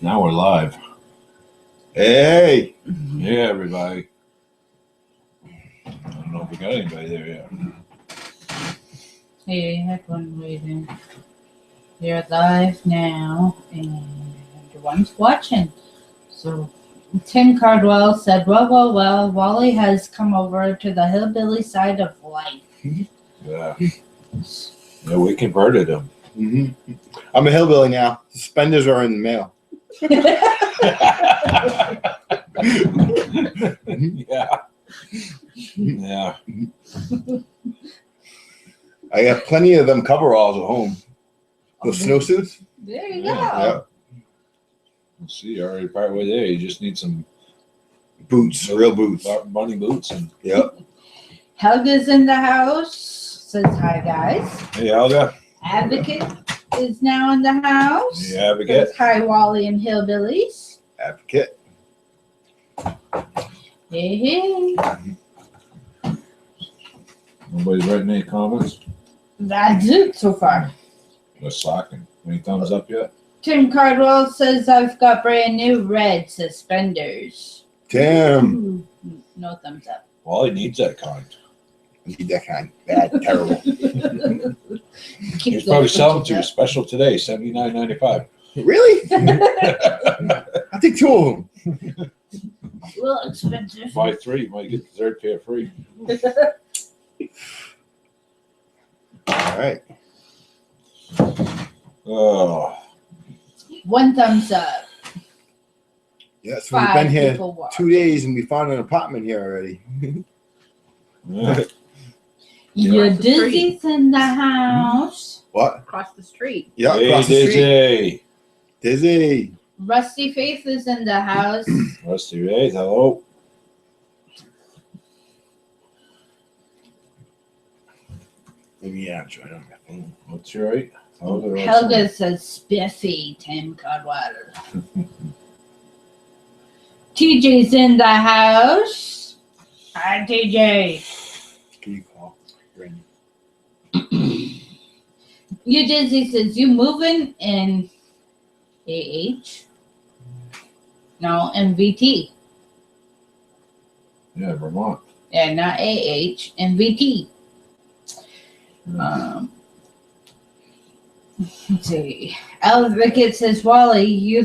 Now we're live. Hey. Hey, everybody. I don't know if we got anybody there yet. Hey, everyone waiting. You're live now, and everyone's watching. So, Tim Cardwell said, well, Wally has come over to the hillbilly side of life. Yeah. Yeah, we converted him. Mm-hmm. I'm a hillbilly now. Suspenders are in the mail. Yeah. Yeah. I got plenty of them coveralls at home. Those snowsuits. There you go. Yeah. Let's see, you're already partway there. You just need some Boots, real boots. bunny boots. And Yep. Helga's in the house. Says hi, guys. hey, Helga. Advocate is now in the house. The advocate. Says hi, Wally and hillbillies. Advocate. Hey. Nobody's writing any comments? That's it so far. We're slacking. Any thumbs up yet? Tim Cardwell says I've got brand new red suspenders. Tim. Ooh, no thumbs up. Wally needs that kind. I need that kind. Bad, terrible. He's probably selling to you. Special today, $79.95. Really? I think two of them. A little expensive. Buy three, you might get the third pair free. All right. Oh, One thumbs up. Yeah, so we've Five been here people watching. 2 days and we found an apartment here already. yeah. Your Across the street. Dizzy's in the house. What? Across the street. Yeah, Hey, across the street. Dizzy. Dizzy. Rusty Faith is in the house. Rusty Ray, hello. Maybe yeah, I'm sure I don't have a phone. What's your right? Helga says spiffy, Tim Cardwell. TJ's in the house. Hi, TJ. Can you call Randy? Your Dizzy says you moving in AH? No, MVT. Yeah, Vermont. Yeah, not AH, MVT. Let's see. Advocate says, Wally,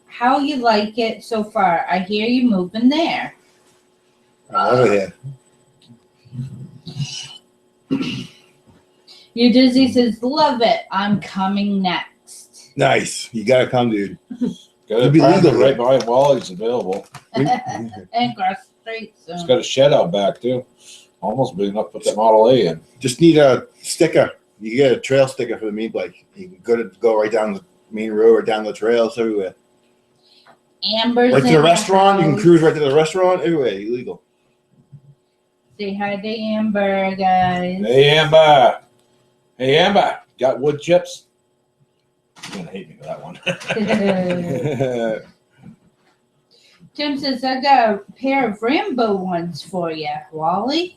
how you like it so far? I hear you moving there. Over here. Your Dizzy says, love it. I'm coming next. Nice. You gotta come, dude. Got It'd a be park legal, right right? behind Wally's available. And cross the street. It's So. got a shed out back too. Almost big enough to put that Model A in. Just need a sticker. You get a trail sticker for the meat bike. You can go right down the main road or down the trails everywhere. Amber's Right to in the restaurant. You can house. cruise right to the restaurant. Everywhere. Illegal. Say hi to Amber, guys. Hey, Amber. Hey, Amber. Got wood chips? You're going to hate me for that one. Tim says, I got a pair of rainbow ones for you, Wally.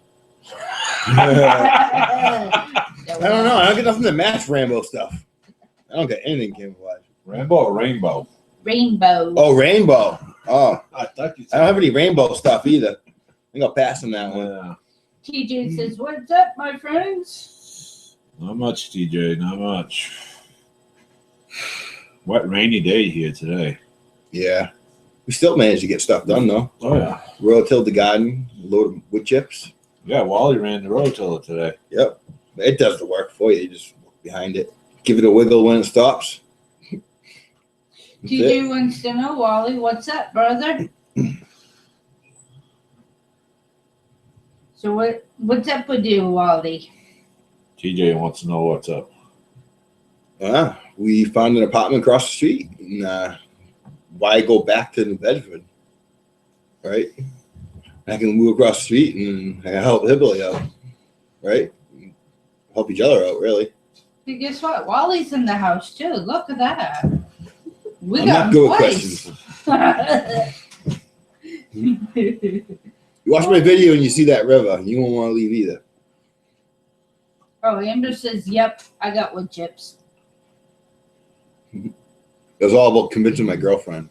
I don't know. I don't get nothing to match Rambo stuff. I don't get anything camouflage. Rainbow or rainbow? Rainbow. Oh, rainbow. Oh, I thought you I don't have any rainbow stuff either. I think I'll pass on that one. Yeah. TJ says, what's up, my friends? Not much, TJ. Not much. Wet, rainy day here today. Yeah. We still managed to get stuff done, though. Oh, yeah. Rotilled the garden, load of wood chips. Yeah, Wally ran the rotiller today. Yep. It does the work for you. You just look behind it. Give it a wiggle when it stops. That's TJ it. wants to know, Wally, what's up, brother? So what's up with you, Wally? TJ wants to know what's up. We found an apartment across the street. And, why go back to New Bedford? Right? I can move across the street and I can help Hillbilly out. Right? Help each other out, really. Hey, guess what? Wally's in the house, too. Look at that. We I'm got not good with twice. questions. You watch my video and you see that river, you won't want to leave either. Oh, Amber says, yep, I got wood chips. It was all about convincing my girlfriend.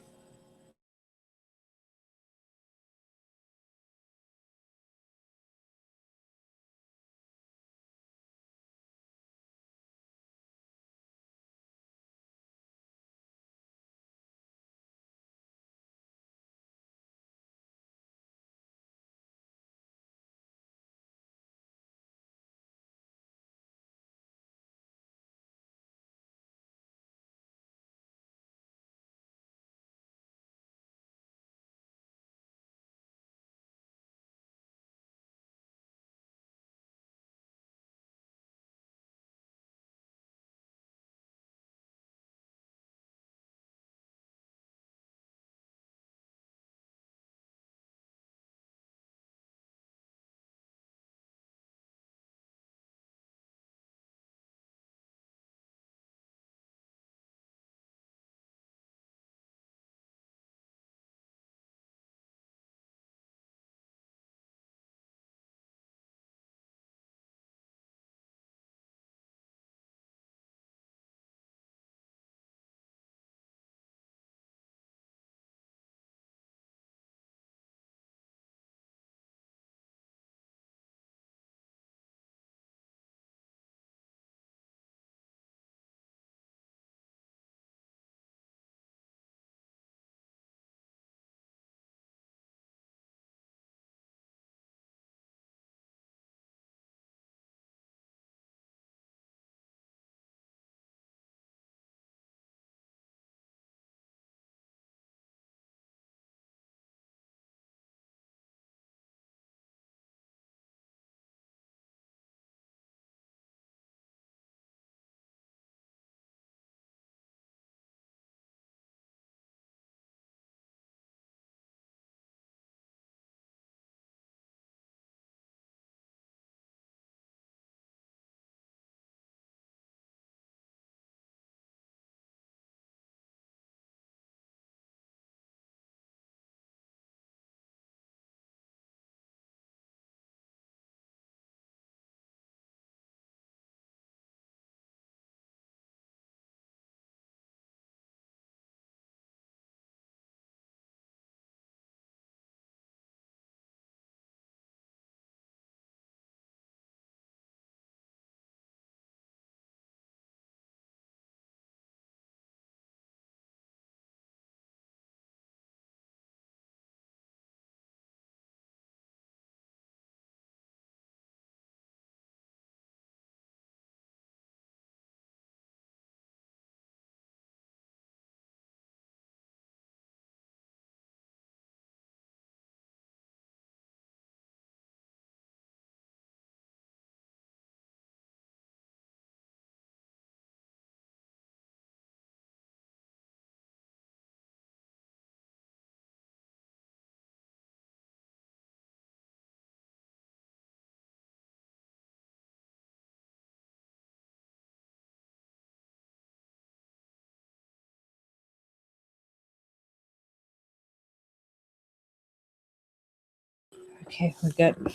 Okay, we're good.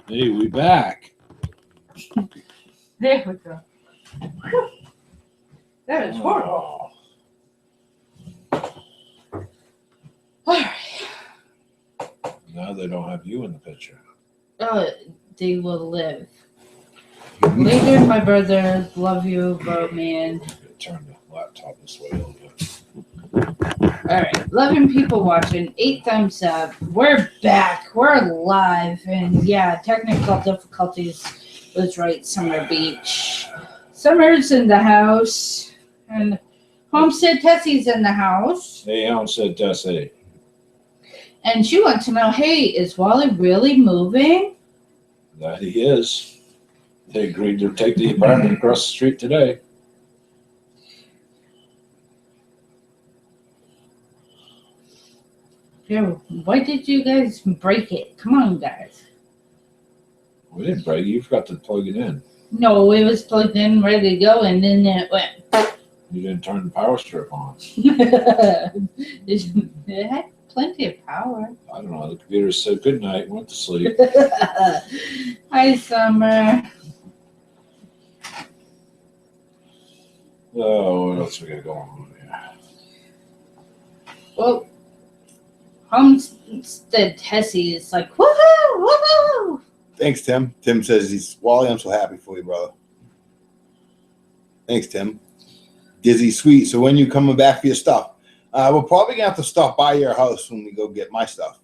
Hey, we back. There we go. That is horrible. All right. Now they don't have you in the picture. They will live. Later, my brother, love you, bro, man. Turn the laptop this way a little bit. All right, 11 people watching, 8 thumbs up. We're back. We're live, and yeah, technical difficulties was right. Summer Beach. Summer's in the house, and Homestead Tessie's in the house, Hey, Homestead Tessie. and she wants to know, hey, is Wally really moving? That he is. They agreed to take the apartment across the street today. Yeah, why did you guys break it? Come on, guys. We didn't break it. You forgot to plug it in. No, it was plugged in, ready to go, and then it went. You didn't turn the power strip on. It had plenty of power. I don't know. The computer said good night, went to sleep. Hi, Summer. Oh, what else we got going on here? Well, Homestead Tessie is like, woohoo, woohoo. Thanks, Tim. Tim says Wally, I'm so happy for you, brother. Thanks, Tim. Dizzy Sweet. So when you coming back for your stuff? We're probably gonna have to stop by your house when we go get my stuff.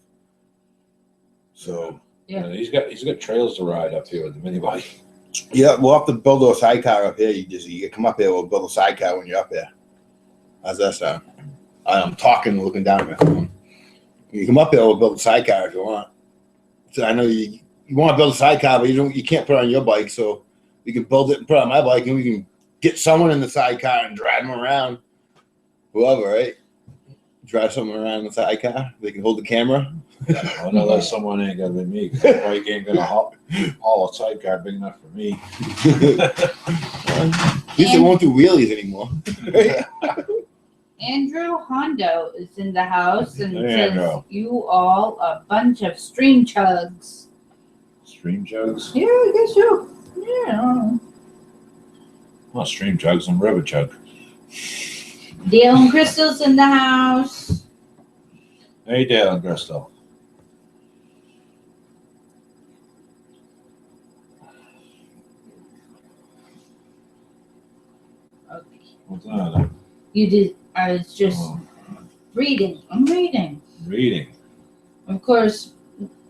So Yeah. He's got trails to ride up here with the mini bike. yeah, we'll have to build a sidecar up here. You come up here, we'll build a sidecar when you're up here. How's that sound? I'm talking, looking down at my phone. You come up here, we'll build a sidecar if you want. So I know you want to build a sidecar, but you can't put it on your bike, so you can build it and put it on my bike, and we can get someone in the sidecar and drive them around. Whoever, right? Drive someone around in the sidecar. They can hold the camera. I know that someone ain't gonna be me. 'Cause the bike ain't gonna haul a sidecar big enough for me. At least they won't do wheelies anymore. Andrew Hondo is in the house and Hey, says, Andrew. you all a bunch of stream chugs. Stream jugs? Yeah, I guess so. Yeah. Well, stream jugs and rubber chug. Dale and Crystal's in the house. Hey, Dale and Crystal. Okay. What's that? You did. I was just Oh, reading. I'm reading. reading. Of course,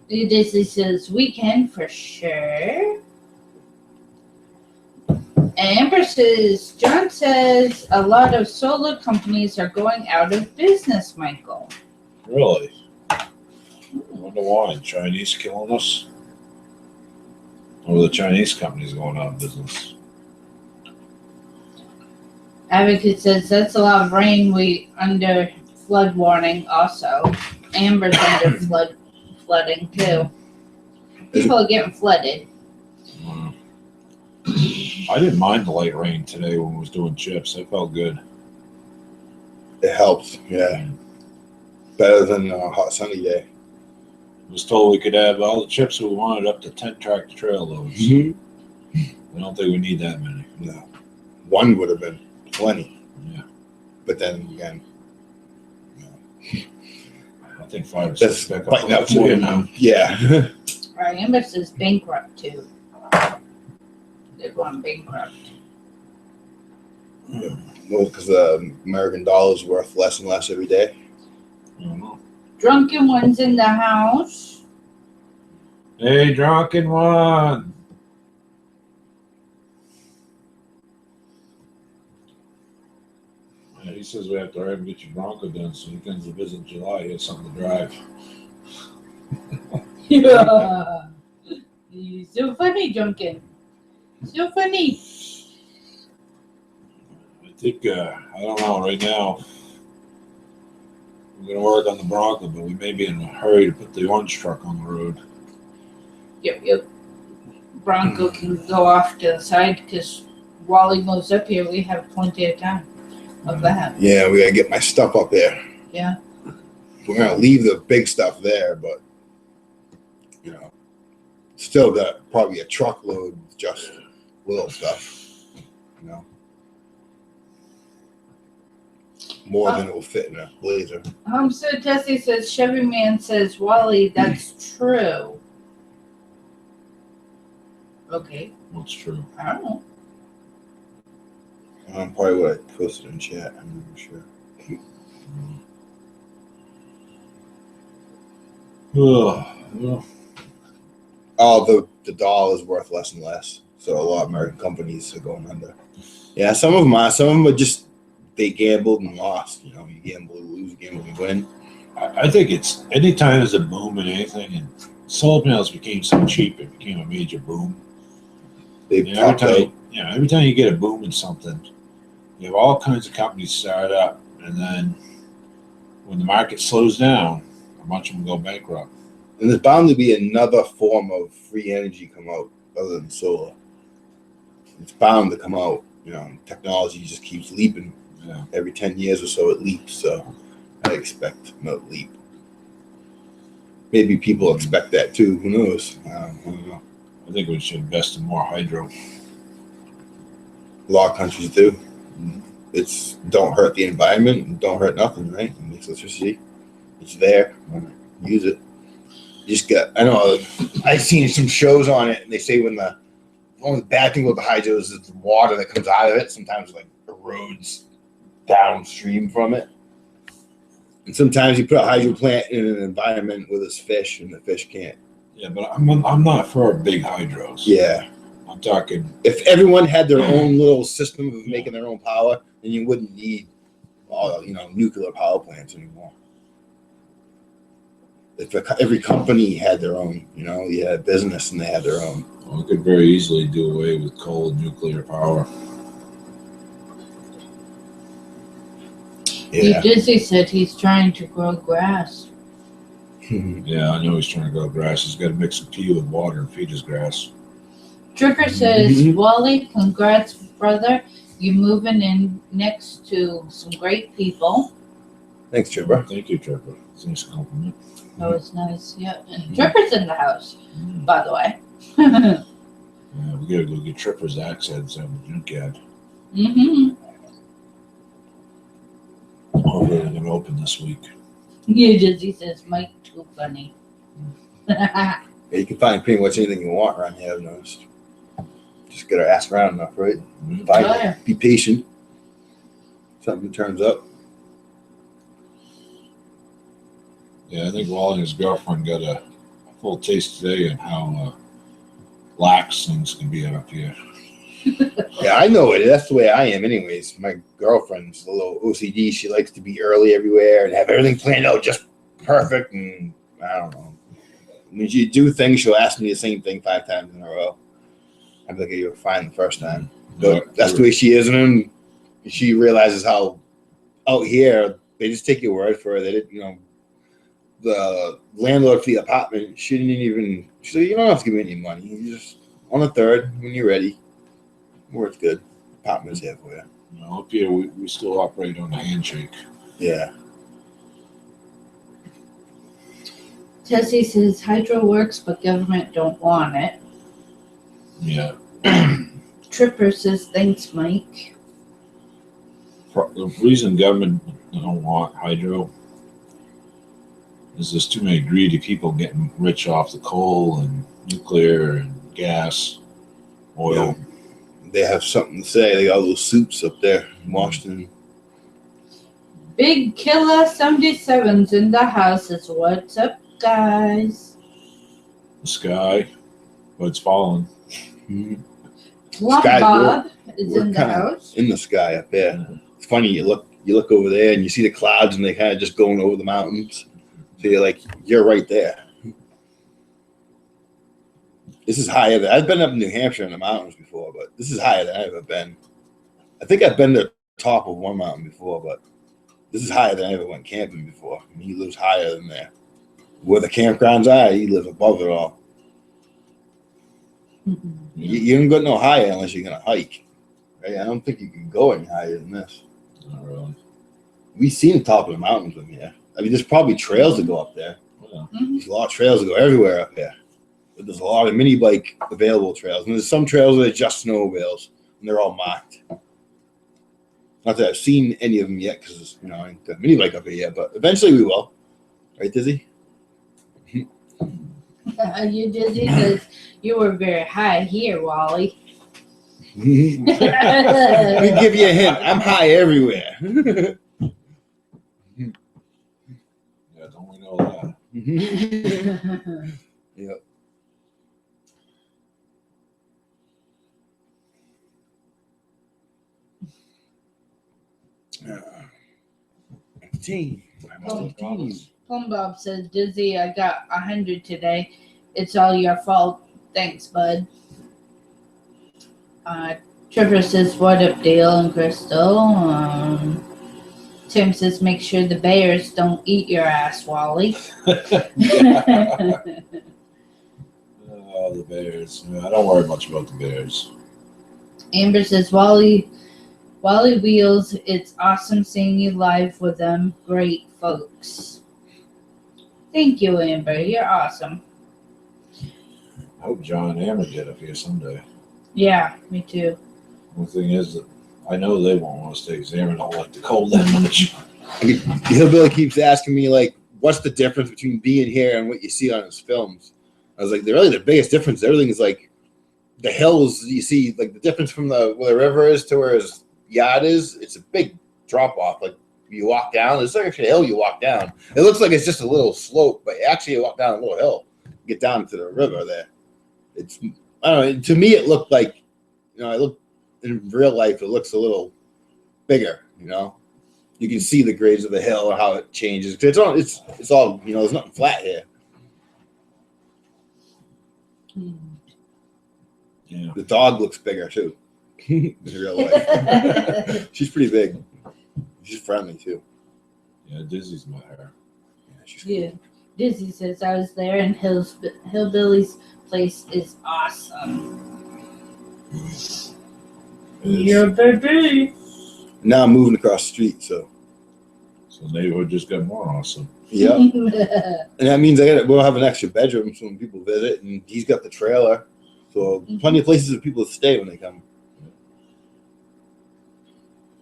Disney says weekend for sure. Amber says, John says a lot of solar companies are going out of business, Michael. Really? I wonder why. Chinese killing us? Or the Chinese companies going out of business? Advocate says that's a lot of rain. We under flood warning also. Amber's under flooding too. People are getting flooded. I didn't mind the light rain today when we was doing chips. It felt good. It helps, yeah. Better than a hot sunny day. I was told we could have all the chips we wanted up to 10 tractor trail loads. I don't think we need that many. No. One would have been plenty. Yeah. But then again, I think 5 or that's 6 pick biting up up more than yeah. Right, Amber says bankrupt too. They're going bankrupt. Well, because the American dollar is worth less and less every day. I don't know. Drunken one's in the house. Hey, drunken one. Yeah, he says we have to hurry and get your Bronco done so he comes to visit in July. He has something to drive. Yeah. He's so funny, Drunken. So funny. I think, I don't know, right now, we're going to work on the Bronco, but we may be in a hurry to put the orange truck on the road. Yep. Bronco can go off to the side because Wally moves up here. We have plenty of time of that. Yeah, we gotta get my stuff up there. Yeah. We're gonna leave the big stuff there, but still got probably a truckload of just little stuff. More than it will fit in a Blazer. So Tessie says, Chevy Man says, Wally, that's true. Okay. What's true? I don't know. Probably what I posted in chat. I'm not sure. Well, Oh, the dollar is worth less and less. So a lot of American companies are going under. Yeah, some of them are just they gambled and lost. You gamble, you lose, you gamble, you win. I think it's anytime there's a boom in anything, and solar panels became so cheap, it became a major boom. Every time you get a boom in something, you have all kinds of companies start up, and then when the market slows down, a bunch of them go bankrupt. And there's bound to be another form of free energy come out other than solar. It's bound to come out. Technology just keeps leaping. Yeah. Every 10 years or so, it leaps. So I expect another leap. Maybe people expect that too. Who knows? I don't know. I think we should invest in more hydro. A lot of countries do. it's don't hurt the environment and don't hurt nothing, right? It makes electricity. It's there. Use it. Just got. I know. I've seen some shows on it, and they say when the only bad thing with the hydro is the water that comes out of it sometimes like erodes downstream from it. And sometimes you put a hydro plant in an environment where there's fish, and the fish can't. Yeah, but I'm not for big hydros. Yeah. I'm talking. If everyone had their own little system of making their own power, then you wouldn't need all nuclear power plants anymore. If every company had their own, you had business and they had their own. Well, we could very easily do away with coal and nuclear power. Yeah. Dizzy said he's trying to grow grass. Yeah, I know he's trying to grow grass. He's got to mix some pea with water and feed his grass. Tripper says, Wally, congrats, brother. You're moving in next to some great people. Thanks, Tripper. Thank you, Tripper. It's a nice compliment. That was nice. Yeah. And Tripper's in the house, by the way. Yeah, we got to go get Tripper's axe heads out of the junkyard. Oh, they're going to open this week. Yeah, Dizzy says, Mike, too funny. Yeah, you can find pretty much anything you want around here, I've noticed. Just got to ask around enough, right? Find it. Be patient. Something turns up. Yeah, I think Wally and his girlfriend got a full taste today of how lax things can be up here. Yeah, I know it. That's the way I am anyways. My girlfriend's a little OCD. She likes to be early everywhere and have everything planned out just perfect. And I don't know. When you do things, she'll ask me the same thing 5 times in a row. I'm like, you were fine the first time. But that's the way she is. And then she realizes how out here, they just take your word for it. They didn't, the landlord for the apartment, she said, you don't have to give me any money. You just, on the 3rd, when you're ready, works good. Apartment's here for you. Up here, we still operate on a handshake. Yeah. Tessie says, hydro works, but government don't want it. Yeah. Tripper says, thanks, Mike. The reason government don't want hydro is there's too many greedy people getting rich off the coal and nuclear and gas, oil. Yeah. They have something to say. They got all those suits up there in Washington. Big Killer 77's in the house. What's up, guys? The sky, but it's falling. Plump Bob is in the house. In the sky up there. Yeah. It's funny. You look over there and you see the clouds and they kind of just going over the mountains. So you're like, you're right there. This is higher than I've been up in New Hampshire in the mountains before, but this is higher than I've ever been. I think I've been to the top of one mountain before, but this is higher than I ever went camping before. I mean, he lives higher than there. Where the campgrounds are, he lives above it all. You don't go no higher unless you're gonna hike. Right? I don't think you can go any higher than this. Not really. We've seen the top of the mountains from here. I mean, there's probably trails that go up there. Yeah. There's a lot of trails that go everywhere up here. But there's a lot of mini bike available trails. And there's some trails that are just snowmobiles, and they're all marked. Not that I've seen any of them yet, because I ain't got a mini bike up here yet, but eventually we will. Right, Dizzy? You Dizzy says you were very high here, Wally. Let me give you a hint. I'm high everywhere. Yeah, don't we know that? Yep. Plum Bob says, Dizzy, I got 100 today. It's all your fault. Thanks, bud. Trevor says, what up, Dale and Crystal? Tim says, make sure the bears don't eat your ass, Wally. Oh, the bears. I don't worry much about the bears. Amber says, Wally Wheels, it's awesome seeing you live with them great folks. Thank you, Amber. You're awesome. I hope John and Amber get up here someday. Yeah, me too. The thing is that I know they won't want to stay because they don't like the cold that much. Hillbilly keeps asking me, like, what's the difference between being here and what you see on his films? I was like, really the biggest difference, everything is like the hills you see, like the difference from where the river is to where his yacht is, it's a big drop off. Like you walk down, it's like actually a hill you walk down. It looks like it's just a little slope, but actually you walk down a little hill, get down to the river there. It's, I don't know, to me it looked like, I look in real life, it looks a little bigger, You can see the grades of the hill or how it changes. It's all, there's nothing flat here. Yeah. The dog looks bigger too. In real life. She's pretty big. She's friendly too. Yeah, Dizzy's met her. Yeah, she's Yeah. Dizzy says I was there, and Hillbilly's place is awesome. Your baby. Now I'm moving across the street, so the neighborhood just got more awesome. yeah. And that means we'll have an extra bedroom so when people visit, and he's got the trailer, so plenty of places for people to stay when they come.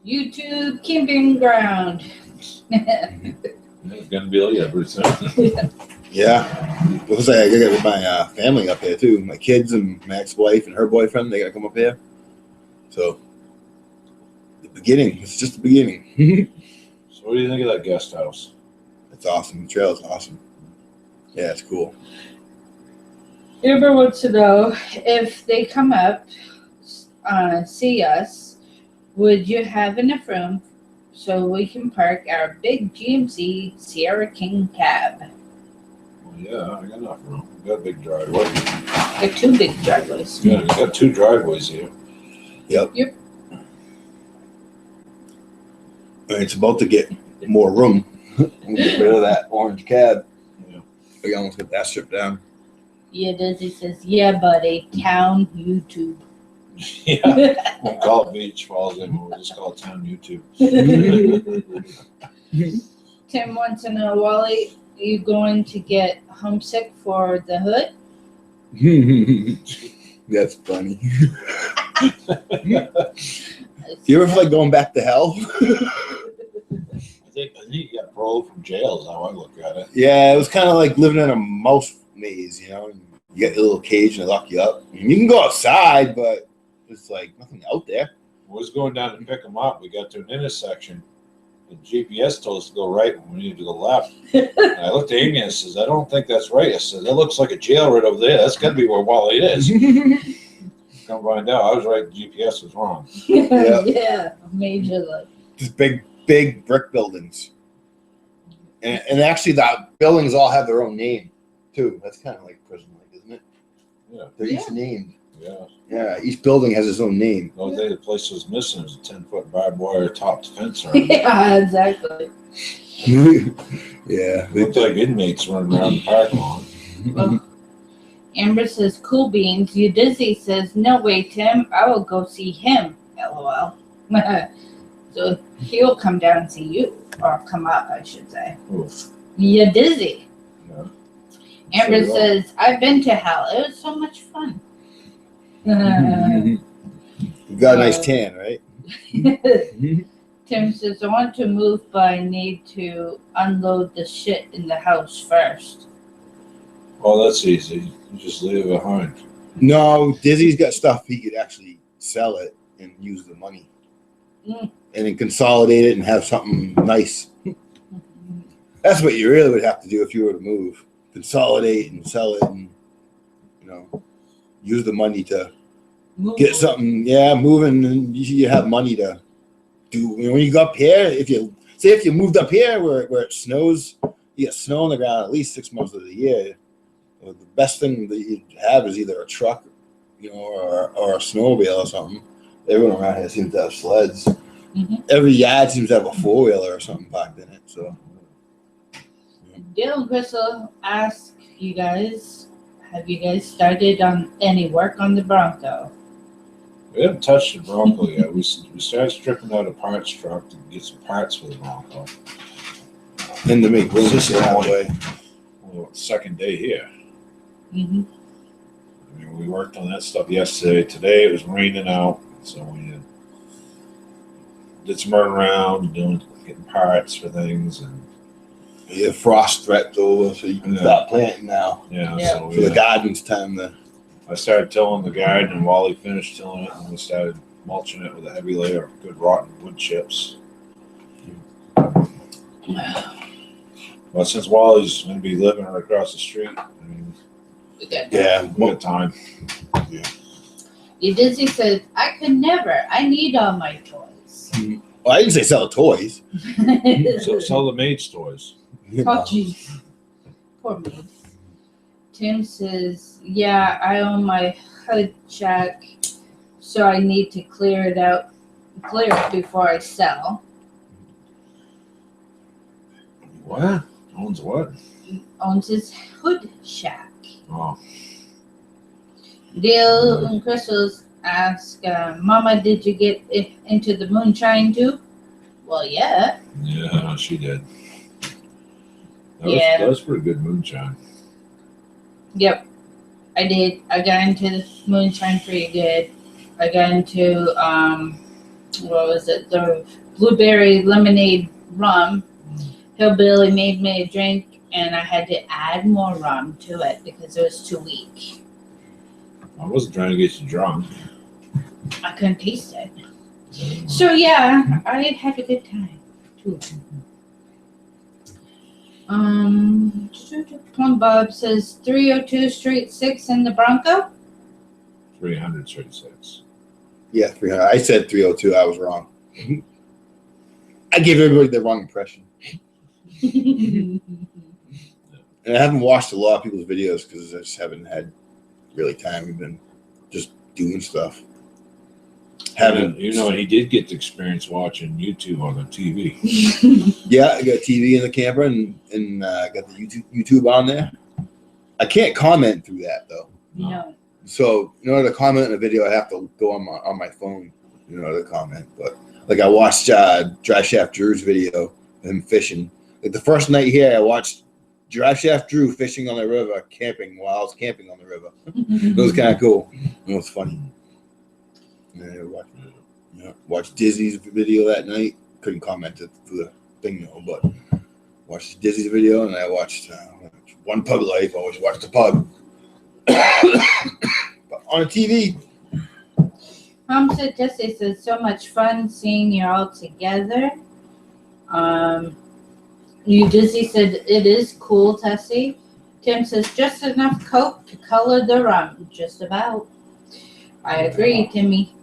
YouTube camping ground. It's gonna be like that pretty soon. Yeah, because I got my family up here too. My kids and my ex-wife and her boyfriend, they gotta come up here. So the beginning, it's just the beginning. So what do you think of that guest house? It's awesome. The trail is awesome. Yeah, it's cool. Amber wants to know if they come up, see us, would you have enough room so we can park our big GMC Sierra King cab? Well, yeah, I got enough room. We got a big driveway. Got two big driveways. Yeah, we got two driveways here. Yep. And it's about to get more room. We'll get rid of that orange cab. Yeah. We almost got that stripped down. Yeah, Dizzy says, yeah, buddy, town YouTube. Yeah. We'll call it Beach Falls anymore. We'll just call it Town YouTube. Tim wants to know, Wally, are you going to get homesick for the hood? That's funny. You ever feel like going back to hell? I think you got paroled from jail is how I look at it. Yeah, it was kind of like living in a mouse maze, You get your little cage and they lock you up. I mean, you can go outside, but there's like nothing out there. I was going down to pick them up. We got to an intersection. The GPS told us to go right when we needed to go left. And I looked at Amy and I says, I don't think that's right. I said, that looks like a jail right over there. That's got to be where Wally is. Come find out, I was right. The GPS was wrong. Yeah, majorly. Just big brick buildings. And actually, the buildings all have their own name, too. That's kind of like prison-like, isn't it? Yeah. They're each named. Yeah. Yeah, each building has its own name. The only thing the place was missing was a 10-foot barbed wire topped fence around it. Yeah, exactly. Yeah. Looked like inmates running around the parking lot. Well, Amber says, cool beans. You Dizzy says, no way, Tim. I will go see him. LOL. So he'll come down and see you. Or come up, I should say. Oof. You Dizzy. Yeah. Amber So, says, I've been to hell. It was so much fun. You got a nice tan, right? Tim says, I want to move, but I need to unload the shit in the house first. Oh, that's easy. You just leave it behind. No, Dizzy's got stuff he could actually sell it and use the money. And then consolidate it and have something nice. That's what you really would have to do if you were to move. Consolidate and sell it and, use the money to get something, moving, and you have money to do. When you go up here, if you moved up here where it snows, you get snow on the ground at least 6 months of the year. Well, the best thing that you have is either a truck, or a snowmobile or something. Everyone around here seems to have sleds. Mm-hmm. Every yard seems to have a 4-wheeler or something parked in it. So, Dale and Crystal ask you guys, have you guys started on any work on the Bronco? We haven't touched the Bronco yet. We started stripping out a parts truck to get some parts for the Bronco. and to make position that way. Well, second day here. Mm-hmm. I mean, we worked on that stuff yesterday. Today it was raining out, so we did some running around, getting parts for things, and Yeah, frost threats over, so you can start planting now. yeah. Yeah. So For the garden's time to. I started tilling the garden, and Wally finished tilling it, and we started mulching it with a heavy layer of good rotten wood chips. But since Wally's going to be living right across the street, I mean, Yeah. we got time. You Dizzy said, I could never. I need all my toys. Well, I didn't say sell toys. So sell the maid's toys. Oh, jeez. Poor me. Tim says, yeah, I own my hood shack, so I need to clear it before I sell. What? Owns what? Owns his hood shack. Oh, Dale and Crystals ask, Mama, did you get into the moonshine too? Well, yeah. yeah, she did. Yeah. That was pretty good moonshine. Yep, I did. I got into the moonshine pretty good. I got into, what was it? The blueberry lemonade rum. Hillbilly made me a drink, and I had to add more rum to it because it was too weak. I wasn't trying to get you drunk. I couldn't taste it. So, yeah, I had a good time, too. Plum Bob says 302 Street 6 in the Bronco. 336. Yeah, 300. I said 302. I was wrong. I gave everybody the wrong impression. And I haven't watched a lot of people's videos because I just haven't had really time. We've been just doing stuff. He did get the experience watching YouTube on the TV. Yeah, I got TV in the camera and got the YouTube on there. I can't comment through that though. No. So in order to comment on a video, I have to go on my phone in order to comment. But like I watched Dry Shaft Drew's video of him fishing. Like the first night here, I watched Dry Shaft Drew fishing on the river, camping while I was camping on the river. It was kind of cool. It was funny. And I watched Dizzy's video that night. Couldn't comment through the thing though, but watched Dizzy's video and I watched One Pug Life. I always watch the pug. But on a TV. Said Jesse says so much fun seeing you all together. You Dizzy said it is cool, Tessie. Tim says just enough Coke to color the rum. Just about. I agree, Timmy.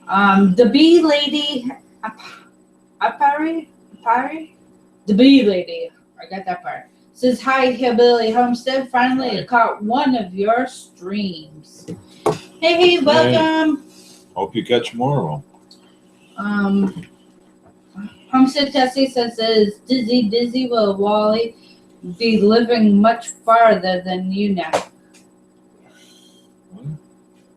The bee lady, Apari? The bee lady, I got that part. Says, hi, Hillbilly Homestead. Finally, I caught one of your streams. Hey, welcome. Hope you catch more of them. Homestead Tessie says, is Dizzy will Wally be living much farther than you now?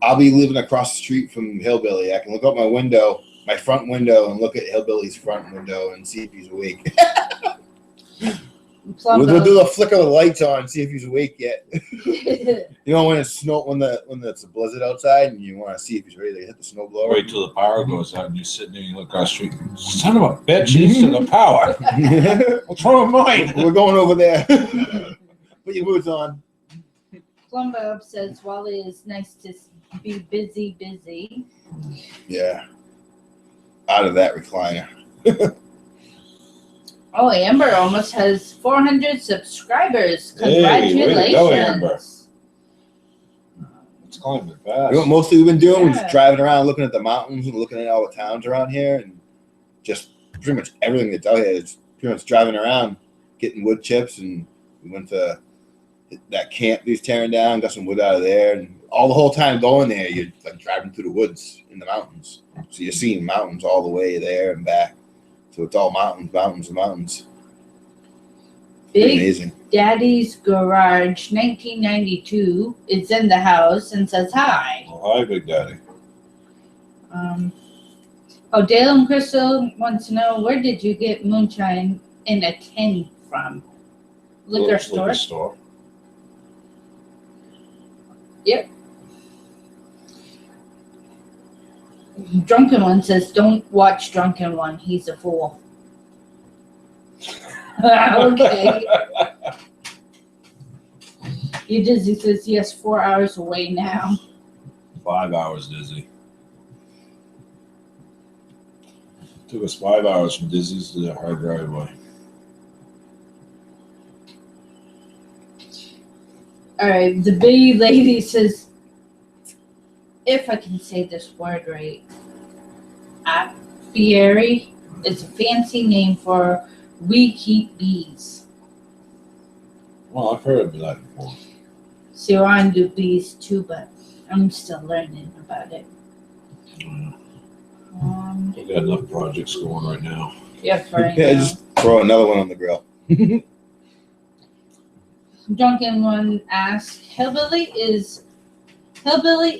I'll be living across the street from Hillbilly. I can look out my window, my front window, and look at Hillbilly's front window and see if he's awake. We'll do the flicker of the lights on and see if he's awake yet. You know when it's it's a blizzard outside and you want to see if he's ready to hit the snow blower. Wait till the power goes out and you sit there and you look across the street. Son of a bitch, he's to the power. What's wrong with mine? We're going over there. Put your boots on. Plumbo says Wally is nice to be busy. Yeah. Out of that recliner. Oh, Amber almost has 400 subscribers. Hey, way to go, Amber. Congratulations. It's climbing You fast. know what mostly we've been doing? Yeah. We're driving around looking at the mountains and looking at all the towns around here and just pretty much everything that's out here. It's pretty much driving around, getting wood chips, and we went to that camp he's tearing down, got some wood out of there, and all the whole time going there, you're like driving through the woods in the mountains. So you're seeing mountains all the way there and back. So it's all mountains. Big Amazing. Daddy's Garage 1992 is in the house and says hi. Well, hi, Big Daddy. Dale and Crystal wants to know, where did you get moonshine in a tin from? Liquor store? Liquor store. Yep. Drunken One says, "Don't watch Drunken One. He's a fool." Okay. You Dizzy says, "Yes, 4 hours away now." 5 hours, Dizzy. Took us 5 hours from Dizzy's to our driveway. All right. The bee lady says, if I can say this word right, apiary is a fancy name for we keep bees. Well, I've heard of that before. See, I do bees too, but I'm still learning about it. We've got enough projects going right now. Yeah, right Yeah, now. just throw another one on the grill. Drunken One asks, Hillbilly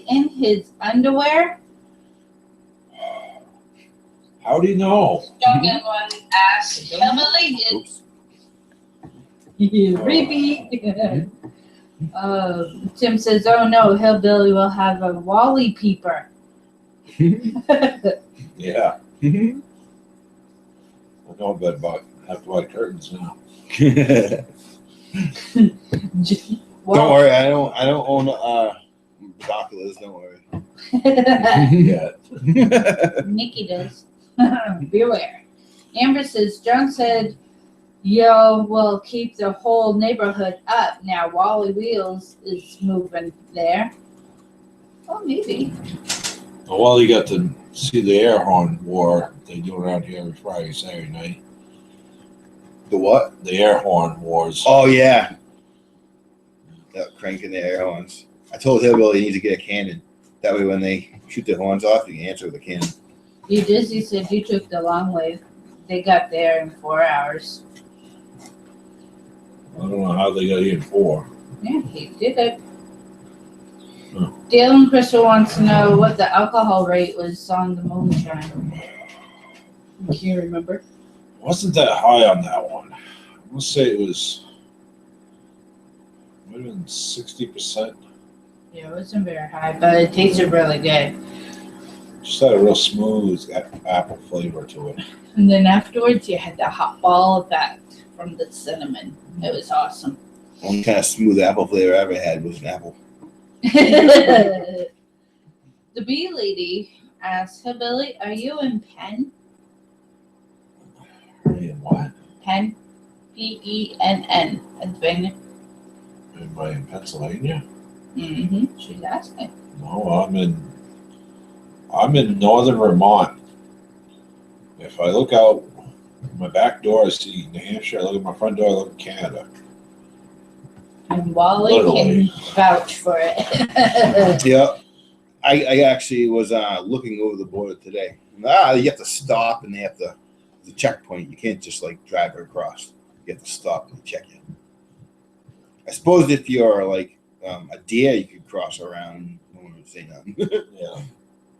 in his underwear? How do you know? Drunken One asks, Hillbilly is... Oops. Repeat. Tim says, oh no, Hillbilly will have a Wally peeper. Yeah. I know a bit about have to buy curtains now. Don't worry, I don't own binoculars. Don't worry. Yeah. Nikki does. Beware. Amber says, John said, yo, will keep the whole neighborhood up. Now Wally Wheels is moving there. Oh, maybe. Well, you got to see the air horn war they do around here every Friday, Saturday night. The what? The air horn wars. Oh yeah. Yep, cranking the air horns. I told Hillbilly he needs to get a cannon. That way, when they shoot the horns off, you can answer with a cannon. You Disney said you took the long way. They got there in 4 hours. I don't know how they got here in 4. Yeah, he did it. Huh. Dale and Crystal wants to know what the alcohol rate was on the moonshine. Can you remember? Wasn't that high on that one. I must say it was might have been 60%. Yeah, it wasn't very high, but it tasted really good. Just had a real smooth apple flavor to it. And then afterwards, you had the hot ball effect from the cinnamon. It was awesome. Only kind of smooth apple flavor I ever had was an apple. The bee lady asked, hey, Billy, are you in Penn? In what? Penn? Penn, Pennsylvania. Am I in Pennsylvania? Mm-hmm. She's asking. No, I'm in northern Vermont. If I look out my back door, I see New Hampshire. I look at my front door, I look at Canada. And Wally Literally. can vouch for it. Yeah. I actually was looking over the border today. You have to stop, and they have to. The checkpoint. You can't just like drive across. You have to stop and check it. I suppose if you're like a deer, you could cross around. No one would say nothing. Yeah.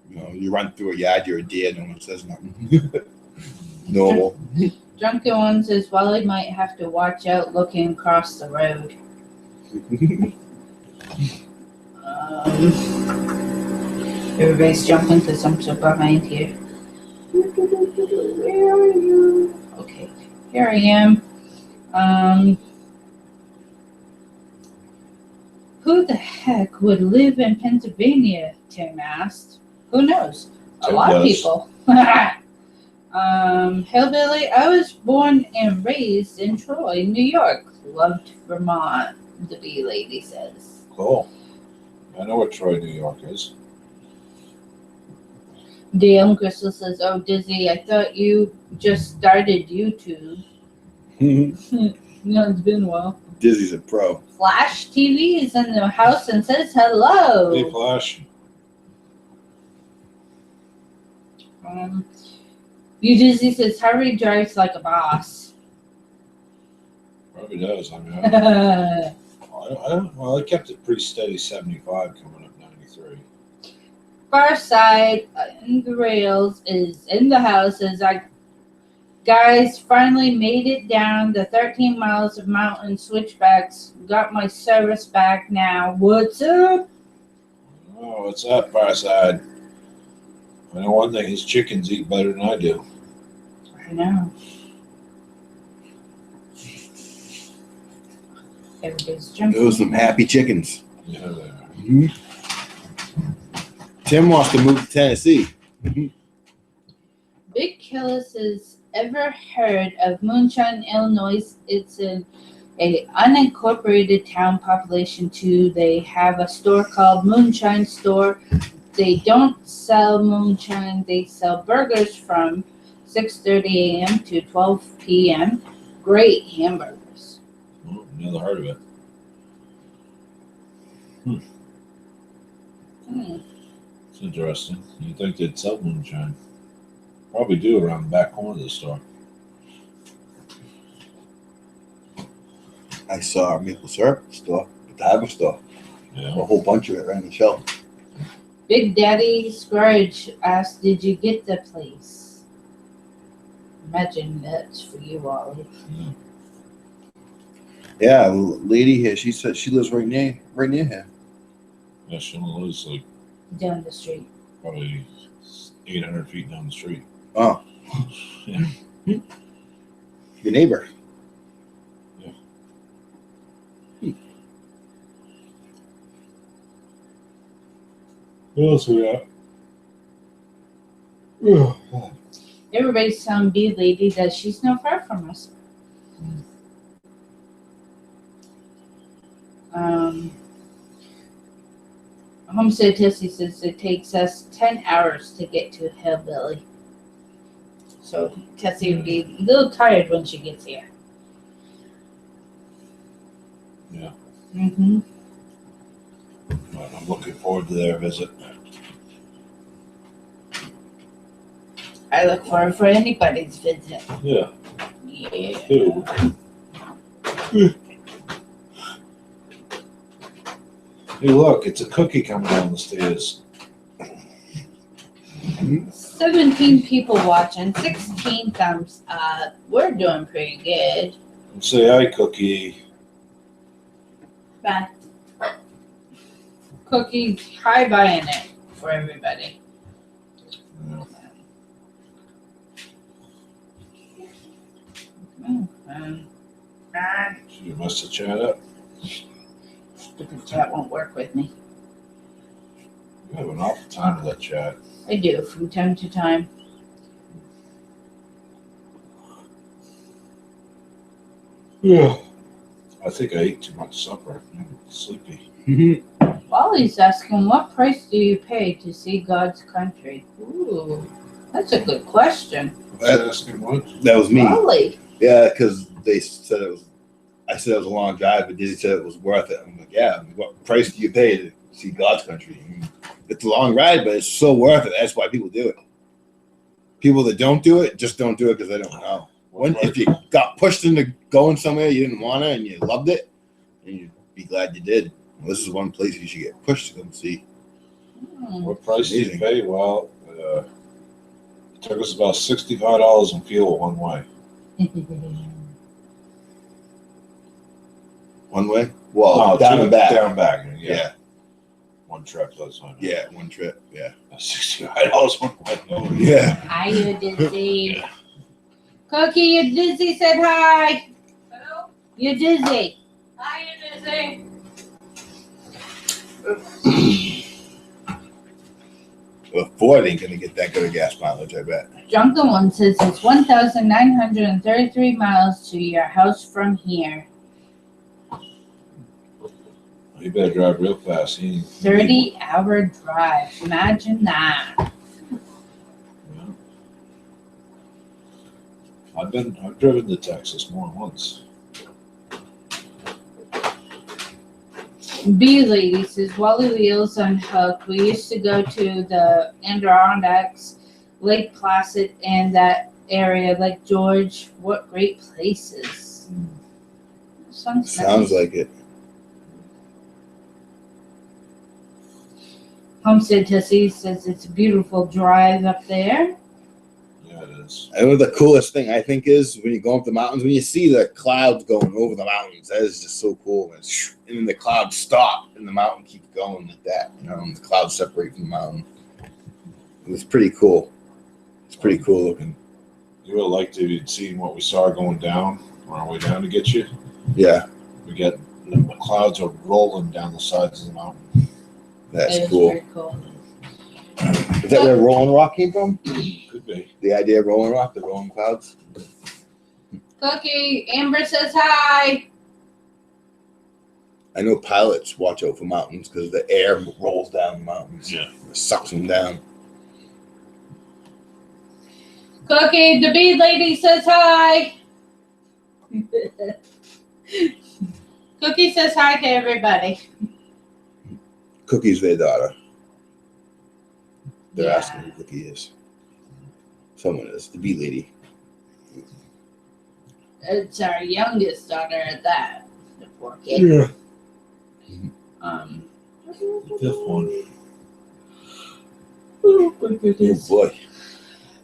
You know, you run through a yard, you're a deer. No one says nothing. Normal. Drunken One says Wally might have to watch out looking across the road. Everybody's jumping because I'm so behind here. Where are you? Okay, here I am. Who the heck would live in Pennsylvania? Tim asked. Who knows? A Tim lot of does. people. Hillbilly, I was born and raised in Troy, New York. Loved Vermont, the bee lady says. Cool. I know what Troy, New York is. Dale Crystal says, oh, Dizzy, I thought you just started YouTube. No, it's been a while. Dizzy's a pro. Flash TV is in the house and says hello. Hey, Flash. You Dizzy says, Harvey drives like a boss. Probably does. I mean, I kept it pretty steady, 75 coming up 93. Far side and the rails is in the house as I guys finally made it down the 13 miles of mountain switchbacks. Got my service back now. What's up? Oh, what's up, Farside? I know one thing: his chickens eat better than I do. I know. Everybody's jumping. Those some happy chickens. Yeah, they are. Mm-hmm. Tim wants to move to Tennessee. Big Killis has ever heard of Moonshine, Illinois? It's an unincorporated town, population 2. They have a store called Moonshine Store. They don't sell moonshine. They sell burgers from 6:30 a.m. to 12 p.m. Great hamburgers. Oh, never heard of it. It's interesting. You'd think they'd sell moonshine. Probably do around the back corner of the store. I saw a maple syrup store at the hardware store. Yeah. A whole bunch of it right on the shelf. Big Daddy Scrooge asked, "Did you get the place?" Imagine that's for you, Wally. Yeah, a lady here. She said she lives right near here. Yeah, she only lives like Down the street. probably 800 feet down the street. Oh, Yeah. your neighbor. What else we got? Everybody's telling B Lady that she's not far from us. Homestead Tessie says it takes us 10 hours to get to Hillbilly. So Tessie will be a little tired when she gets here. Yeah. Mm-hmm. But I'm looking forward to their visit. I look forward for anybody's visit. Yeah. Yeah. Too. Hey, look, it's a cookie coming down the stairs. 17 people watching, 16 thumbs up. We're doing pretty good. Say hi, Cookie. Bye. Cookie, hi buying it for everybody. Yeah. You must have chat up. Stupid chat won't work with me. You have an awful time with that chat. I do from time to time. Yeah. I think I ate too much supper. I'm sleepy. Wally's asking, what price do you pay to see God's country? Ooh, that's a good question. Asking what? That was me. Wally. Yeah, because they said it was. I said it was a long drive, but Disney said it was worth it. I'm like, yeah. What price do you pay to see God's country? I mean, it's a long ride, but it's so worth it. That's why people do it. People that don't do it just don't do it because they don't know. If you got pushed into going somewhere you didn't want to and you loved it, then you'd be glad you did. Well, this is one place you should get pushed to come see. What price did you pay? Well, it took us about $65 in fuel one way. One way? Well, down and back. Down and back. Yeah. One trip, that's fine. Yeah, one trip. Yeah. $65 one way. Oh, Yeah. Hi, you Dizzy. Cookie, you Dizzy said hi. Hello? You Dizzy. Hi, you Dizzy. Well, Ford ain't gonna get that good of gas mileage, I bet. Drunken One says it's 1,933 miles to your house from here. You better drive real fast. 30-hour drive. Imagine that. Yeah. I've driven to Texas more than once. B Lady says Wally'S Unhooked. We used to go to the Adirondacks, Lake Placid, and that area, Lake George. What great places. Sounds Sounds nice. like it. Homestead Tessie says it's a beautiful drive up there. Yeah, it is. And the coolest thing I think is when you go up the mountains, when you see the clouds going over the mountains, that is just so cool. And then the clouds stop and the mountain keeps going like that, and the clouds separate from the mountain. It was pretty cool. It's pretty cool looking. You would like to have seen what we saw going down on our way down to get you. Yeah, We got the clouds are rolling down the sides of the mountain. that's It is cool. very cool. Is that where Rolling Rock came from? Could be. The idea of Rolling Rock, the rolling clouds? Cookie, Amber says hi. I know pilots watch out for mountains because the air rolls down the mountains. Yeah. It sucks them down. Cookie, the bead lady says hi. Cookie says hi to everybody. Cookie's their daughter. They're Yeah. asking who Cookie is. Someone is. The bee lady. It's our youngest daughter at that. The poor kid. Yeah. Fifth one. Oh my Oh goodness. boy.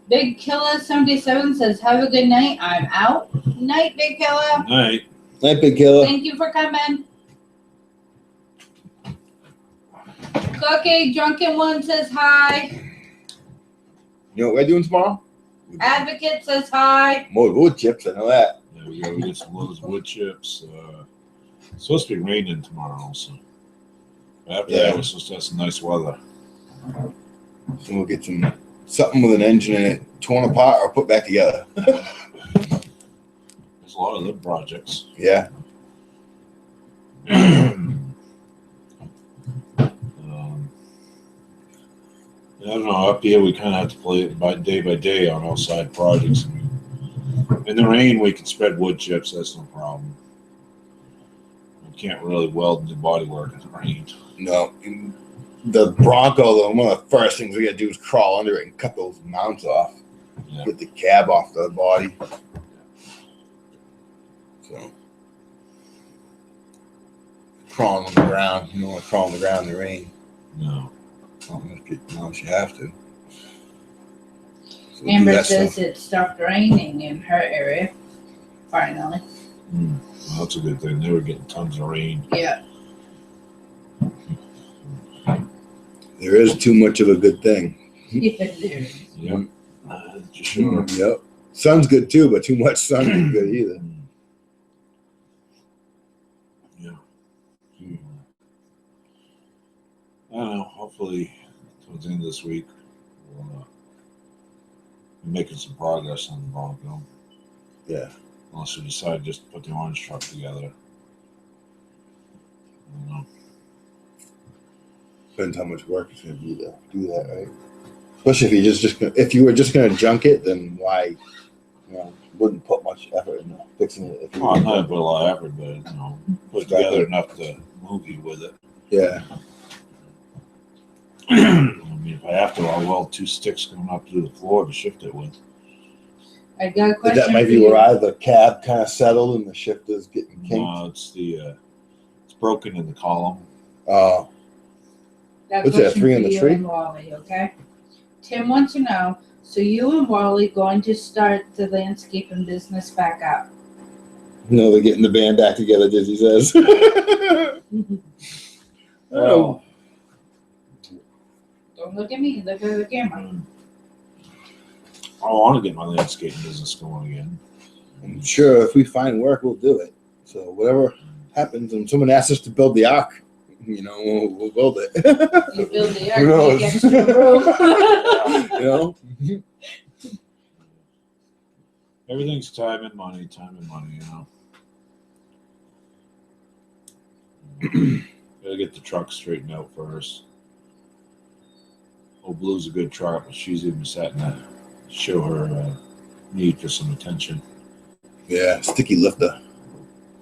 Big Killer 77 says, have a good night. I'm out. Night, Big Killer. Night. Night, Big Killer. Thank you for coming. Cookie, Drunken One says hi. You know what we're doing tomorrow? Advocate says hi. More wood chips, I know that. Yeah, we gotta get some of those wood chips. It's supposed to be raining tomorrow also. After Yeah. that, we're supposed to have some nice weather. So we'll get something with an engine in it torn apart or put back together. There's a lot of them projects. Yeah. I don't know. Up here, we kind of have to play it by day on outside projects. In the rain, we can spread wood chips. That's no problem. We can't really weld the bodywork in the rain. No. The Bronco, though, one of the first things we got to do is crawl under it and cut those mounts off. Yeah. Get the cab off the body. So. Crawling on the ground. You don't want to crawl on the ground in the rain. No. Unless you have to. So we'll do Amber that says stuff. it stopped raining in her area. Finally. Well, that's a good thing. They were getting tons of rain. Yeah. There is too much of a good thing. Yep. For sure. Yep. Sun's good too, but too much sun isn't good either. Yeah. I don't know. Hopefully, towards the end of this week, we'll be making some progress on the Bronco. Yeah. Unless we decide just to put the orange truck together. I don't know. Depends how much work it's gonna be to do that, right? Especially if you were just gonna junk it, then why, wouldn't put much effort into fixing it. If you Well, I'm not put a lot of effort, but put together enough to move you with it. Yeah. I mean, if I have to, I'll weld 2 sticks going up to the floor to shift it with. I got a question. That might for be you. where the cab kind of settled and the shifter's getting kinked. No, it's it's broken in the column. Oh, Got a What's that, question 3 for on the you tree? and Wally, okay? Tim wants to know, so you and Wally going to start the landscaping business back up? no, they're getting the band back together, Dizzy says. Well, Don't look at me, look at the camera. I want to get my landscaping business going again. I'm sure if we find work, we'll do it. So whatever happens, and someone asks us to build the ark, we'll build it. You build the Who knows? yard, you get extra room. Everything's time and money, Gotta get the truck straightened out first. Old Blue's a good truck, but she's even starting to show her need for some attention. Yeah, sticky lifter.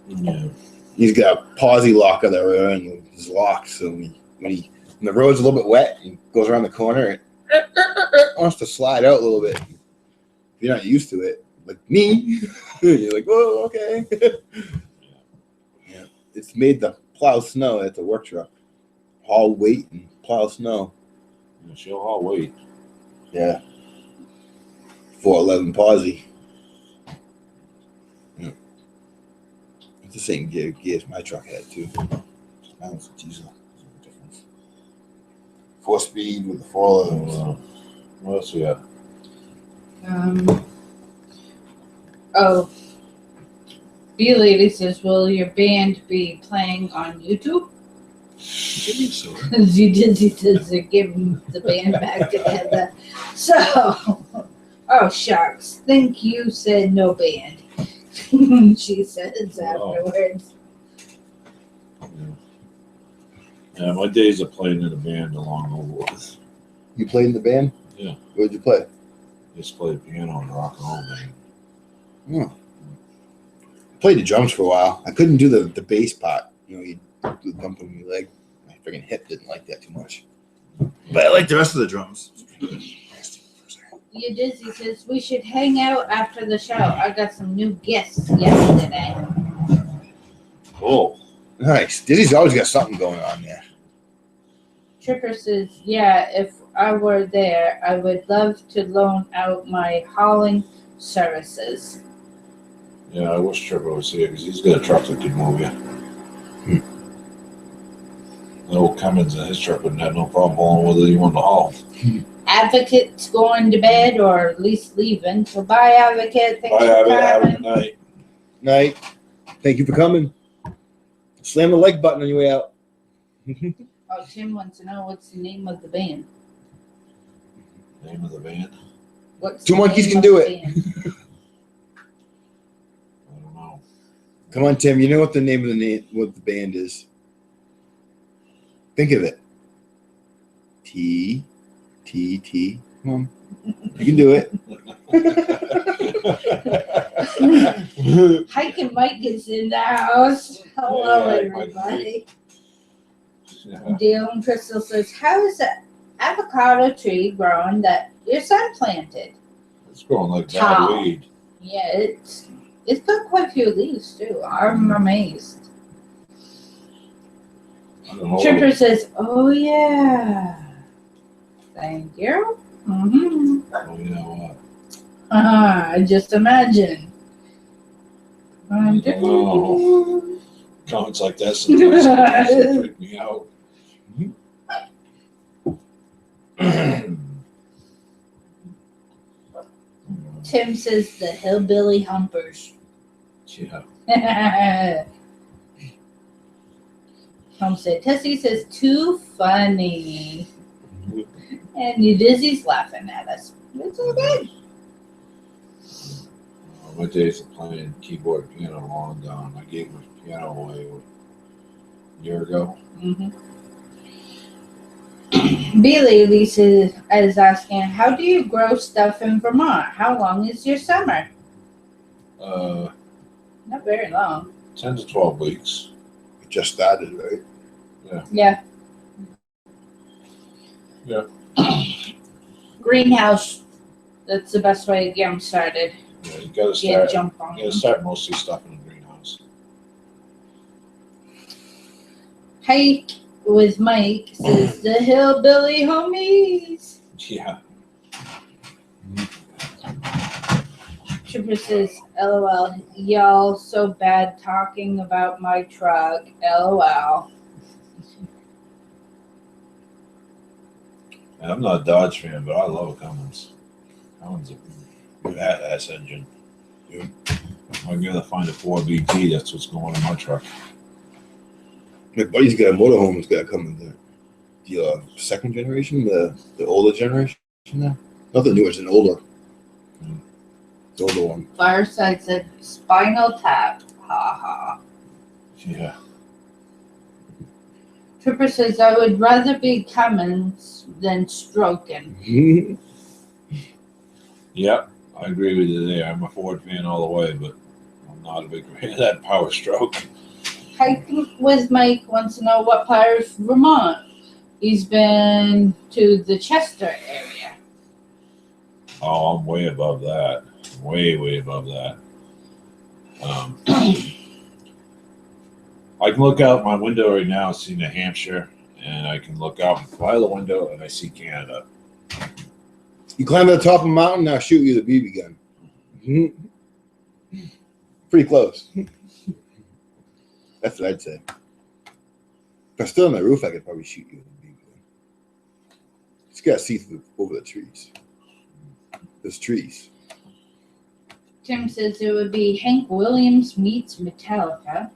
Yeah. He's got a posi lock on the rear end with his lock, so when the road's a little bit wet, he goes around the corner and wants to slide out a little bit. If you're not used to it, like me, you're like, whoa, okay. Yeah, it's made to plow snow at the work truck, haul weight and plow snow. Yeah, she'll haul weight. Yeah, 411 posi. Yeah, it's the same gears my truck had too. Mine's a diesel. There's no difference. 4-speed with the 411s. What else we got? Oh, B-Lady says, will your band be playing on YouTube? So, Dizzy says they're giving the band back together. So, oh shucks, think you said no band. She says afterwards. yeah, my days of playing in a band are long over with. You played in the band? Yeah. Where'd you play? Just played piano and rock and roll band. Oh. I played the drums for a while. I couldn't do the bass part. You know, you do the thump on your leg. My freaking hip didn't like that too much. But I like the rest of the drums. Yeah, Dizzy says we should hang out after the show. I got some new gifts yesterday. Cool. Nice. Dizzy's always got something going on there. Tripper says, yeah, if I were there, I would love to loan out my hauling services. Yeah, I wish Trevor was here because he's got a truck that can move you. Little Cummins and his truck wouldn't have no problem hauling whether you want to haul. Advocate's going to bed or at least leaving. So bye, Advocate. Thanks Bye, for have a coming. good night. Night. Thank you for coming. Slam the like button on your way out. Oh, Tim wants to know what's the name of the band. Name of the band? What's Two the monkeys name can of do the it. band? I don't know. Come on, Tim. You know what the name of what the band is. Think of it. T. Come on. You can do it. Hiking Mike is in the house. Hello, Yeah, Mike. everybody. Yeah. Dale and Crystal says, how is the avocado tree growing that your son planted? It's growing like bad Tall. weed. Yeah, it's got quite a few leaves too. I'm amazed. I don't know. Tripper says, oh yeah. Thank you. Mm-hmm. Oh, you know what? I just imagine. Oh. Comments like that sometimes freak me out. Tim says the hillbilly humpers. Yeah. Tom said, Tessie says, too funny. And you Dizzy's laughing at us. It's okay. My days of playing keyboard and piano are long gone. I gave my piano away a year ago. Mm-hmm. Billy Lisa is asking, how do you grow stuff in Vermont? How long is your summer? Not very long. 10 to 12 weeks. It just started, right? Yeah. Yeah. Greenhouse. That's the best way to get them started. Yeah, you gotta Get start. jump on You gotta them. start most of your stuff in the greenhouse. Hike with Mike says the hillbilly homies. Yeah. Tripper says, LOL, y'all so bad talking about my truck. LOL. And I'm not a Dodge fan, but I love a Cummins. Cummins is a badass engine. Dude, I'm gonna find a 4BT. That's what's going in my truck. My buddy's got a motorhome. He's got to come in the second generation, the older generation now. Not the newest, an older. The older one. Fireside said, spinal tap. Ha ha. Yeah. Tripper says, I would rather be Cummins than stroking. Yep. I agree with you there. I'm a Ford fan all the way, but I'm not a big fan of that Power Stroke. Hiking with Mike wants to know what part of Vermont. He's been to the Chester area. Oh, I'm way above that. Way above that. I can look out my window right now and see New Hampshire, and I can look out by the window and I see Canada. You climb to the top of a mountain, I'll shoot you the BB gun. Pretty close. That's what I'd say. If I'm still on the roof, I could probably shoot you with a BB gun. Just gotta see through over the trees. There's trees. Tim says it would be Hank Williams meets Metallica.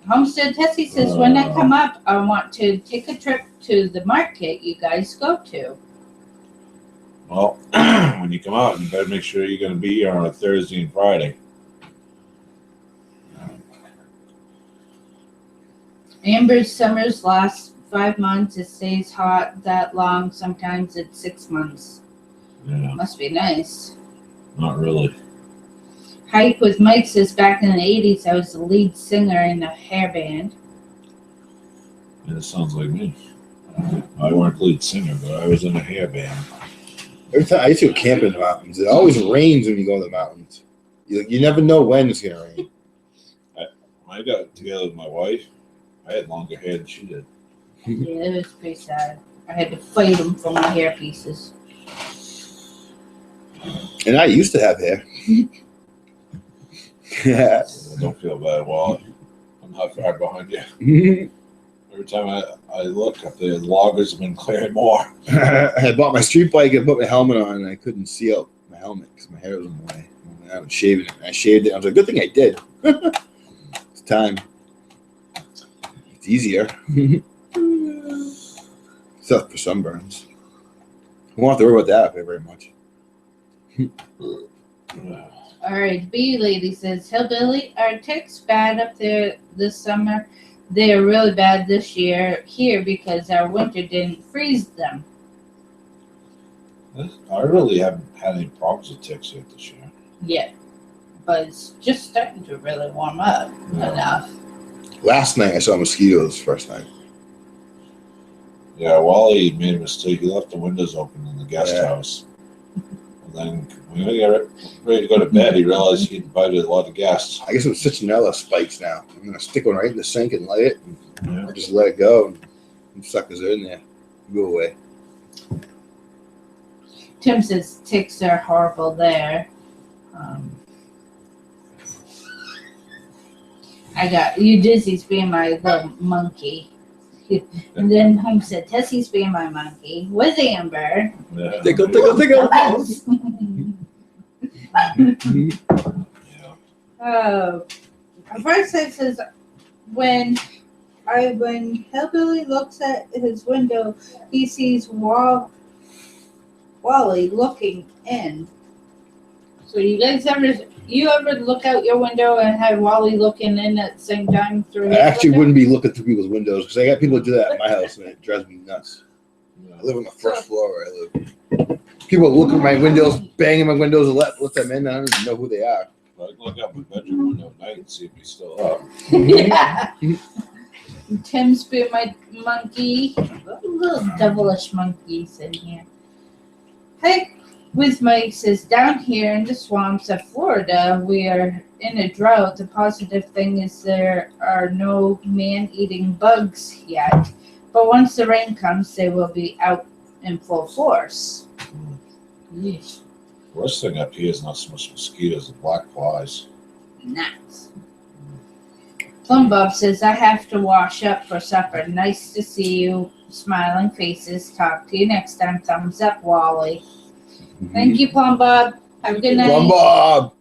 Homestead Tessie says, when I come up, I want to take a trip to the market you guys go to. Well, when you come out, you better make sure you're going to be here on a Thursday and Friday. Amber's summers last 5 months. It stays hot that long. Sometimes it's 6 months. Yeah, Must be nice. not really. Hike with Mike says, back in the 80s, I was the lead singer in a hair band. Yeah, it sounds like me. I weren't lead singer, but I was in a hair band. Every time I used to go camp in the mountains, it always rains when you go in the mountains. You never know when it's gonna rain. When I got together with my wife, I had longer hair than she did. Yeah, it was pretty sad. I had to fight them for my hair pieces. And I used to have hair. Yeah. Don't feel bad, Wally. I'm not far behind you. Every time I look up there, the loggers have been clearing more. I bought my street bike and put my helmet on, and I couldn't see out my helmet because my hair was in the way. And I was shaving it. I shaved it. I was like, good thing I did. It's time. It's easier. Except for sunburns. I won't have to worry about that very much. All right, B lady says, Hillbilly, are ticks bad up there this summer? They are really bad this year here because our winter didn't freeze them. I really haven't had any problems with ticks yet this year. Yeah, but it's just starting to really warm up enough. Last night I saw mosquitoes first time. Yeah, Wally made a mistake. He left the windows open in the guest Yeah. house. And then when he got ready to go to bed, he realized he invited a lot of guests. I guess it was citronella spikes now. I'm going to stick one right in the sink and light it. Yeah. Or just let it go. And suckers are in there. Go away. Tim says ticks are horrible there. I got you Dizzy's being my little monkey. And then Home said Tessie's being my monkey with Amber. Yeah. Tickle, tickle, tickle. Yeah. Oh, first it says when Hillbilly looks at his window, he sees Wally looking in. So you guys ever look out your window and have Wally looking in at the same time through? I his actually window? wouldn't be looking through people's windows because I got people that do that at my house and it drives me nuts. Yeah. I live on the first floor where I live. People look at my windows, banging my windows and let them in. I don't even know who they are. I can look out my bedroom window at night and see if he's still up. Yeah. Tim's been my monkey. Little devilish monkeys in here. Hey, with Mike says, down here in the swamps of Florida, we are in a drought. The positive thing is there are no man-eating bugs yet. But once the rain comes, they will be out in full force. Yeesh. Worst thing up here is not so much mosquitoes, the black flies. Nice. Plum Bob says, I have to wash up for supper. Nice to see you. Smiling faces. Talk to you next time. Thumbs up, Wally. Thank you, Plum Bob. Have a good night. Plum Bob.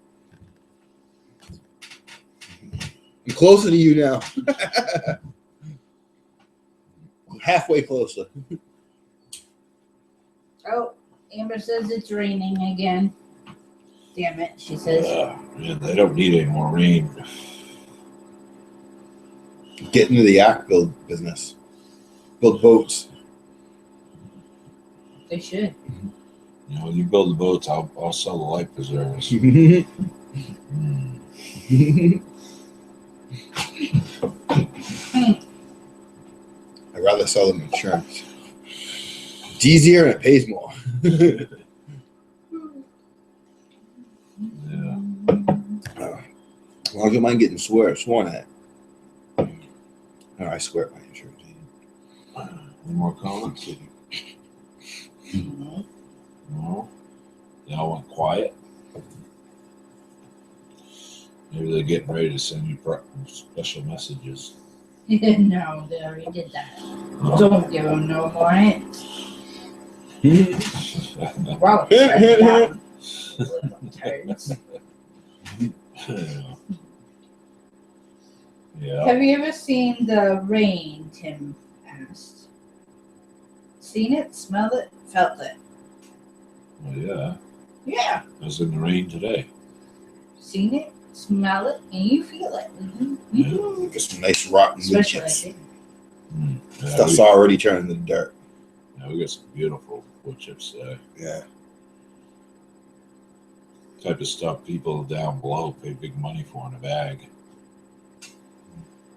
I'm closer to you now. Halfway closer. Oh, Amber says it's raining again. Damn it, she says. Man, they don't need any more rain. Get into the yacht build business. Build boats. They should. You know, when you build the boats, I'll sell the life preservers. I'd rather sell them insurance. It's easier and it pays more. Yeah. As long as you mind getting sworn at. No, I swear at my insurance agent. Any more comments? No? Y'all went quiet? Maybe they're getting ready to send you special messages. No, they already did that. Don't give them no more hints. Gross. Right down. Little turds. Yeah. Have you ever seen the rain? Tim asked. Seen it? Smelled it? Felt it? Well, yeah. Yeah. I was in the rain today. Seen it? Smell it? And you feel it? Mm-hmm. Yeah. Get some nice rotten wood Especially chips. like Yeah, Stuff's already turning to dirt. we got some beautiful wood chips today. Yeah. Type of stuff people down below pay big money for in a bag.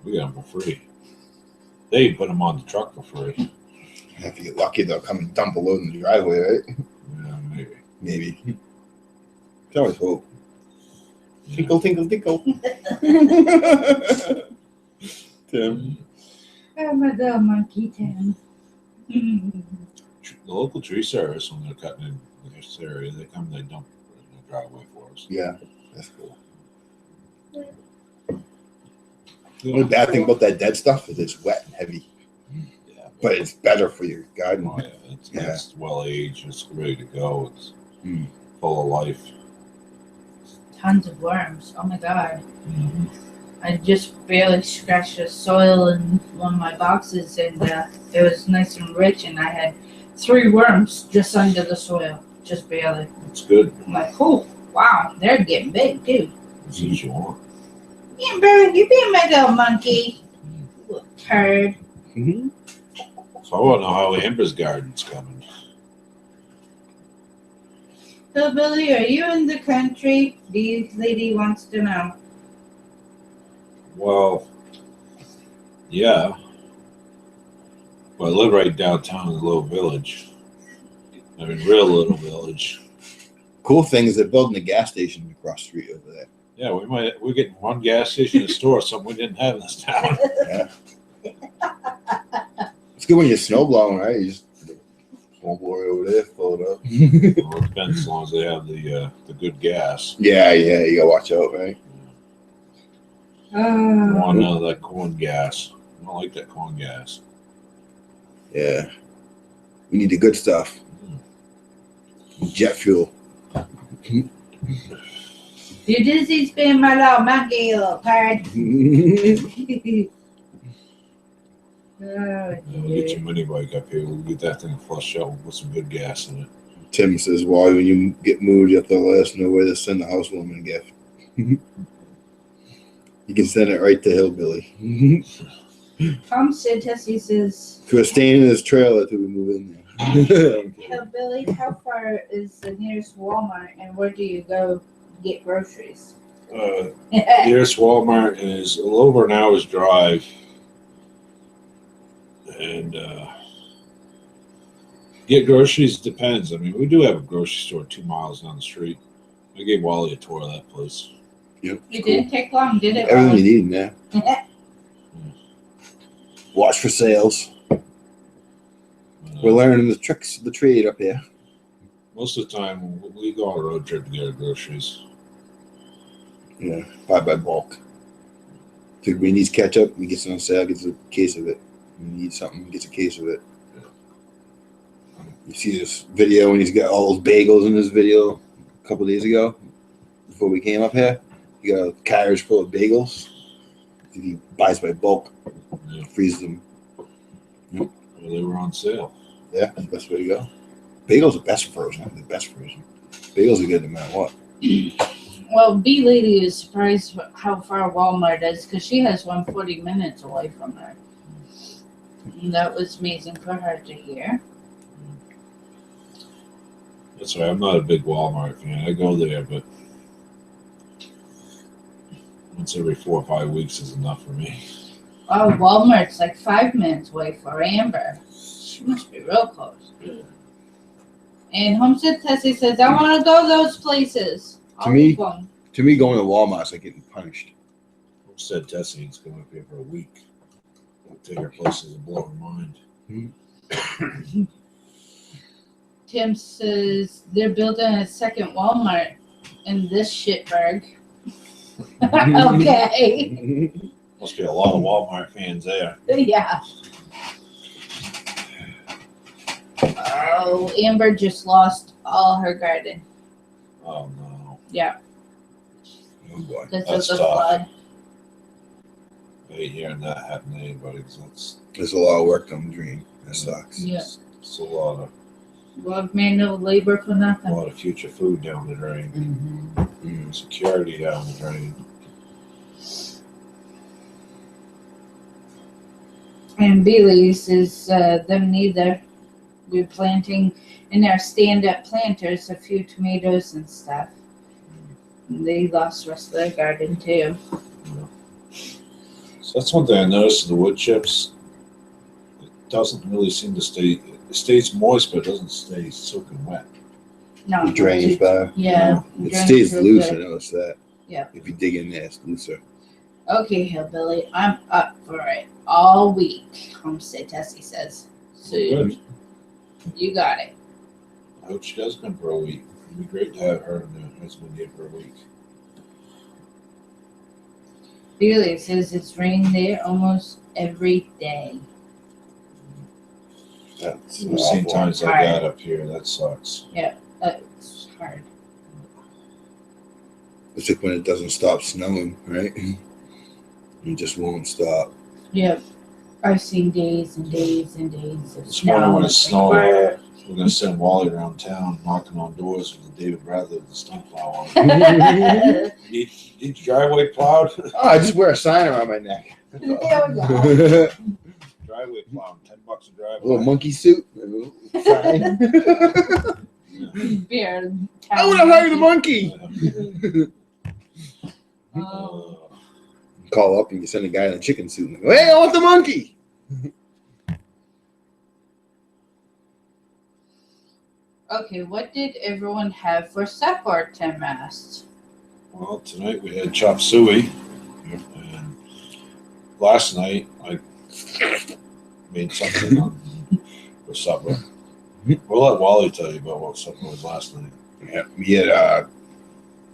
We got them for free. They put them on the truck for free. If you get lucky, they'll come and dump a load in the driveway, right? Yeah, maybe. Maybe. Can always hope. Yeah. Tinkle, tinkle, tinkle. Tim. Oh, my little monkey, Tim. The local tree service, when they're cutting in this area, they come and they dump it in the driveway for us. Yeah, that's cool. The only bad thing about that dead stuff is it's wet and heavy, Yeah, but it's better for your garden. oh, yeah, it's well aged. It's ready to go. It's Mm. full of life. Tons of worms. Oh my god. Mm-hmm. I just barely scratched the soil in one of my boxes, and it was nice and rich, and I had 3 worms just under the soil. Just barely. It's good. I'm like, oh, wow, they're getting big, too. That's what you want. Yeah, bro, you being my little monkey. You little turd. Mm-hmm. So I want to know how Amber's garden's coming. So, Billy, are you in the country? The lady wants to know. Well, yeah. But I live right downtown in a little village. I mean, real little village. Cool thing is they're building a gas station across the street over there. Yeah, we're getting one gas station in the store, something we didn't have in this town. Yeah. It's good when you're snow blowing, right? You just snowblower over there, fill it up. Well, it depends as long as they have the good gas. Yeah, you gotta watch out, right? I want none of that corn gas. I don't like that corn gas. Yeah. We need the good stuff. Jet fuel. You dizzy's being my little monkey, little turd. Oh, We'll get your mini bike up here. We'll get that thing flushed out. We'll put some good gas in it. Tim says, "Why when you get moved, you have to let us know where to send the housewarming gift." You can send it right to Hillbilly. Tom said, Tessie says, We're staying in his trailer till we move in there. hey, Billy, how far is the nearest Walmart, and where do you go get groceries? Nearest Walmart is a little over an hour's drive. And get groceries depends. I mean, we do have a grocery store 2 miles down the street. I gave Wally a tour of that place. Yep, It didn't take long, did it? everything you Wally? need in there. Watch for sales. We're learning the tricks of the trade up here. Most of the time, we go on a road trip to get our groceries. Yeah, buy by bulk. So when he needs ketchup, he gets it on sale, gets a case of it. When he needs something, he gets a case of it. You see this video when he's got all those bagels in this video a couple days ago, before we came up here. He got a carriage full of bagels. He buys by bulk, Yeah. freezes them. Well, they were on sale. Yeah, that's the best way to go. Bagels are best frozen. The best frozen. Bagels are good no matter what. Well, B Lady is surprised how far Walmart is because she has one 40 minutes away from her. And that was amazing for her to hear. That's why I'm not a big Walmart fan. I go there, but once every 4 or 5 weeks is enough for me. Oh, Walmart's like 5 minutes away for Amber. She must be real close. And Homestead Tessie says, I want to go those places. To me- Always one. To me, going to Walmart's like getting punished. Said Tessie's going up here for a week. I'll take her places and blow her mind. Tim says they're building a second Walmart in this shitburg. Okay. Must be a lot of Walmart fans there. Yeah. Oh, Amber just lost all her garden. Oh no. Yeah, Oh boy. because of That's the tough. flood. I hate hearing that happen to anybody, 'cause that's There's a lot of work on the dream. That sucks. Yeah. it's a lot Well, manual labor for nothing. of future food down the drain. Mm-hmm. Security down the drain. And Bailey's is them neither. We're planting in our stand-up planters a few tomatoes and stuff. And they lost the rest of their garden too. So that's one thing I noticed in the wood chips. It doesn't really seem to stay. It stays moist, but it doesn't stay soaking wet. No, It drains better. Yeah, It drains stays real loose. good. I noticed that. Yeah. If you dig in there, it's looser. Okay, Hillbilly, I'm up for it all week. Homestead Tessie says. So Good. you got it. I hope she does come for a week. It'd be great to have her and her husband here for a week. Bailey says it's rained there almost every day. That's We've seen awful. times like that up here. That sucks. It's hard. It's like when it doesn't stop snowing, right? It just won't stop. Yep. I've seen days and days and days of This morning when it's snow. snowing, we're gonna send Wally around town knocking on doors with the David Bradley with the snowplow on. Need your driveway plowed? Oh, I just wear a sign around my neck. There we go. Driveway plowed, $10 a driveway. A little monkey suit. Sign. Bear I want to hire the monkey. Oh. Call up and you send a guy in a chicken suit and go, hey, I want the monkey. Okay, what did everyone have for supper, Tim asked? Well, tonight we had chop suey, and last night I made something for supper. We'll let Wally tell you about what supper was last night. Yeah,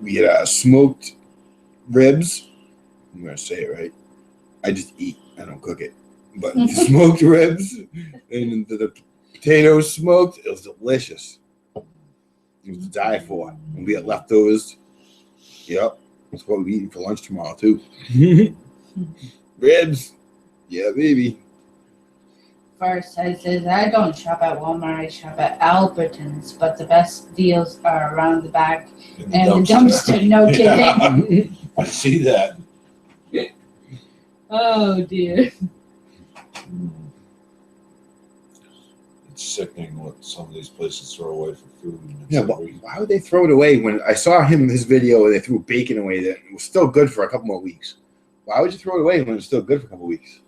we had smoked ribs. I'm gonna say it right. I just eat. I don't cook it. But smoked ribs and the potatoes smoked. It was delicious. It was to die for. And we had leftovers. Yep, that's what we're eating for lunch tomorrow too. Ribs. Yeah, baby. First, I says, I don't shop at Walmart, I shop at Albertsons, but the best deals are around the back In and the dumpster, no kidding. I see that. Oh, dear. It's sickening what some of these places throw away for food. And it's Yeah, like but we- why would they throw it away when I saw his video where they threw bacon away that it was still good for a couple more weeks? Why would you throw it away when it's still good for a couple weeks?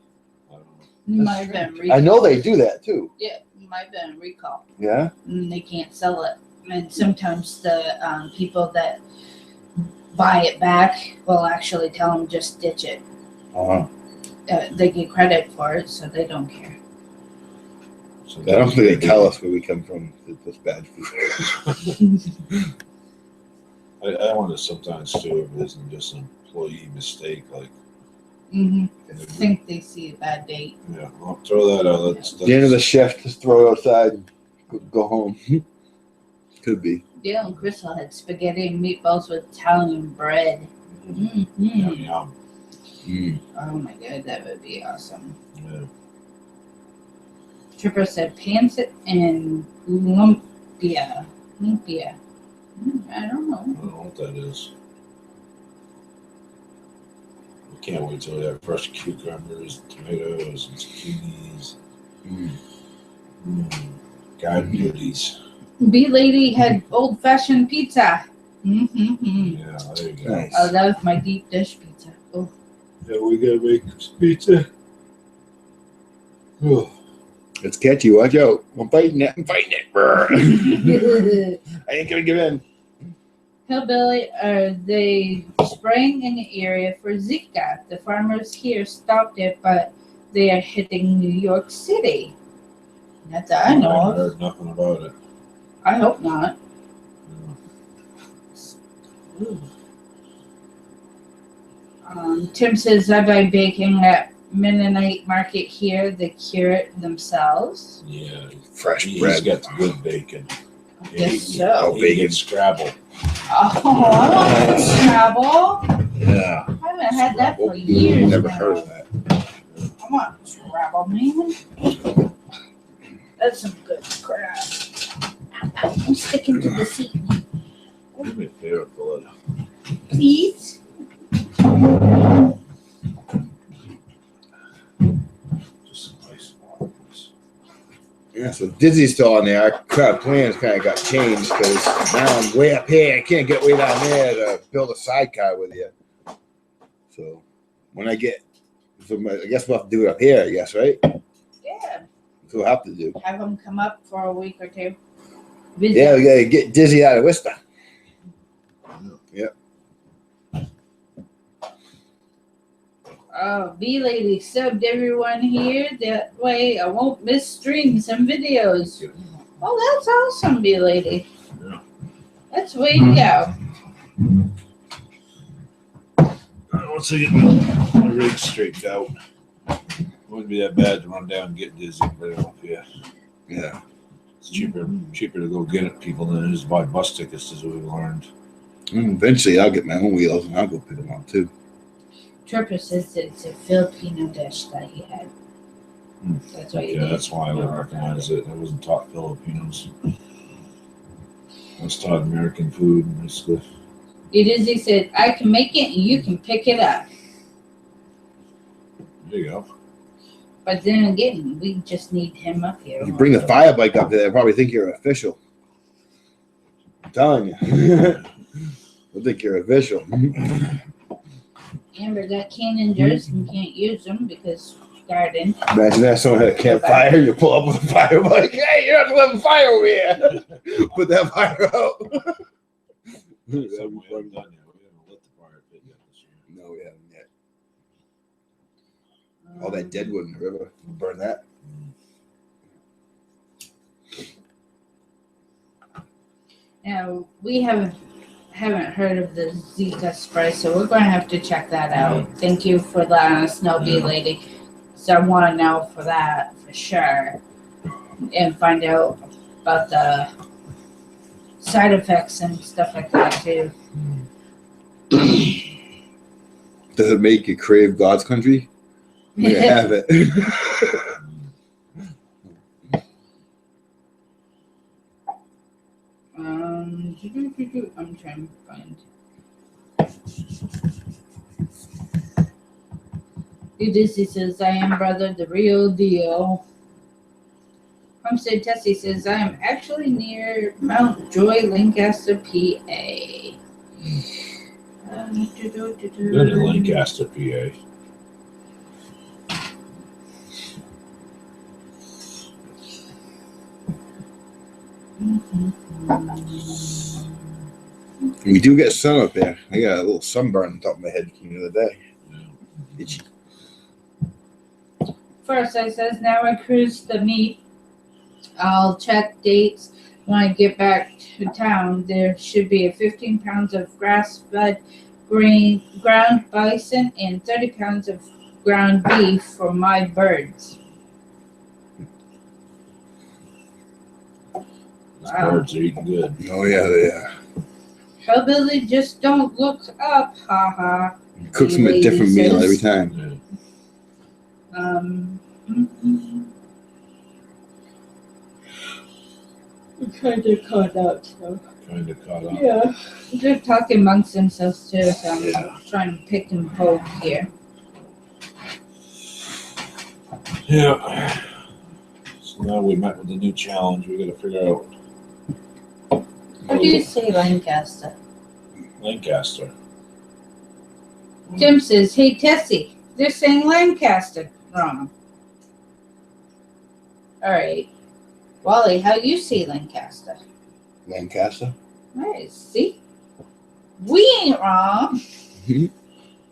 I don't know. Might have been recall. I know they do that too. Yeah, might have been recall. Yeah. And they can't sell it. And sometimes the people that buy it back will actually tell them just ditch it. Uh-huh. They get credit for it, so they don't care. So I don't think they tell us where we come from with this bad food. I wonder sometimes too if it isn't just an employee mistake. Like, Mm-hmm. and they- Think they see a bad date. yeah, I'll throw that out. That's, The end of the shift, just throw it outside and go home. Could be. Dale and Crystal had spaghetti and meatballs with Italian bread. Yum, Mm-hmm. yum. Oh my god, that would be awesome. Yeah. Tripper said pancit and lumpia. Lumpia. I don't know. I don't know what that is. We can't wait till we have fresh cucumbers, tomatoes, and zucchinis. Garden goodies. Bee Lady had old fashioned pizza. Mm-hmm. Yeah, there you go. Nice. Oh, that was my deep dish pizza. Oh. Yeah, we gotta make some pizza. Oh, It's catchy. Watch out. I'm fighting it. Brr. I ain't going to give in. Hillbilly, are they spraying in the area for Zika? The farmers here stopped it, but they are hitting New York City. That's what I know I of. heard nothing about it. I hope not. Yeah. Tim says I buy bacon at Mennonite market here, they cure it themselves. Yeah, Fresh he's bread. got the good bacon. I guess He so. gets Scrabble. Oh, I want some Scrabble. Yeah. I haven't had that for Scrabble. years Never now. heard of that. I want Scrabble, man. That's some good crap. I'm sticking to the seat. Give me a favorite bullet. Please. Just some ice water, please. Yeah, so Dizzy's still on there. Our plans kind of got changed because now I'm way up here. I can't get way down there to build a sidecar with you. So when I get, so I guess we'll have to do it up here, I guess, right? Yeah. So we'll have to do. Have them come up for a week or two. Visit. Yeah, we gotta get Dizzy out of Worcester. Yep. Oh, B-Lady subbed everyone here. That way I won't miss streams and videos. Oh, that's awesome, B-Lady. Yeah. That's way to go. Once I get my rig straightened out, it wouldn't be that bad to run down and get Dizzy and bring him up here. Yeah. It's cheaper to go get it people than it is to buy bus tickets, as we've learned. Eventually, I'll get my own wheels and I'll go pick them up too. Tripper says it's a Filipino dish that he had. That's why you Yeah, did. that's why I would recognize it. I wasn't taught Filipinos. I was taught American food in high school. It is, he said, I can make it and you can pick it up. There you go. But then again, we just need him up here. If you bring the fire bike up there, they probably think you're official. I'm telling you. They'll think you're official. Amber got cannons and can't use them because garden. Imagine that someone had a campfire, you pull up with a fire bike. Hey, you have to let the fire over here. Put that fire out. Something we haven't done yet. We haven't lit the fire pit yet this year. No, we haven't yet. All that dead wood in the river. Burn that. Now we haven't heard of the Zika spray, so we're going to have to check that out. Thank you for letting us know, B-Lady. So I want to know for that for sure, and find out about the side effects and stuff like that too. Does it make you crave God's country? We have it. I'm trying to find. Udisi says, I am brother, the real deal. Homestead Tessie says, I am actually near Mount Joy, Lancaster, PA. Good in Lancaster, PA. We do get sun up there. I got a little sunburn on top of my head from the other day. Itchy. First, I says, now I cruise the meet. I'll check dates when I get back to town. There should be 15 pounds of grass-fed ground bison and 30 pounds of ground beef for my birds. These birds are eating good. Oh, yeah, they are. Hillbilly just don't look up, haha. Cooks them a different meal every time. Yeah. I'm kind of caught out, so. Kind of caught up. Yeah. They're talking amongst themselves too, so I'm Yeah. trying to pick and poke here. Yeah. So now we met with a new challenge. We got to figure out. How do you say Lancaster? Lancaster. Jim says, hey Tessie, they're saying Lancaster wrong. Alright. Wally, how you say Lancaster? Lancaster. Right, see? We ain't wrong.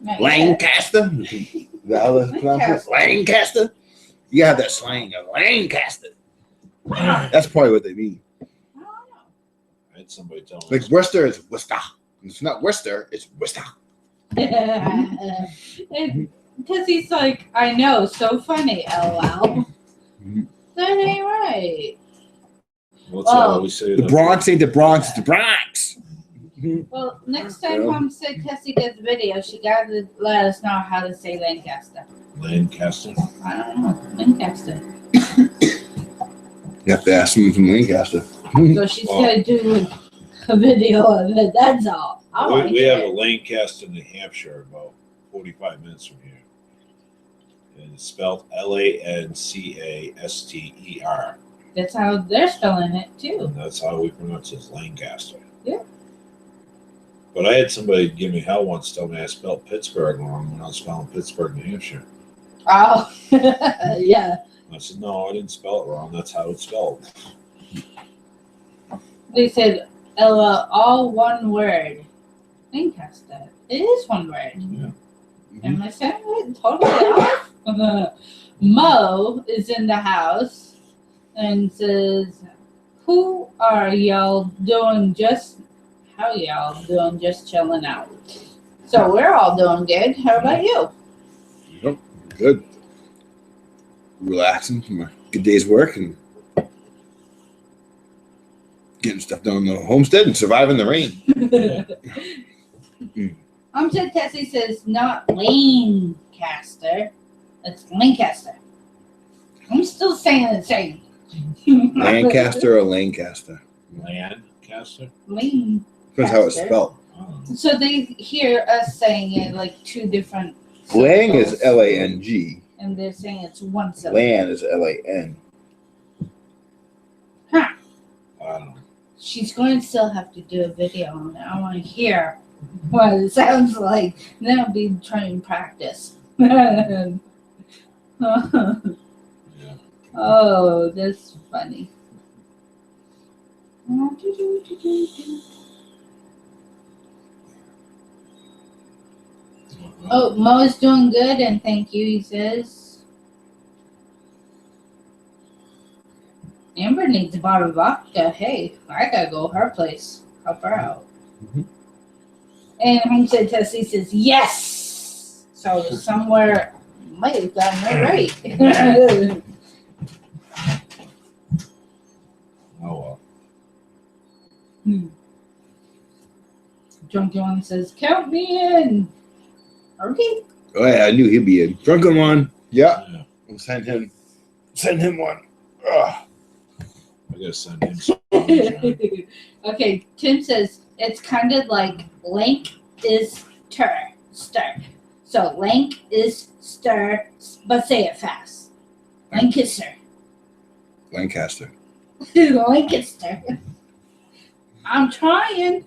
Not yet. Lancaster. Is that how that's pronounced? Lancaster. You have that slang of Lancaster. That's probably what they mean. I don't know. I had somebody tell me. Like Worcester is Worcester. It's not Worcester, it's Worcester. Because he's like, I know, so funny, LOL. Mhm. That ain't right. What's that? Oh. We say The that- Bronx ain't the Bronx, it's the Bronx. Well, next time Yeah. Mom said Tessie does the video, she got to let us know how to say Lancaster. Lancaster. I don't know. Lancaster. You have to ask him from Lancaster. So she's going to do a video of it. That's all. I We, like we have a it. Lancaster, New Hampshire, about 45 minutes from here. And it's spelled Lancaster. That's how they're spelling it, too. And that's how we pronounce it, Lancaster. Yeah. But I had somebody give me hell once, tell me I spelled Pittsburgh wrong when I was spelling Pittsburgh, New Hampshire. Oh, yeah. I said, no, I didn't spell it wrong. That's how it's spelled. They said, Ella, all one word. Lancaster. It is one word. Yeah. Am I saying it totally off? Mo is in the house and says, "Who are y'all doing? How y'all doing? Just chilling out." So we're all doing good. How about you? Yep, good. Relaxing from a good day's work and getting stuff done on the homestead and surviving the rain. Said Tessie says not Lancaster. It's Lancaster. I'm still saying the same. Lancaster or Lancaster? Lancaster? Lane. Depends how it's spelled. Oh. So they hear us saying it like two different. Lang is syllables, L-A-N-G. and they're saying it's one syllable. Lan is L-A-N. I don't know. She's going to still have to do a video on it. I want to hear what it sounds like. Then I'll be trying to practice. Yeah. Oh, that's funny. Oh, Mo's doing good, and thank you, he says. Amber needs a bottle of vodka. Hey, I gotta go to her place. Help her out. Mhm. And Homestead Tessie says, yes! So somewhere, might have gotten it right. Oh, well. Drunky One says, count me in. Okay. Oh yeah, I knew he'd be a drunken one. Yeah, Yeah. we'll send him one. Ugh. I gotta send him some. John. Okay, Tim says, it's kind of like Lank is stir. So Lank is stir, but say it fast. Lancaster. Lancaster. Lancaster. I'm trying.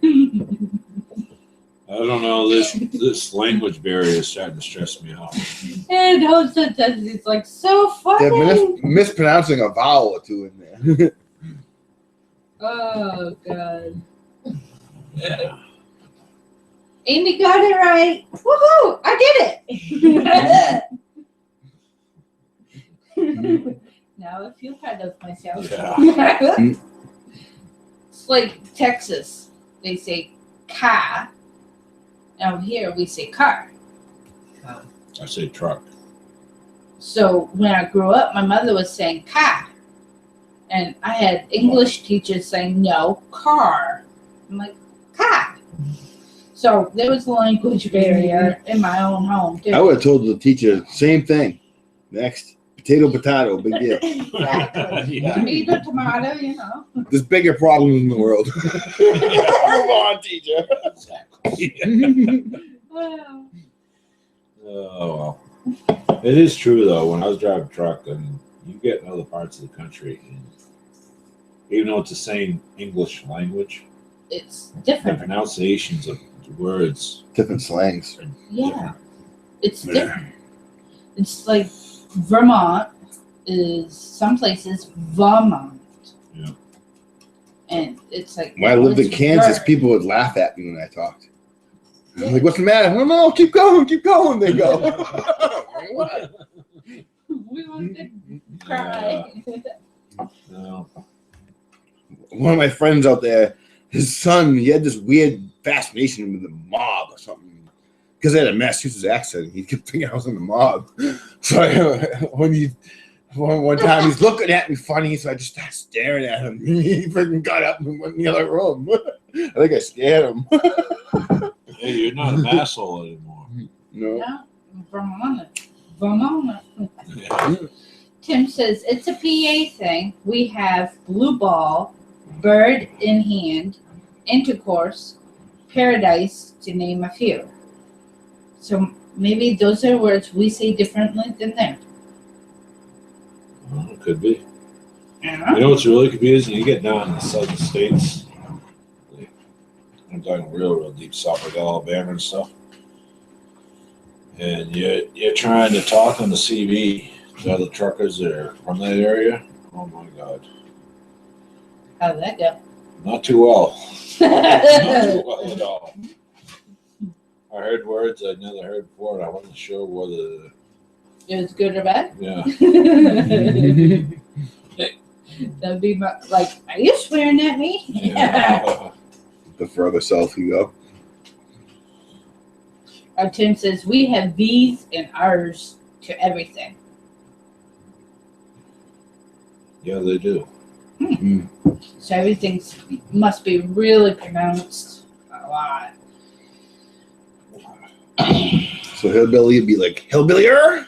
I don't know. This language barrier is starting to stress me out. And Homestead says it's like so They're funny. mispronouncing a vowel or two in there. Oh god. Yeah. Amy got it right. Woohoo! I did it. Now I feel proud of myself. Yeah. It's like Texas. They say car. Now here we say car. I say truck. So when I grew up, my mother was saying car. And I had English teachers saying no, car. I'm like, car. So there was a language barrier in my own home too. I would have told the teacher same thing. Next, potato, big deal. Exactly. Yeah. Tomato, tomato, you know. There's bigger problems in the world. Move on, teacher. Exactly. Wow. Oh well. It is true though. When I was driving truck, and you get in other parts of the country, and even though it's the same English language, It's the different. pronunciations of the words Different slangs. are Yeah. different. It's Yeah. different. It's like Vermont is some places Vermont. Yeah. And it's like When I lived in it's Kansas, Ver. people would laugh at me when I talked. I'm like, what's the matter? No, keep going. They go. What? We want to cry. No. One of my friends out there, his son, he had this weird fascination with the mob or something. because I had a Massachusetts accent. He kept thinking I was in the mob. So one time he's looking at me funny, so I just started staring at him. He freaking got up and went in the other room. I think I scared him. Hey, you're not an asshole anymore. No. Yeah, Vermont. Yeah. Tim says it's a PA thing. We have blue ball, bird in hand, intercourse, paradise, to name a few. So maybe those are words we say differently than them. Well, it could be. Yeah. You know what's really confusing? You get down in the southern states. Like, I'm talking real deep south, like Alabama and stuff. And you're trying to talk on the CV to other truckers that are from that area. Oh my God. How'd that go? Not too well. Not too well at all. I heard words I'd never heard before, and I wasn't sure whether, It was good or bad? yeah. That'd be like, are you swearing at me? Yeah. The further south you go. Tim says we have V's and R's to everything. Yeah, they do. So everything must be really pronounced a lot. So hillbilly would be like hillbillyer.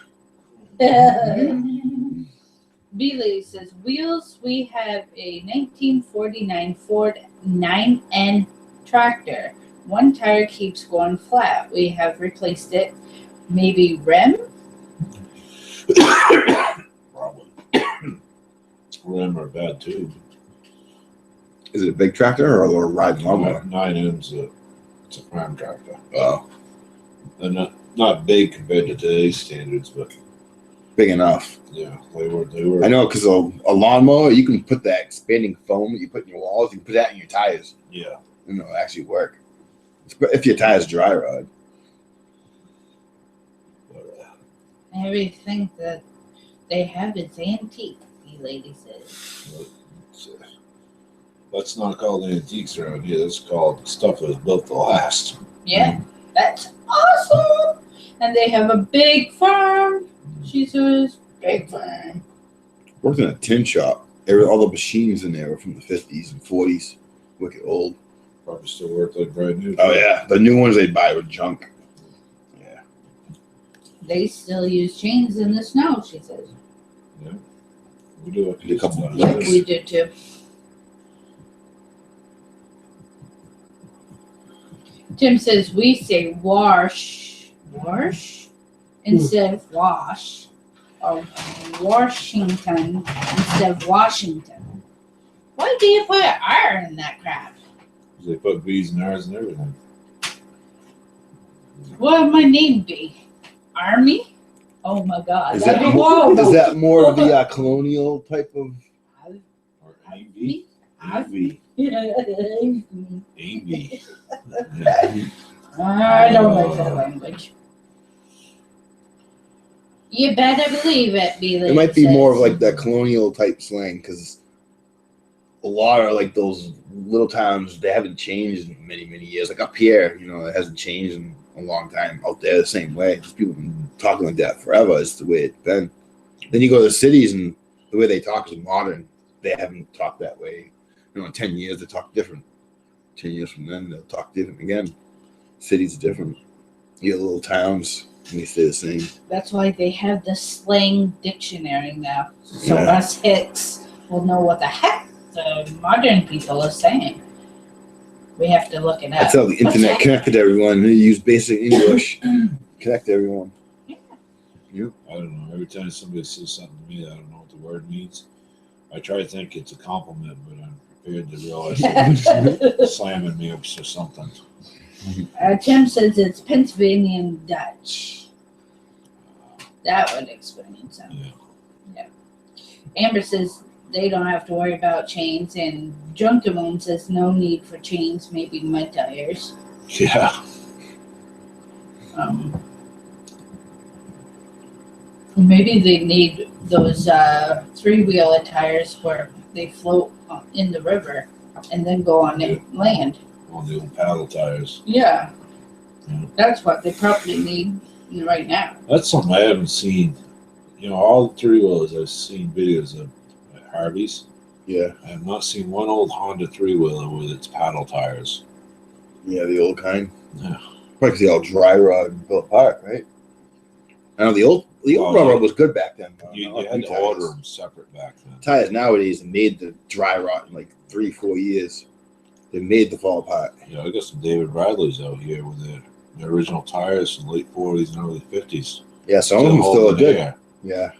B-Lady says, wheels, we have a 1949 Ford 9N tractor. One tire keeps going flat. We have replaced it. Maybe rim? Probably. Rim are bad too. Is it a big tractor or a little riding lawnmower? 9N's it's a farm tractor. Oh, They're not big compared to today's standards, but big enough. yeah, they were. I know, because a lawnmower, you can put that expanding foam that you put in your walls, you can put that in your tires, Yeah. and it'll actually work. If your tires dry rod. But, Everything that they have is antique, B-Lady says. that's not called antiques around here. That's called stuff that was built to last. Yeah, that's awesome. And they have a big farm. She says, big farm. Worked in a tin shop. All the machines in there were from the 50s and 40s. Wicked old. Probably still worth like brand new. Oh, yeah. The new ones they buy were junk. Yeah. They still use chains in the snow, she says. Yeah. We do it. A couple of Yeah, Nice. we do too. Tim says we say wash instead of wash, or Washington instead of Washington. Why do you put an R in that crap? They put B's and R's and everything. What would my name be? Army? Oh my God! Is that'd that, be more, horrible. is that more of the colonial type of? Or AV. Army? AV. I don't like that language. You better believe it, B-Lady It might be more of says. like that colonial type slang, because a lot of like those little towns, they haven't changed in many, many years. Like up here, it hasn't changed in a long time. Out there, the same way. Just people have been talking like that forever. It's the way it's been. Then you go to the cities, and the way they talk is modern. They haven't talked that way. In 10 years, they talk different. 10 years from then, they'll talk different again. Cities are different. You get little towns, and they stay the same. That's why they have the slang dictionary now. So Yeah. us hicks will know what the heck the modern people are saying. We have to look it up. That's how the internet connected everyone. They use basic English. Connect everyone. I don't know. Every time somebody says something to me that I don't know what the word means, I try to think it's a compliment, but I'm prepared to realize that they're slamming me up or something. Tim says it's Pennsylvania Dutch. That would explain something. Yeah. Amber says they don't have to worry about chains, and Junkamon says no need for chains, maybe mud tires. Yeah. Maybe they need those three-wheeler tires where they float in the river and then go on the land. On the old paddle tires. Yeah. Yeah. That's what they probably need right now. That's something I haven't seen. You know, all the three-wheelers I've seen videos of at Harvey's. Yeah. I have not seen one old Honda three-wheeler with its paddle tires. Yeah, the old kind. Yeah. Probably the old dry rod and built apart, right? I know the old rubber was good back then. You Not had new to tires. order them separate back then. Tires nowadays have made the dry rot in like 3-4 years. They made the fall apart. You know, I got some David Bradleys out here with the original tires from the late 40s and early 50s. Yeah, some of them still are holding good. air. Yeah.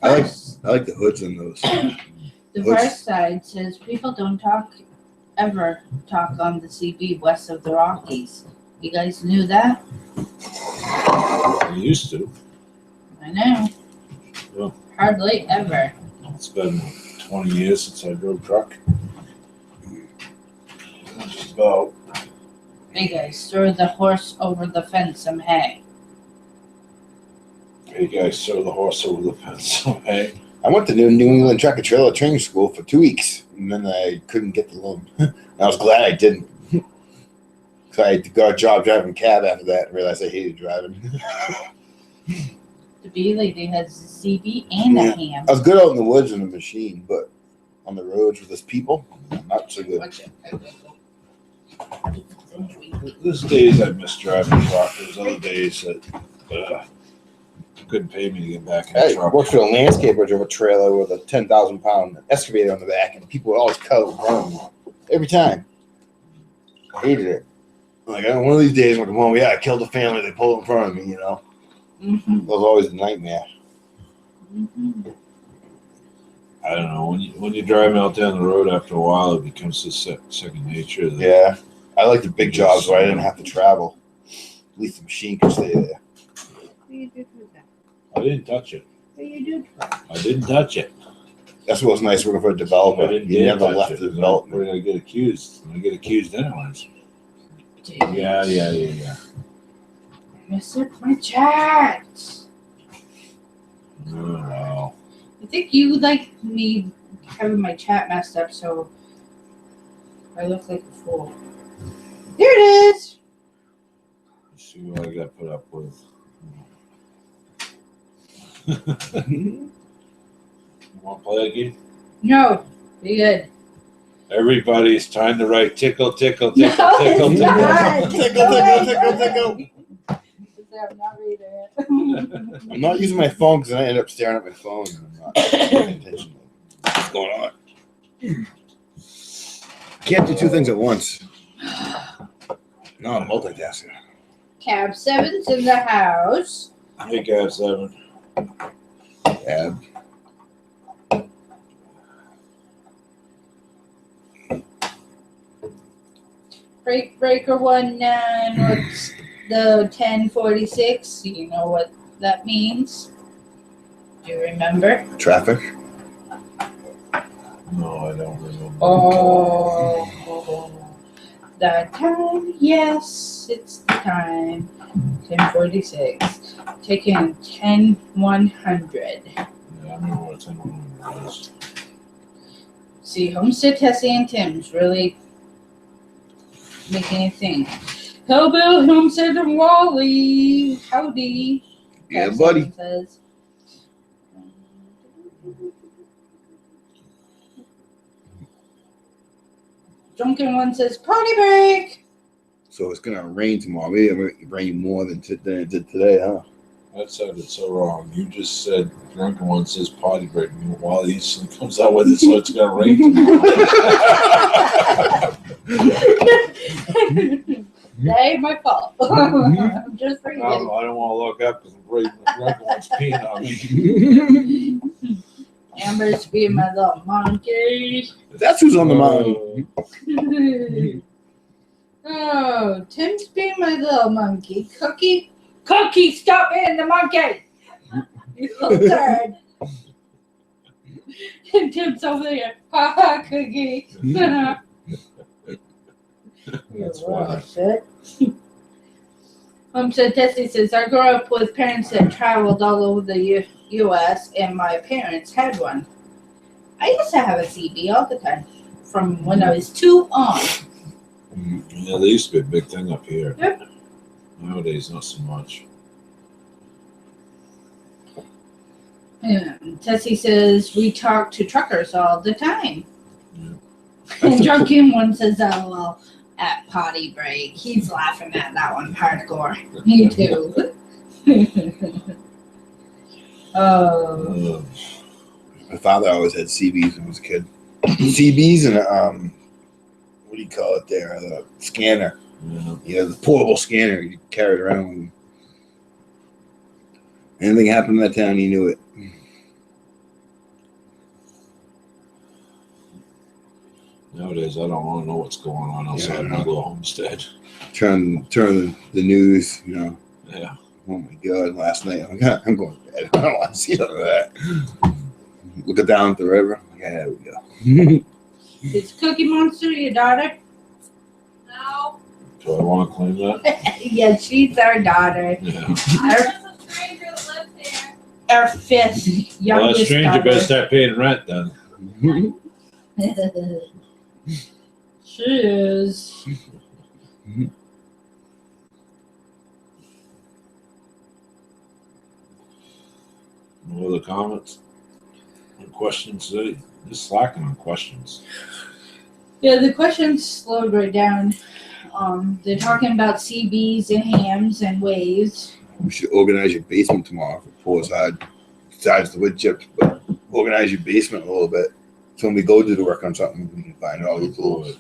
I like the hoods in those. The first side says people don't ever talk on the CB west of the Rockies. You guys knew that? I used to. I know. Yeah. Hardly ever. It's been 20 years since I drove truck. Just about. Hey guys, throw the horse over the fence some hay. Hey guys, throw the horse over the fence. Hey. I went to New England Tractor Trailer Training School for 2 weeks, and then I couldn't get the loan. I was glad I didn't. So I got a job driving a cab after that and realized I hated driving. The B lady has a CB and a ham. I was good out in the woods in the machine, but on the roads with those people, not so good. Watch it. There's days I miss driving a truck. There's other days that couldn't pay me to get back in the I truck. worked for a landscaper, drove a trailer with a 10,000-pound excavator on the back, and people would always cut it wrong every time. I hated it. Like, one of these days, I'm like, well, yeah, I killed a family. They pulled in front of me, you know. Mm-hmm. That was always a nightmare. Mm-hmm. I don't know. When you're driving out down the road, after a while, it becomes just second nature. That Yeah. I like the big jobs where I didn't have to travel. At least the machine could stay there. What do you do with that? I didn't touch it. What do you do? I didn't touch it. That's what was nice working for a developer. I didn't You dare never touch left it. the development. We're gonna get accused. I get accused anyways. Yeah. Mr. My chat. Oh, wow. I think you like me having my chat messed up, so I look like a fool. Here it is. Let's see what I got put up with. You want to play a game? No, be good. Everybody, it's time to write tickle, tickle, No, tickle, tickle, it's tickle. not. Tickle. I'm not reading it. I'm not using my phone because I end up staring at my phone. And I'm not paying attention. What's going on? Can't do two things at once. No, I'm multitasking. Cab 7's in the house. Hey, Gav 7. Yeah. Breaker 19. What's the 1046? You know what that means? Do you remember? Traffic. No, I don't remember. Oh, the time. Yes, it's the time. 1046. Taking 10100. Yeah, I don't know what 10 is. See, Homestead, Tessie, and Tim's really making a thing. Hillbill, Homestead, and Wally. Howdy. Yeah, Cab buddy. 7 says. Drunken one says, party break. So it's gonna rain tomorrow. Maybe it might rain more than it did today, huh? That sounded so wrong. You just said drunken one says potty break, and Wally'S comes out with it, so it's gonna rain tomorrow. That ain't my fault. I'm just I reading. don't want to look up because drunken one's peeing on me. Amber's being my little monkey. That's who's on the mountain. Oh, Tim's being my little monkey. Cookie, stop being the monkey! You little turd. And Tim's over there. Ha ha, Cookie. That's Oh, funny. shit. So Tessie says, I grew up with parents that traveled all over the U.S. and my parents had one. I used to have a CB all the time from when I was 2 on. Yeah, they used to be a big thing up here. Yep. Nowadays, not so much. Yeah. Tessie says we talk to truckers all the time. Yeah. And Drunken one says, "LOL." At potty break. He's laughing at that one hardcore. Me too. Oh. My father always had CBs when he was a kid. CBs and what do you call it there? The scanner. Yeah. Yeah, the portable scanner you carried around with him. Anything happened in that town, he knew it. Nowadays, I don't want to know what's going on outside my little homestead. Turn the news, you know. Yeah. Oh my God! Last night, I'm going to bed. I don't want to see none of that. Looking down at the river. Yeah, there we go. Is Cookie Monster your daughter? No. Do I want to claim that? Yeah, she's our daughter. Yeah. I'm just a stranger that lives here. Our fifth Well, youngest that stranger better daughter. start paying rent then. She is. No other comments? And questions today? Just slacking on questions. Yeah, the questions slowed right down. They're talking about CBs and hams and waves. We should organize your basement tomorrow if it pours hard. Besides the wood chips, but organize your basement a little bit. So when we go do the work on something, we can find all the tools.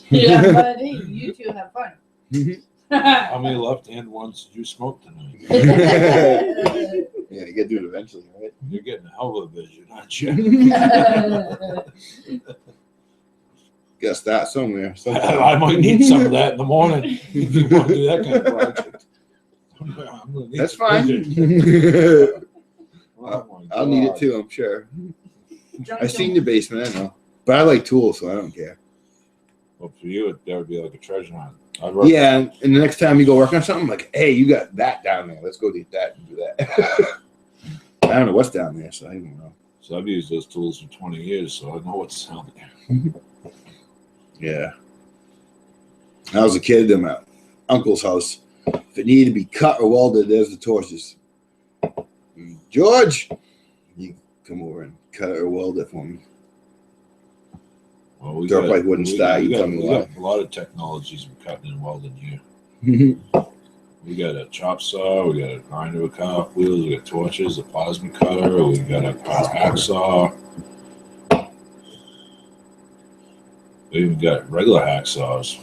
Yeah, buddy, you two have fun. How many left-hand ones did you smoke tonight? Yeah, you gotta do it eventually, right? You're getting a hell of a vision, aren't you? Gotta start somewhere. I might need some of that in the morning if you want to do that kind of project. I'm gonna need That's some fine. vision. Oh my I'll need it God. too, I'm sure. I seen the basement, I know. But I like tools, so I don't care. Well, for you, that would be like a treasure hunt. Yeah, and the next time you go work on something, like, hey, you got that down there. Let's go get that and do that. I don't know what's down there, so I don't know. So I've used those tools for 20 years, so I know what's down there. Yeah. When I was a kid at my uncle's house. If it needed to be cut or welded, there's the torches. And George, you come over and cut it or weld it for me. Well, we Drop got, like wooden we, style, we you got, tell me we why. got a lot of technologies we're cutting and welding here. We got a chop saw, we got a grinder with car wheels, we got torches, a plasma cutter, we got a hacksaw. We even got regular hacksaws.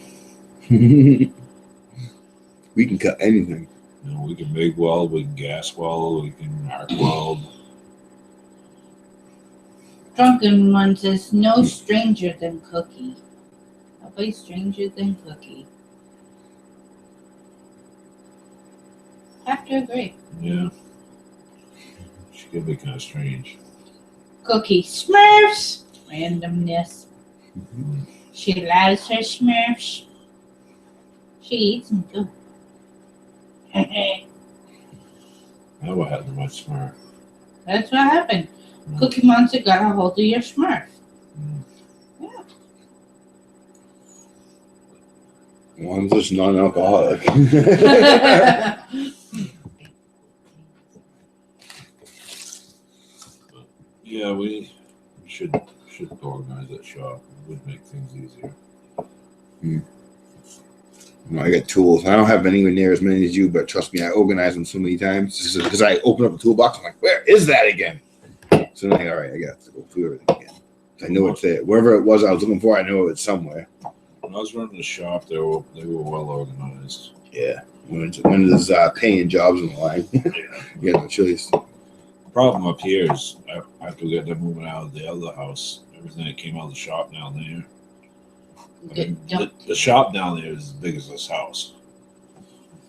We can cut anything. You know, we can MIG weld, we can gas weld, we can arc weld. Drunken one says, no stranger than Cookie. Nobody stranger than Cookie. Have to agree. Yeah. She could be kind of strange. Cookie Smurfs. Randomness. She loves her Smurfs. She eats them too. Never had the much smart. That's what happened. Cookie Monster got a hold of your Smurf. Yeah. One's just non-alcoholic. Yeah, we should organize that shop. It would make things easier. I got tools. I don't have anywhere near as many as you, but trust me, I organize them so many times. Because I open up a toolbox, I'm like, where is that again? So I'm like, all right, I got to go through everything again. I know it's there. Wherever it was I was looking for, I know it's somewhere. When I was running the shop, they were well organized. Yeah. When there's paying jobs in the line, you got no choice. The problem up here is after we got them moving out of the other house, everything that came out of the shop down there. I mean, the shop down there is as big as this house.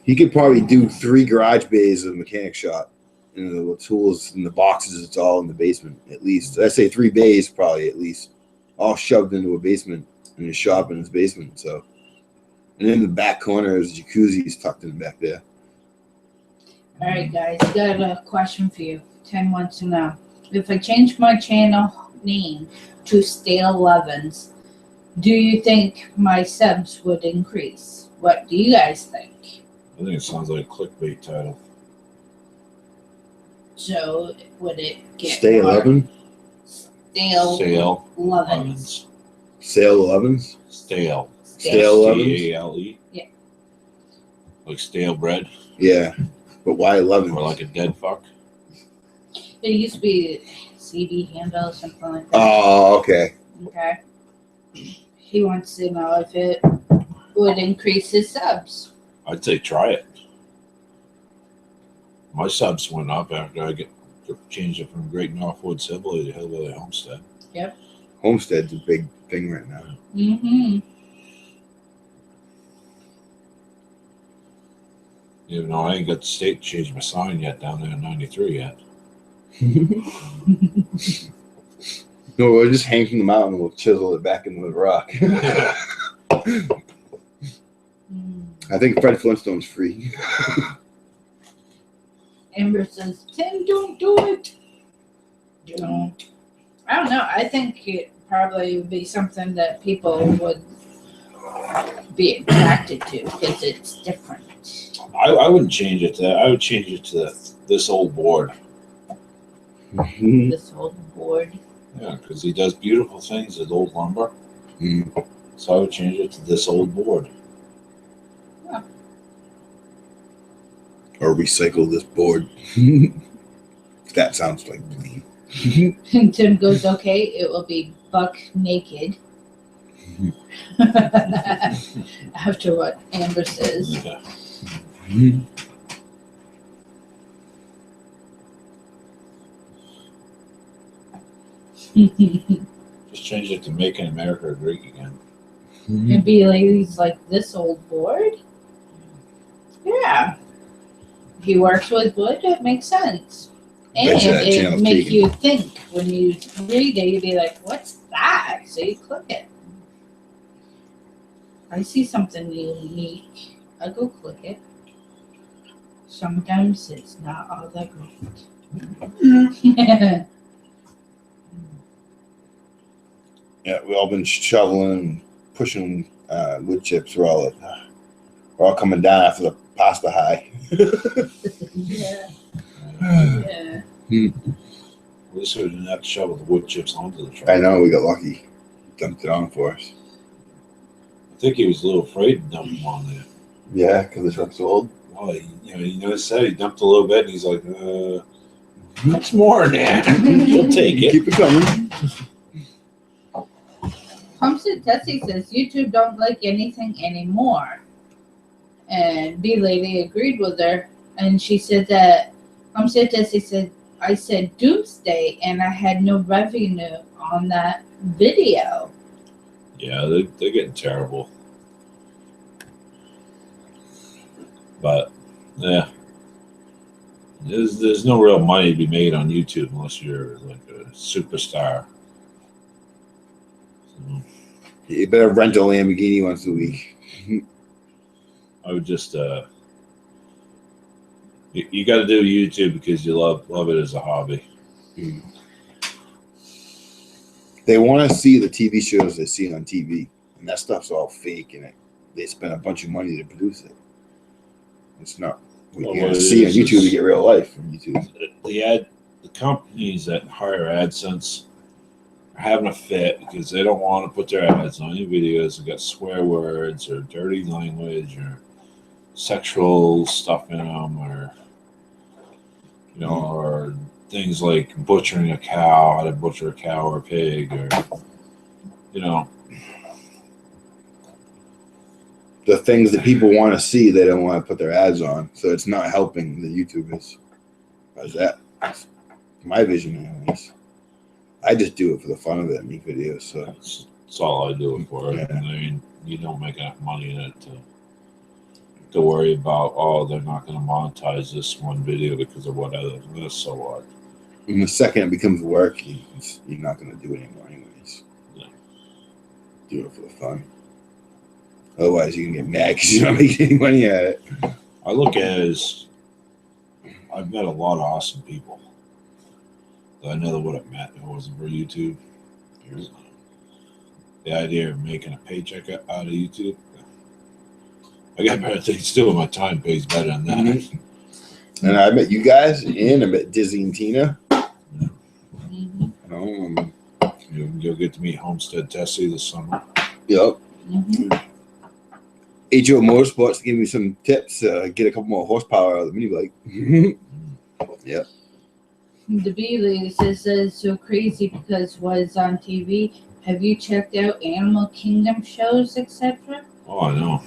He could probably do 3 garage bays of a mechanic shop. You know, the tools and the boxes, it's all in the basement, at least. I'd say 3 bays, probably, at least. All shoved into a basement, in his shop in his basement, so. And in the back corner is jacuzzi's tucked in back there. All right, guys, got a question for you. 10 wants to know. If I change my channel name to Stale Levens, Do you think my subs would increase? What do you guys think? I think it sounds like a clickbait title. So would it get Stay more 11? Stale Sale 11s. Sale 11s? Stale. Stale 11s? Stale. Yeah. Like stale bread, Yeah. But why 11s? or like a dead fuck. It used to be CD handle, something like that. Oh, okay. Okay. He wants to know if it would increase his subs. I'd say try it. My subs went up after I changed it from Great Northwood Hillbilly to Hillbilly Homestead. Homestead's a big thing right now. Mm-hmm. Even though I ain't got the state to change my sign yet down there in 93 yet. No, we'll just hang from the mountain and we'll chisel it back into the rock. I think Fred Flintstone's free. Amber says, Tim, don't do it. Don't. I don't know. I think it probably would be something that people would be attracted to because it's different. I wouldn't change it to that. I would change it to this old board. This old board. Yeah, because he does beautiful things with old lumber. Mm. So I would change it to this old board. Or recycle this board. That sounds like me. And Tim goes, okay, it will be buck naked. After what Amber says. Yeah. Just change it to Making America Great Again. And be ladies like this old board? Yeah. He works with wood, it makes sense. And Bet you that it channel's make taken. you think when you read it, you'd be like, what's that? So you click it. I see something unique. I go click it. Sometimes it's not all that great. Yeah, we all been shoveling and pushing wood chips. We're all coming down after the pasta high. Yeah. At Yeah. least we didn't have to shovel the wood chips onto the truck. I know, we got lucky. Dumped it on for us. I think he was a little afraid to dump them on there. Yeah, because the truck's old. Well, he said he dumped a little bit, and he's like, "What's more in there? We'll take it." Keep it coming. Pumpkin Tessie says YouTube don't like anything anymore. And B Lady agreed with her. And she said that Pumpkin Tessie said, I said doomsday and I had no revenue on that video. Yeah, they're getting terrible. But yeah, there's no real money to be made on YouTube unless you're like a superstar. So You better rent a Lamborghini once a week. I would just you got to do YouTube because you love it as a hobby. They want to see the TV shows they see on TV, and that stuff's all fake, and they spend a bunch of money to produce it. It's not what Well, you're what going to it see on is YouTube to get real life from YouTube. The companies that hire AdSense are having a fit because they don't want to put their ads on any videos that got swear words or dirty language or sexual stuff in them, or or things like butchering a cow, how to butcher a cow or a pig, or The things that people want to see, they don't want to put their ads on, so it's not helping the YouTubers. How's that? That's my vision, anyways. I just do it for the fun of it, and make videos. So that's all I do it for. Yeah. I mean, you don't make enough money in it to worry about, oh, they're not going to monetize this one video because of whatever. So what? and the second it becomes work, you're not going to do it anymore, anyways. Yeah. Do it for the fun. Otherwise, you can get mad because you're not making any money at it. I look at it as I've met a lot of awesome people that I never would have met if it wasn't for YouTube. the idea of making a paycheck out of YouTube. I got better things to do. My time pays better than that. Mhm. And I met you guys, and I met Dizzy and Tina. Mhm. You'll get to meet Homestead Tessie this summer. Yep. Mhm. HO Motorsports gave me some tips. Get a couple more horsepower out of the mini bike. Yep. The Beeley says it's so crazy because what's on TV. Have you checked out Animal Kingdom shows, etc.? Oh, I know.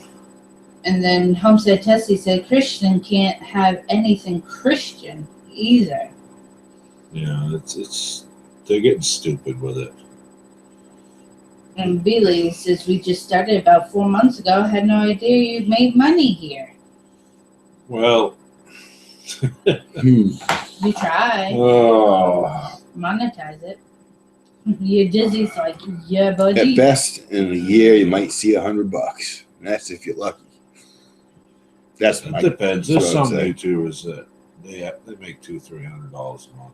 And then Homestead Tessie said Christian can't have anything Christian either. Yeah, it's they're getting stupid with it. And Beeley says we just started about 4 months ago. Had no idea you made money here. Well, Hmm. We try. oh, Monetize it. Your Dizzy's like, yeah, buddy. At best, in a year, you might see $100, and that's if you're lucky. That's it my. depends. that's There's what I'd some say. YouTubers that they make $200-300 a month.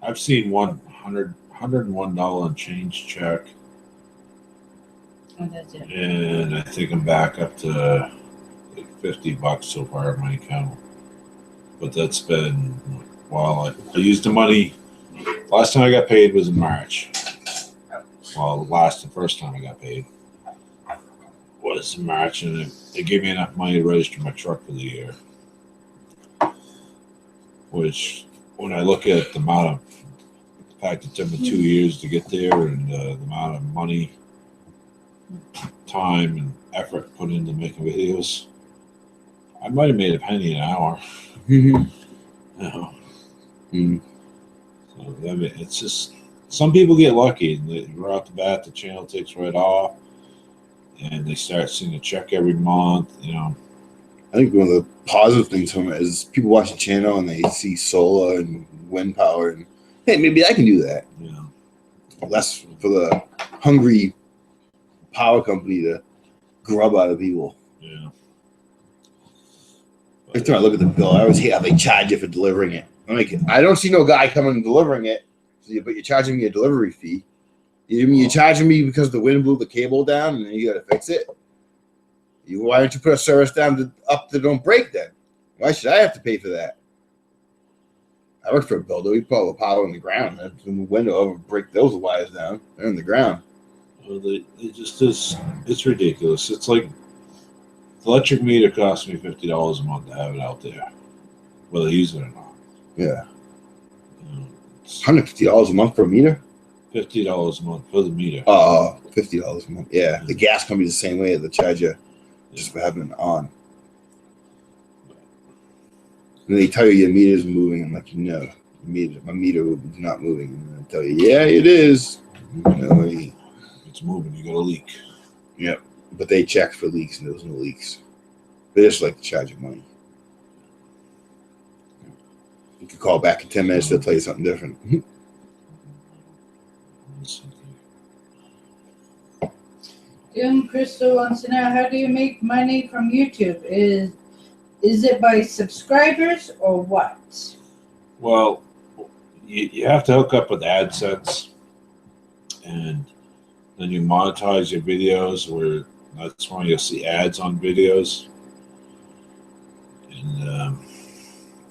I've seen $101 and change check, And that's it. and I think I'm back up to like $50 so far in my account. But that's been I used the money. Last time I got paid was in March. Well, the first time I got paid was in March, and they gave me enough money to register my truck for the year. Which, when I look at the fact it took me 2 years to get there, and the amount of money, time, and effort put into making videos, I might have made a penny an hour. Mhm. You know? Mm. So, I mean, it's just some people get lucky, and right off the bat, the channel takes right off, and they start seeing a check every month. You know, I think one of the positive things from it is people watch the channel and they see solar and wind power, and hey, maybe I can do that. you know. Less for the hungry power company to grub out of people. Yeah. Every time I look at the bill, I always hate how they charge you for delivering it. I'm like, I don't see no guy coming and delivering it, but you're charging me a delivery fee. You're charging me because the wind blew the cable down and then you got to fix it. Why don't you put a service down up that don't break then? Why should I have to pay for that? I work for a builder. We put all the power in the ground. If the window ever break those wires down, they're in the ground. Well, they just it's ridiculous. It's like the electric meter costs me $50 a month to have it out there, whether I use it or not. Yeah. It's $150 a month per meter? $50 a month for the meter. $50 a month. Yeah. The gas company's the same way. They charge you just for having it on. And they tell you your meter's moving. I'm like, no, my meter is not moving. And they tell you, yeah, it is. If it's moving, you got a leak. Yep. But they checked for leaks, and there was no leaks. They just like to charge you money. You can call back in 10 minutes. They'll tell you something different. Crystal wants to know, how do you make money from YouTube? Is it by subscribers or what? Well, you have to hook up with AdSense, and then you monetize your videos, where that's when you'll see ads on videos. And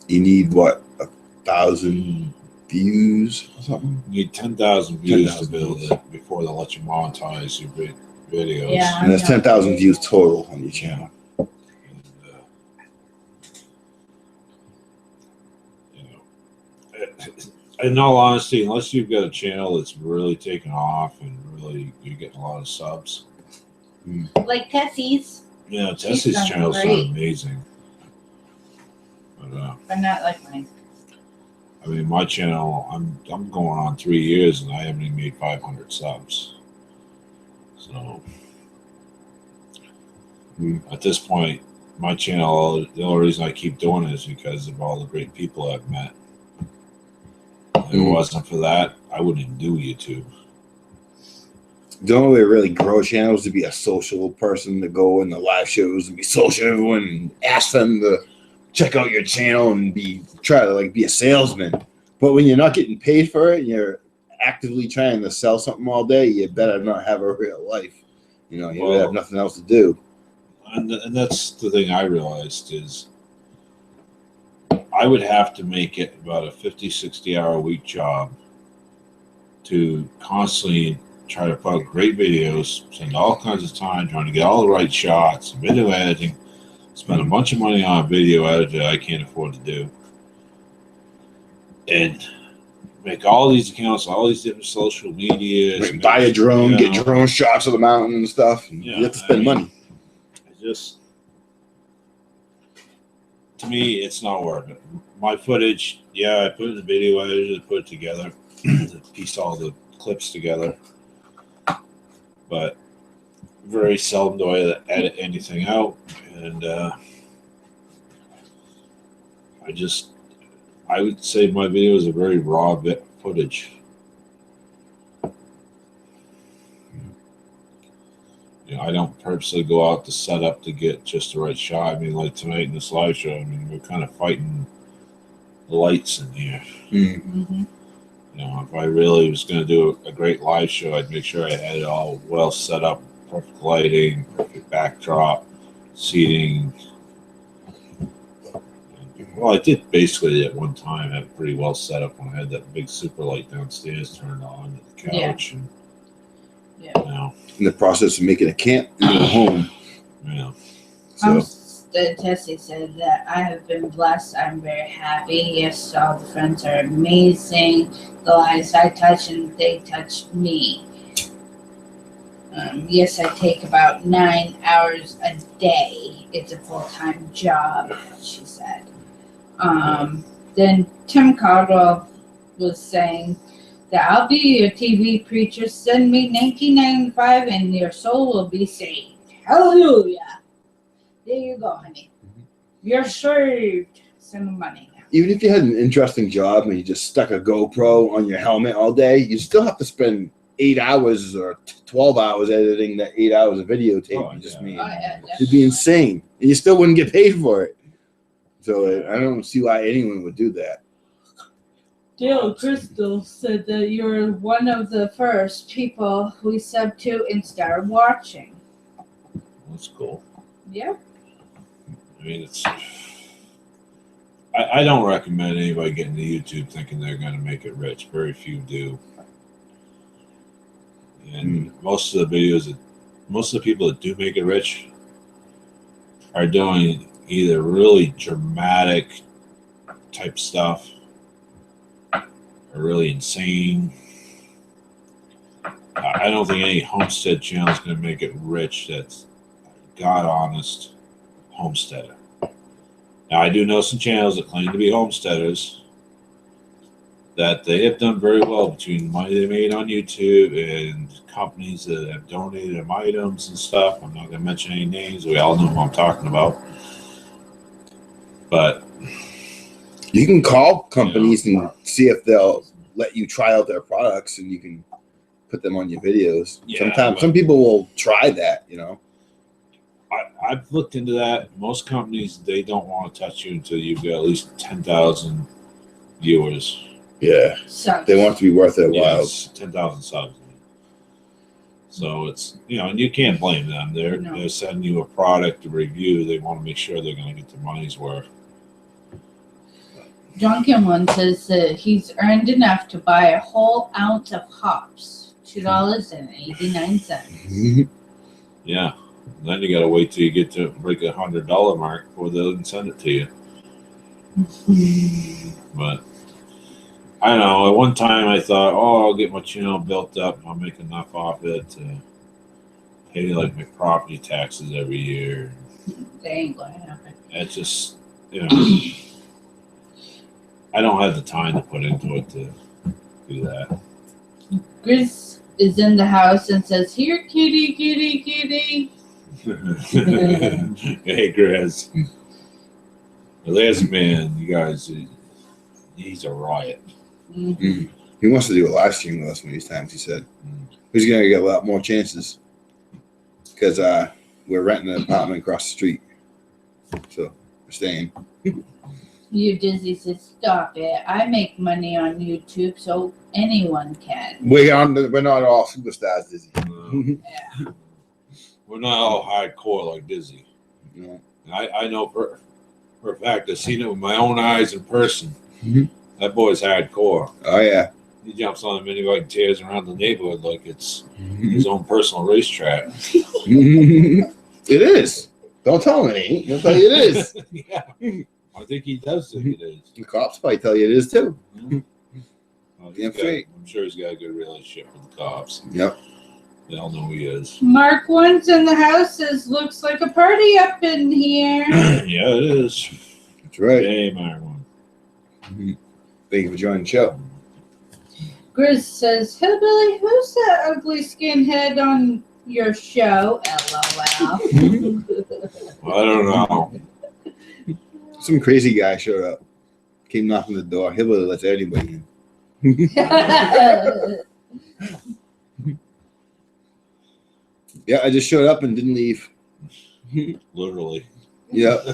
You need what, 1,000 views or something? you need 10,000 views 10,000 to build views. it before they'll let you monetize your videos. Yeah. And there's 10,000 views total on your channel. And, you know, in all honesty, unless you've got a channel that's really taken off and really you're getting a lot of subs, Like Tessie's, yeah, She's Tessie's done channel's great. done amazing. But but not like mine. I mean, my channel, I'm going on 3 years and I haven't even made 500 subs. So at this point, my channel, the only reason I keep doing it is because of all the great people I've met. If it wasn't for that, I wouldn't even do YouTube. The only way to really grow channels is to be a social person, to go in the live shows and be social to everyone and ask them to check out your channel and try to like be a salesman. But when you're not getting paid for it, and you're actively trying to sell something all day, you better not have a real life. You know, you Well, have nothing else to do. and that's the thing I realized is I would have to make it about a 50, 60 hour a week job to constantly try to put out great videos, spend all kinds of time trying to get all the right shots, video editing, spend a bunch of money on a video editor I can't afford to do, and make all these accounts, all these different social media. Right, buy a drone, get drone shots of the mountain and stuff. And you have to spend money. To me, it's not worth it. My footage, yeah, I put it in the video editor to put it together, to piece all the clips together, but very seldom do I edit anything out, and I would say my videos are very raw bit footage. You know, I don't purposely go out to set up to get just the right shot. I mean, like tonight in this live show, I mean, we're kind of fighting the lights in here. Mm-hmm. You know, if I really was going to do a great live show, I'd make sure I had it all well set up, perfect lighting, perfect backdrop, seating. Well, I did basically at one time have it pretty well set up when I had that big super light downstairs turned on at the couch. Yeah. And, Yeah. you know, In the process of making a camp in a home. you know. So Tessie said that I have been blessed. I'm very happy. Yes, all the friends are amazing. The lives I touch and they touch me. Yes, I take about 9 hours a day. It's a full-time job, she said. Then Tim Caldwell was saying that I'll be your TV preacher. Send me $19.95 and your soul will be saved. Hallelujah. There you go, honey. You're saved. Send the money. even if you had an interesting job and you just stuck a GoPro on your helmet all day, you still have to spend 8 hours or 12 hours editing that 8 hours of videotape you just made. It'd be insane. And you still wouldn't get paid for it. So I don't see why anyone would do that. Dale Crystal said that you're one of the first people we sub to and started watching. That's cool. Yep. I mean, it's. I don't recommend anybody getting to YouTube thinking they're going to make it rich. Very few do. And most of the people that do make it rich are doing either really dramatic type stuff or really insane. I don't think any homestead channel is going to make it rich that's God honest homesteader. Now, I do know some channels that claim to be homesteaders that they have done very well between money they made on YouTube and companies that have donated them items and stuff. I'm not going to mention any names. We all know who I'm talking about. But you can call companies and see if they'll let you try out their products and you can put them on your videos. Yeah, sometimes some people will try that, you know. I've looked into that. Most companies, they don't want to touch you until you've got at least 10,000 viewers. Yeah. Subs. They want it to be worth their while. Yes, 10,000 subs. So it's, and you can't blame them. They're sending you a product to review. They want to make sure they're going to get their money's worth. Drunken One says that he's earned enough to buy a whole ounce of hops, $2.89. Yeah. Then you got to wait till you get to break $100 mark before they'll even send it to you. But I don't know. At one time, I thought, I'll get my channel built up. I'll make enough off it to pay like my property taxes every year. They ain't going to happen. It's just, I don't have the time to put into it to do that. Grizz is in the house and says, "Here, kitty, kitty, kitty." Hey, Grizz. Well, there's a man, you guys. He's a riot. Mm-hmm. He wants to do a live stream with us one of these times, he said. He's going to get a lot more chances because we're renting an apartment across the street. So we're staying. You Dizzy says, stop it. I make money on YouTube, so anyone can. We're not all superstars, Dizzy. Yeah. We're not all hardcore like Dizzy. No. I know for a fact, I've seen it with my own eyes in person. Mhm. That boy's hardcore. Oh yeah. He jumps on the minibike and tears around the neighborhood like it's his own personal racetrack. It is. Don't tell him it ain't. He'll tell you it is. Yeah, I think he does think it is. The cops probably tell you it is too. Well, Damn straight. I'm sure he's got a good relationship with the cops. Yep. They all know who he is. Mark One's in the house says, looks like a party up in here. Yeah, it is. That's right. Hey, Marwan. Thank you for joining the show. Grizz says, Hillbilly, who's that ugly skinhead on your show? LOL. I don't know. Some crazy guy showed up. Came knocking the door. He would let anybody in. Yeah, I just showed up and didn't leave. Literally. Yep.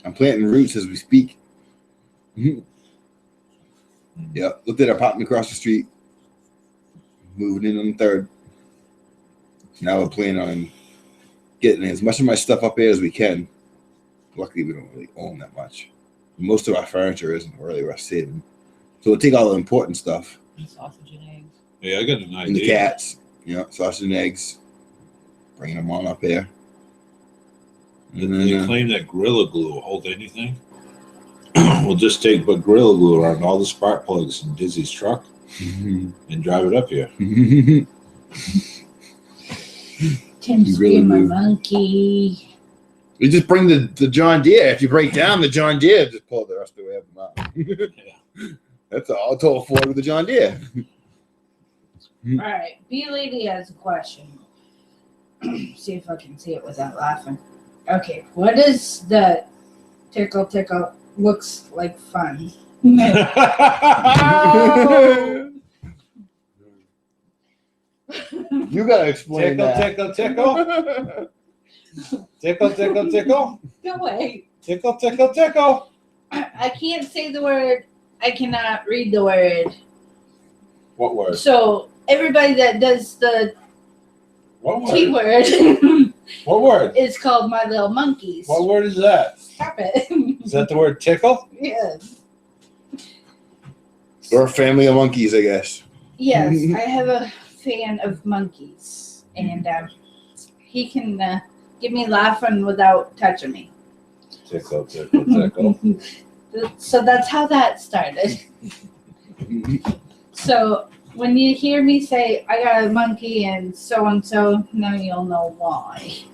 I'm planting roots as we speak. Yep. Looked at an apartment across the street. Moving in on the 3rd. Now we're planning on getting as much of my stuff up there as we can. Luckily, we don't really own that much. Most of our furniture isn't really worth saving. So we'll take all the important stuff. And sausage and eggs. Hey, I got an And the idea. cats. Sausage and eggs. Bringing them on up there. And They then, claim that Gorilla Glue will hold anything. We'll just take but Gorilla Glue around all the spark plugs in Dizzy's truck and drive it up here. Tim's really being my do. monkey. You just bring the John Deere. If you break down the John Deere, just pull the rest of the way up the mountain. That's all total Ford with the John Deere. All right, B Lady has a question. See if I can see it without laughing. Okay, what is the tickle tickle looks like fun? You gotta explain Tickle, that. tickle, tickle. Tickle, tickle, tickle. Go away. Tickle, tickle, tickle. I can't say the word. I cannot read the word. What word? So everybody that does the What T word? word What word? is called My Little Monkeys. What word is that? Stop it. Is that the word tickle? Yes. We're a family of monkeys, I guess. Yes, I have a fan of monkeys, and he can get me laughing without touching me. Tickle, tickle, tickle. So that's how that started. So when you hear me say, I got a monkey and so, now you'll know why.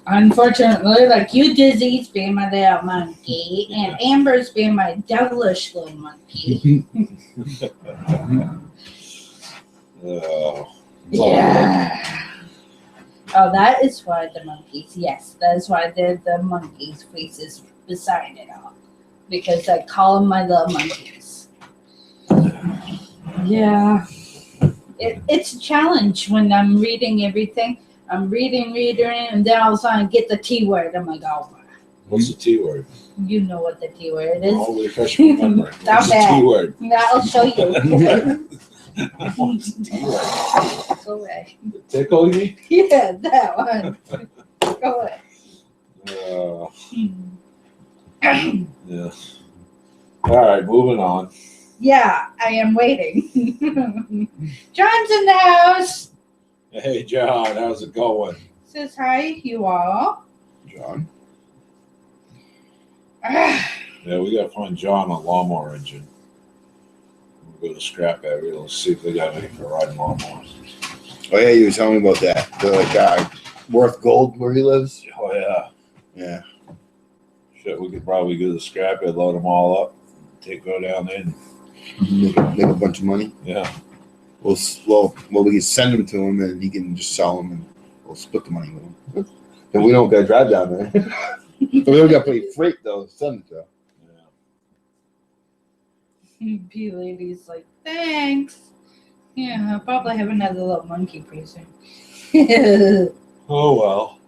Unfortunately, like you, Dizzy's being my little monkey, and Amber's being my devilish little monkey. Oh. Yeah. Oh, that is why the monkeys. Yes, that is why they're the monkeys' faces beside it all, because I call them my little monkeys. Yeah. It's a challenge when I'm reading everything. I'm reading, and then all of a sudden I get the T word. I'm like, oh, What's the T word? you know what the T word is. Oh, refresh my memory. Stop What's the it. T word? Yeah, I'll show you. Go away. Tickle you? Yeah, that one. Go away. Yeah. All right, moving on. Yeah, I am waiting. John's in the house. Hey, John, how's it going? Says hi, you all. John. Ah, Yeah, we gotta find John a lawnmower engine. We'll go to scrap area. Let's see if they got any for riding lawnmowers. Oh yeah, you were telling me about that. The worth gold where he lives. Oh yeah. Yeah. Shit, we could probably go to the scrap yard, load them all up, go down there. And, Make a bunch of money. yeah. We can send them to him and he can just sell them and we'll split the money with him. And we don't gotta drive down there. We don't gotta pay freight though. Send it to him. P Lady's like, thanks. Yeah, I'll probably have another little monkey pretty soon. Oh well.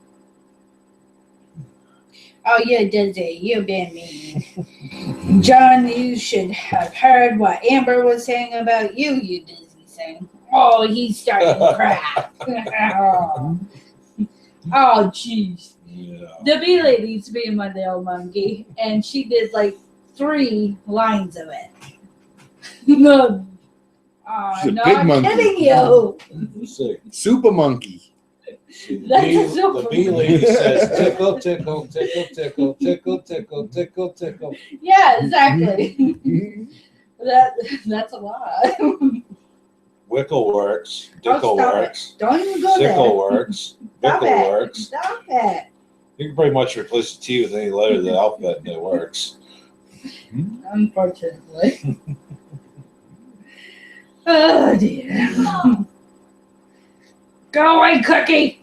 Oh, you're Dizzy. You've been mean. John, you should have heard what Amber was saying about you, you Dizzy saying. Oh, he's starting to crack. Oh, jeez. Yeah. The bee lady's being my little monkey, and she did like 3 lines of it. No. Oh, She's a not big monkey. kidding you. Let's see. Super monkey. See, the That's bee, a super the bee lady says, tickle, tickle, tickle, tickle, tickle, tickle, tickle, tickle. Yeah, exactly. That's a lot. Wickle works. Oh, Dickle stop it. works. Don't even go Sickle there. works. Stop Bickle it. works. Stop it. You can pretty much replace the T with any letter of the alphabet and it works. Unfortunately. Oh dear. Go away, Cookie.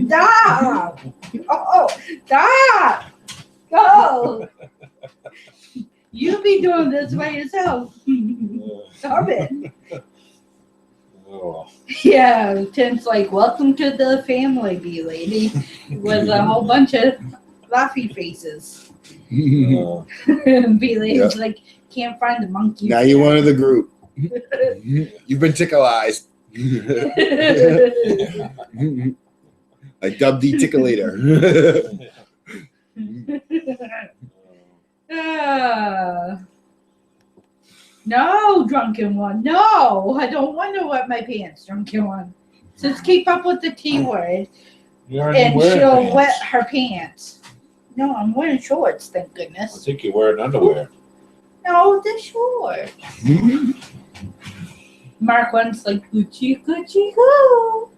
Stop. Oh, stop. Go. You be doing this by yourself. Stop it. Oh, Yeah, Tim's like, welcome to the family, bee lady, with a whole bunch of laughy faces. uh, Bee lady's like, can't find the monkey. Now you're one of the group. You've been tickleized. I dubbed the tickleator. No, drunken one. No, I don't want to wet my pants, drunken one. Just keep up with the T word, you aren't and wearing she'll pants. wet her pants. No, I'm wearing shorts, thank I goodness. think you're wearing underwear. No, the shorts. Mark one's like, Gucci, Gucci, go.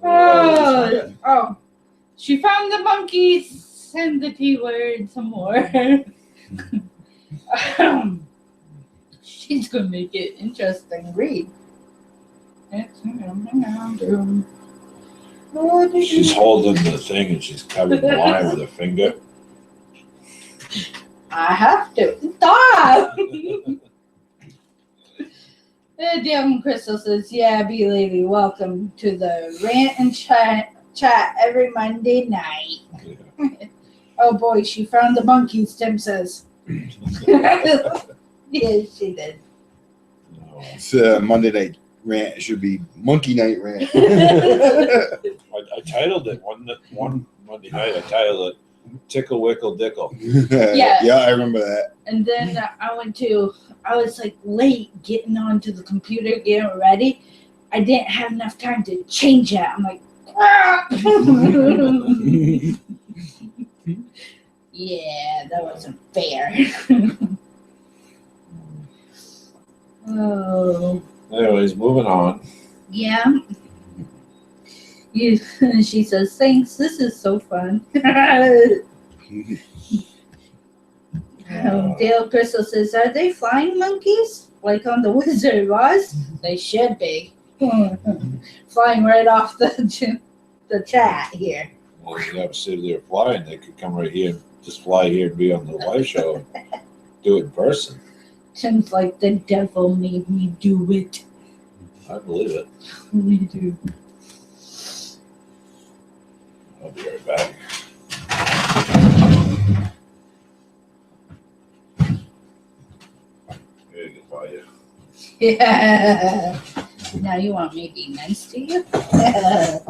Oh, she found the monkeys and the T word some more. She's gonna make it interesting. Read. She's holding the thing and she's covering the line with her finger. I have to. Stop! Damn Crystal says, yeah, bee lady, welcome to the rant and chat every Monday night. Yeah. Oh boy, she found the monkeys, Tim says. Yeah, she did. No. It's Monday night rant. It should be monkey night rant. I titled it one Monday night. I titled it Tickle Wickle Dickle. Yeah. Yeah, I remember that. And then I was like late getting onto the computer, getting ready. I didn't have enough time to change it. I'm like, ah! Yeah, that wasn't fair. Oh. Anyways, moving on. Yeah. She says, thanks, this is so fun. Dale Crystal says, are they flying monkeys? Like on the Wizard of Oz? They should be. Flying right off the chat here. Well, you have to sit there flying. They could come right here, just fly here and be on the live show and do it in person. Tim's like, the devil made me do it. I believe it. Me do. I'll be right back. There you go, you. Yeah. Now you want me to be nice to you? I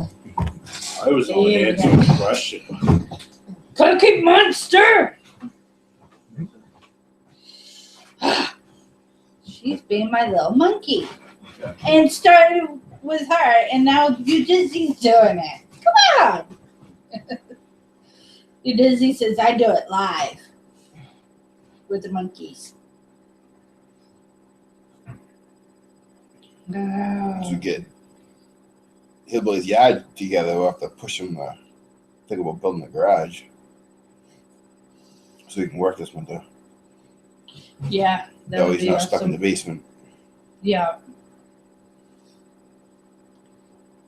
was only Yeah. answering the question. Cookie Monster! She's being my little monkey. And started with her, and now Udizzy's doing it. Come on! Udizzy says, I do it live with the monkeys. To get Hillbilly's yard together, we'll have to push him to think about building a garage so he can work this winter. Yeah, that No, would he's be not stuck in awesome. the basement. Yeah.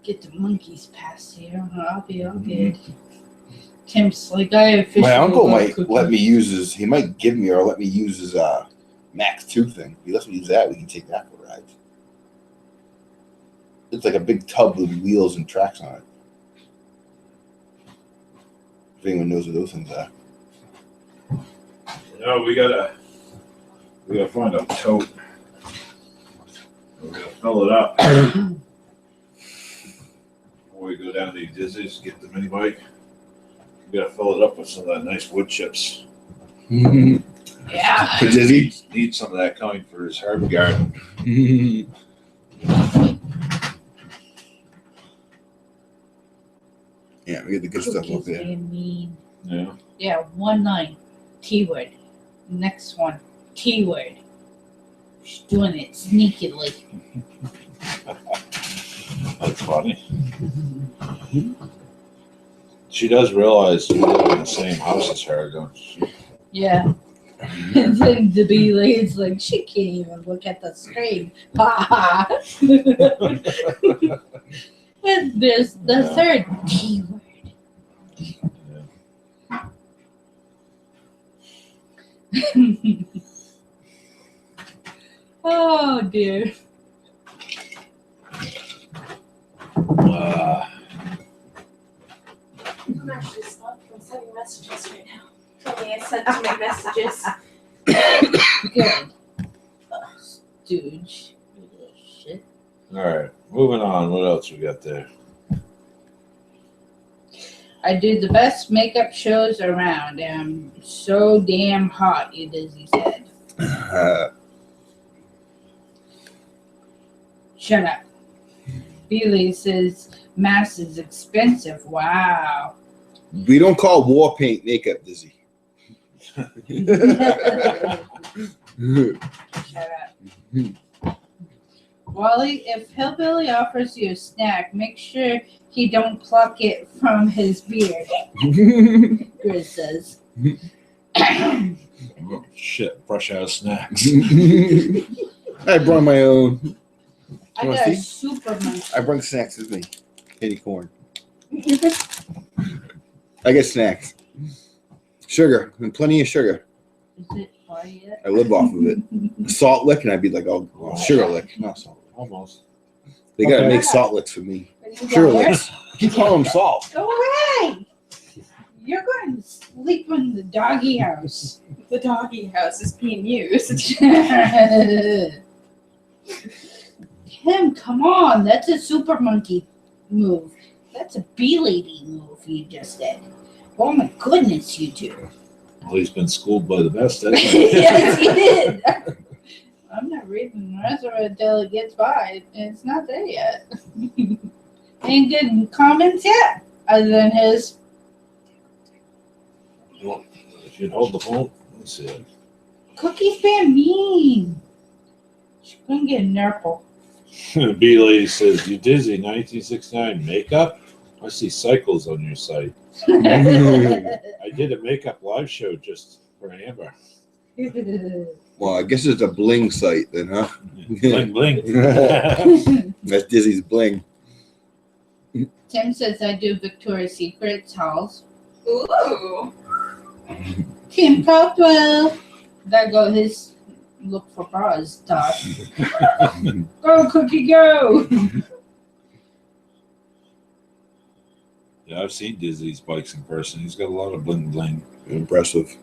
Get the monkeys past here. I'll be all good. Tim's like, I officially. My uncle love might cookies. let me use his. He might give me or let me use his Max 2 thing. If he lets me use that, we can take that for rides. It's like a big tub with wheels and tracks on it. If anyone knows what those things are. No, we gotta find a tote. We're gonna fill it up. Before we go down to Dizzy's, get the mini bike. We gotta fill it up with some of that nice wood chips. Yeah. For Dizzy? Need some of that coming for his herb garden. Yeah, we get the good stuff up Cookies there. being mean. Yeah. Yeah, one line, T word. Next one, T word. She's doing it sneakily. That's funny. She does realize we live in the same house as her, don't she? Yeah. And then to be like, it's like she can't even look at the screen. Ha ha. And there's the Yeah. third T word. Oh dear. I'm actually stopped from sending messages right now. Tell me I sent too many messages. Good. Stooge. Shit. All right, moving on. What else we got there? I do the best makeup shows around. I'm so damn hot, it is, he said. Shut up. Billy says mask is expensive. Wow. We don't call war paint makeup, Dizzy. Shut up. Wally, if Hillbilly offers you a snack, make sure he don't pluck it from his beard, Grizz says. Oh, shit, fresh out of snacks. I brought my own. I Wanna got a see? super monkey. I brought snacks with me. Candy corn. I get snacks. Sugar, and plenty of sugar. Is it hard yet? I live off of it. Salt lick, and I'd be like, oh, sugar lick. Not salt, almost. They gotta Okay. make salt licks for me. You Sugar got licks. You call them salt. Go away! You're going to sleep in the doggy house. The doggy house is being used. Tim, come on. That's a super monkey move. That's a bee lady move you just did. Oh my goodness, you two. Well, he's been schooled by the best, hasn't he? Yes, he did. I'm not reading the rest of it until it gets by. It's not there yet. Any good comments yet? Other than his. Well, if you'd hold the phone, let's see it. Cookie's being mean. She's gonna get a nurple. B Lady says, you dizzy, 1969 makeup? I see cycles on your site. I did a makeup live show just for Amber. Well, I guess it's a bling site then, huh? Bling, bling. That's Dizzy's bling. Tim says I do Victoria's Secret hauls. Ooh. Tim Caldwell. That go his look for bras talk. Go, Cookie, go. Yeah, I've seen Dizzy's bikes in person. He's got a lot of bling, bling. Impressive.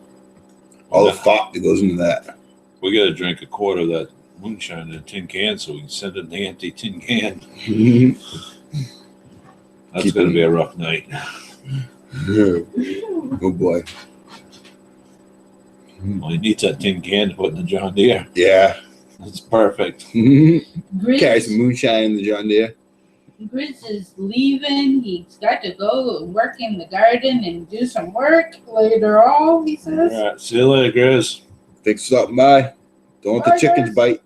All the thought that goes into that. We got to drink a quart of that moonshine in a tin can so we can send it in the empty tin can. That's Keep going to it- be a rough night. Oh boy. Well, he needs that tin can to put in the John Deere. Yeah. That's perfect. Carry Grizz, some moonshine in the John Deere. Grizz is leaving. He's got to go and work in the garden and do some work later on, he All says. right. See you later, Grizz. Thanks for stopping by. Don't let the Bye, chickens guys. bite.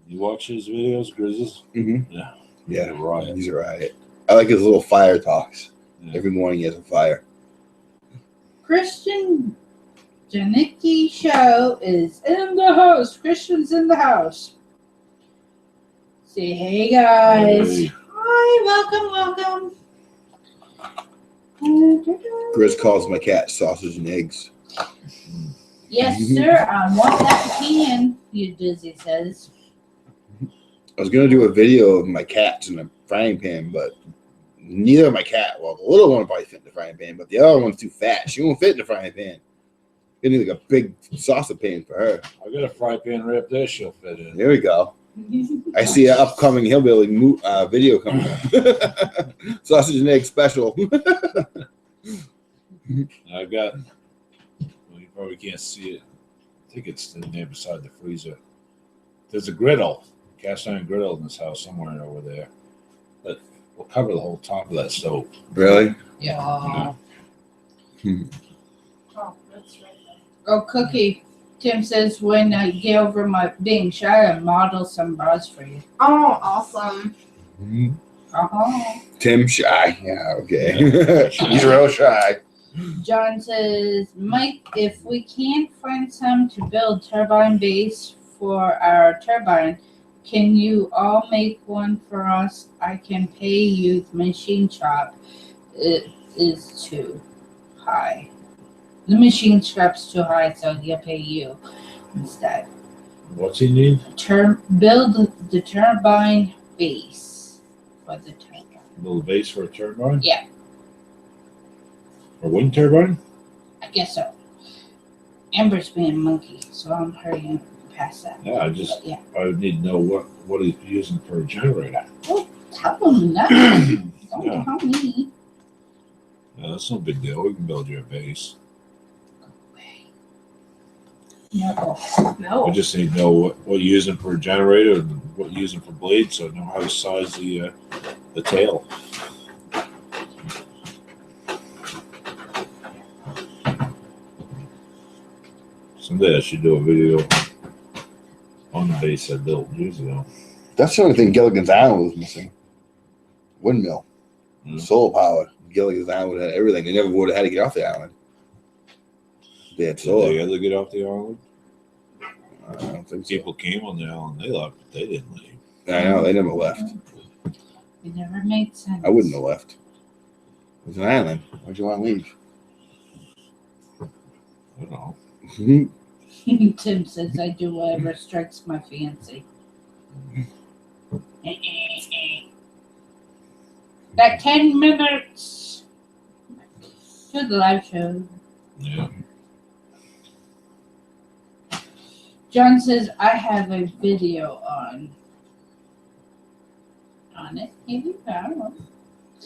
You watch his videos, Grizz's? Mm-hmm. Yeah. Yeah. Riot. He's a riot. I like his little fire talks. Yeah. Every morning he has a fire. Christian Janicki show is in the house. Christian's in the house. Say hey guys. Hey. Hi, welcome. Grizz calls my cat sausage and eggs. Yes, sir. I want that can. you Dizzy says. I was gonna do a video of my cats in a frying pan, but neither of my cat. Well, the little one will probably fit in the frying pan, but the other one's too fat. She won't fit in the frying pan. You need like a big saucer pan for her. I got a fry pan right up there. She'll fit in. There we go. I see an upcoming hillbilly video coming up. Sausage and egg special. I've got. Well, you probably can't see it. I think it's in there beside the freezer. There's a griddle, cast iron griddle in this house somewhere over there. But we'll cover the whole top of that stove. Really? Yeah. Oh, that's right. Oh, Cookie. Tim says when I get over my being shy, I'll model some bras for you. Oh, awesome. Uh-huh. Tim shy. Yeah, okay. He's real shy. John says, Mike, if we can't find some to build turbine base for our turbine, can you all make one for us? I can pay you the machine shop. It is too high. The machine shop's too high, so he'll pay you instead. What's he need? Build the turbine base for the turbine. A little base for a turbine? Yeah. A wind turbine? I guess so. Amber's being a monkey, so I'm hurrying past that. Yeah, I just But yeah. I would need to know what he's using for a generator. Tell him that. Don't Yeah. tell me. Yeah, that's no big deal. We can build you a base. No. I No. just need to know what you're using for a generator and what you're using for blades, so I know how to size the tail. Someday I should do a video on the base I built years ago. That's the only thing Gilligan's Island was missing. Windmill. Mm. Solar power. Gilligan's Island had everything. They never would have had to get off the island. They had Did solar. they ever get off the island? I don't think so. People came on the island, they left, but they didn't leave. I know, they never left. It never made sense. I wouldn't have left. It was an island. Why'd you want to leave? I don't know. Tim says I do whatever strikes my fancy. Back 10 minutes to the live show. Yeah. John says I have a video on it. Maybe I don't know.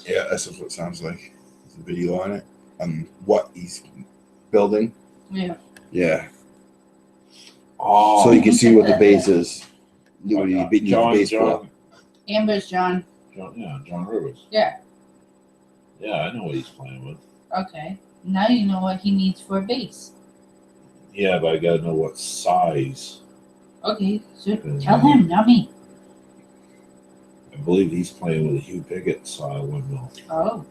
Yeah, that's what it sounds like. There's a video on it. On what he's building. Yeah. Yeah. Oh, So you can see what the base is. What you beating the base for. Amber's John. John Rivers. Yeah. Yeah, I know what he's playing with. Okay. Now you know what he needs for a base. Yeah, but I gotta know what size. Okay, so tell him, not me. I believe he's playing with a Hugh Pickett style windmill. Oh.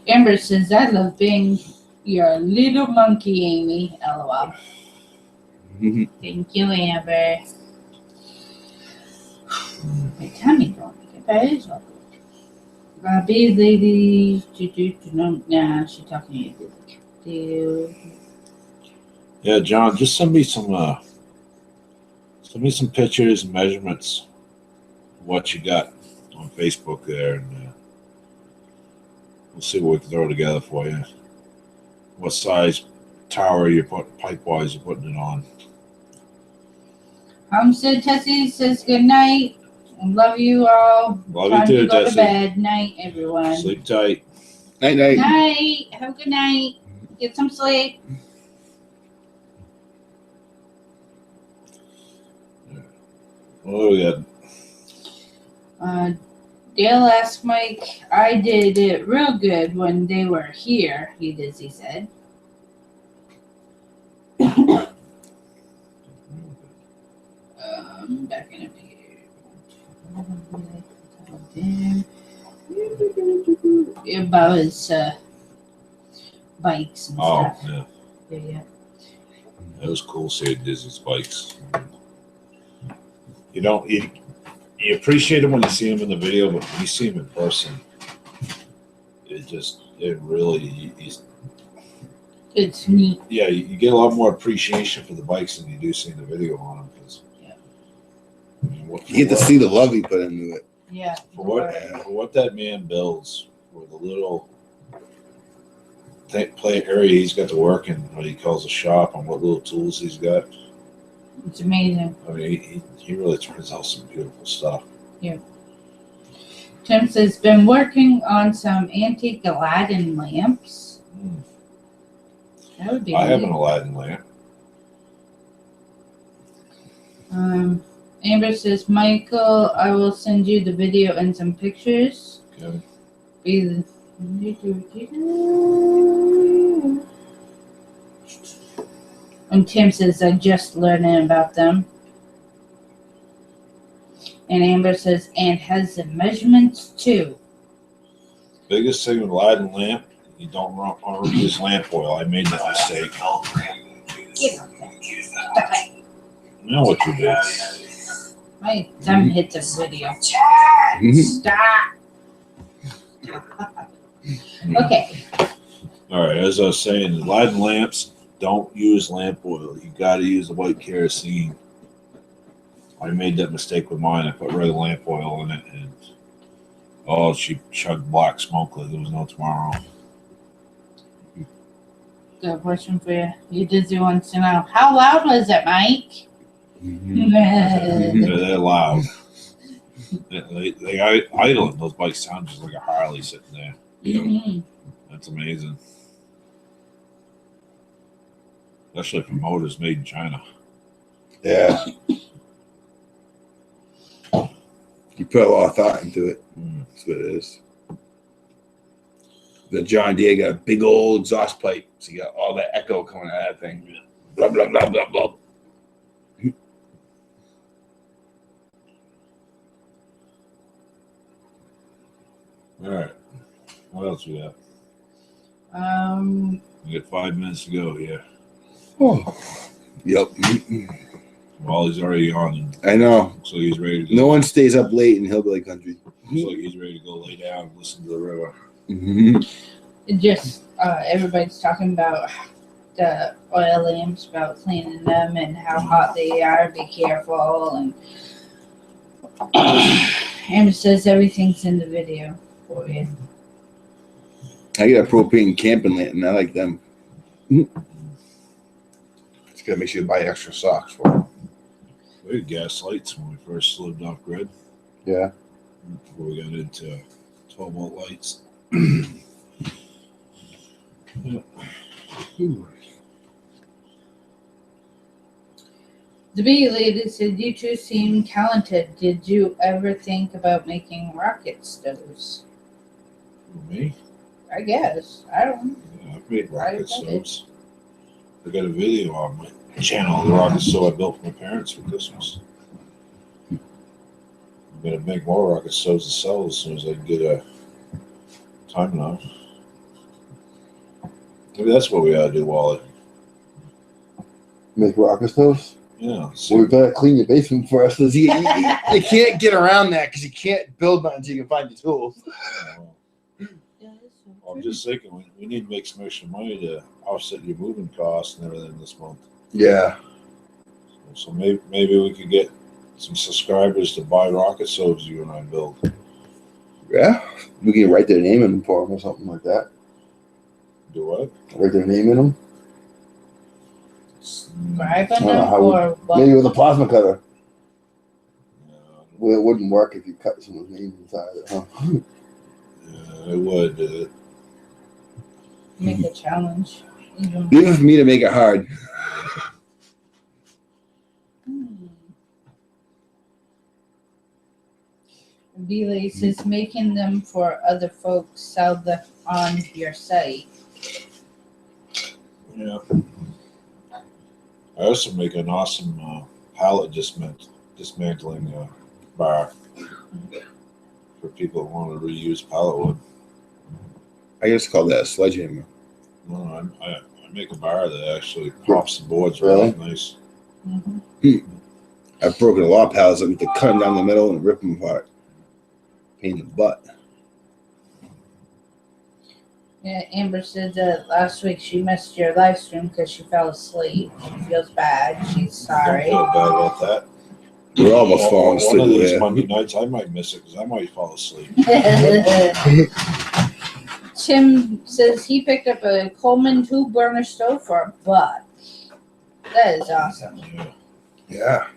Amber says, I love being your little monkey, Amy. LOL. Thank you, Amber. My tummy don't make it better. It's all good. Be ladies. Nah, she's talking to you. Yeah, John, just send me some pictures and measurements of what you got on Facebook there, and we'll see what we can throw together for you. What size tower you're putting, pipe-wise, you're putting it on. Said Tessie says good night. Love you all. Love Time you to too, go to Tessie. bed. Night, everyone. Sleep tight. Night, night. Night. Have a good night. Get some sleep. What do we got? Dale asked Mike, I did it real good when they were here, he said. Back in up here. About his bikes and Oh, stuff. yeah. Yeah. That was cool seeing Disney's bikes. You appreciate them when you see them in the video, but when you see them in person, It's neat. Yeah, you get a lot more appreciation for the bikes than you do seeing the video on them. Yeah. You get to see the love he put into it. Yeah. For what that man builds, for the little play area he's got to work in, what he calls a shop, and what little tools he's got. It's amazing. I mean, he really turns out some beautiful stuff. Yeah. Tim says, been working on some antique Aladdin lamps. That would be I have neat. an Aladdin lamp. Amber says, Michael, I will send you the video and some pictures. Okay. And Tim says, I'm just learning about them. And Amber says, and has the measurements too. Biggest thing with Aladdin lamp, you don't want to use lamp oil. I made that mistake. You know what you did. My thumb hit the video. Stop. Okay. All right, as I was saying, Aladdin lamps, don't use lamp oil. You got to use the white kerosene. I made that mistake with mine. I put regular lamp oil in it, and she chugged black smoke like there was no tomorrow. Got a question for you. You dizzy wants to know, how loud was it, Mike? Yeah, they're loud. They idle, and those bikes sound just like a Harley sitting there. Mhm. That's amazing. Especially for motors made in China. Yeah. You put a lot of thought into it. That's what it is. The John Deere got a big old exhaust pipe, so you got all that echo coming out of that thing. Blah, blah, blah, blah, blah. All right. What else we got? We got 5 minutes to go here. Oh. Yep. Wally's already on, and I know. so he's ready to go. No one stays up late in hillbilly country. Looks like he's ready to go lay down and listen to the river. It just, everybody's talking about the oil lamps, about cleaning them and how hot they are. Be careful. And Amber says everything's in the video for you. I get a propane camping lantern. I like them. It's gonna make sure you buy extra socks for them. We had gas lights when we first lived off grid. Yeah. Before we got into 12-volt lights. The bee lady said, you two seem talented. Did you ever think about making rocket stoves? Me? I guess. I don't know. Yeah, I've made rocket I stoves. I got a video on my channel of the rocket stove I built for my parents for Christmas. I'm gonna make more rocket stoves to sell as soon as I get a time enough. Maybe that's what we ought to do, Wally. Make rocket stoves? Yeah. Well, we better clean your basement first. You can't get around that because you can't build nothing until you can find your tools. I'm just thinking we need to make some extra money to offset your moving costs and everything this month. Yeah. So maybe we could get some subscribers to buy rocket stoves you and I build. Yeah. We can write their name in them for them or something like that. Do what? Write their name in them. Subscribe on I don't know them how or what? Maybe with a plasma cutter. Yeah, Well, it wouldn't work if you cut someone's name inside it, huh? yeah, it would. Make a challenge. Even. Leave it for me to make it hard. Belay says making them for other folks, sell them on your site. Yeah. I also make an awesome pallet dismantling bar for people who want to reuse pallet wood. I just call that a sledgehammer. No, I make a bar that actually pops the boards really nice. Mm-hmm. I've broken a lot of pallets. I need to cut them down the middle and rip them apart. Pain in the butt. Yeah, Amber said that last week she missed your live stream because she fell asleep. She feels bad. She's Don't sorry. feel bad about that. We're almost falling One of asleep. these Yeah. Monday nights, I might miss it because I might fall asleep. Tim says he picked up a Coleman 2-burner stove for a buck. That is awesome. Yeah. Yeah.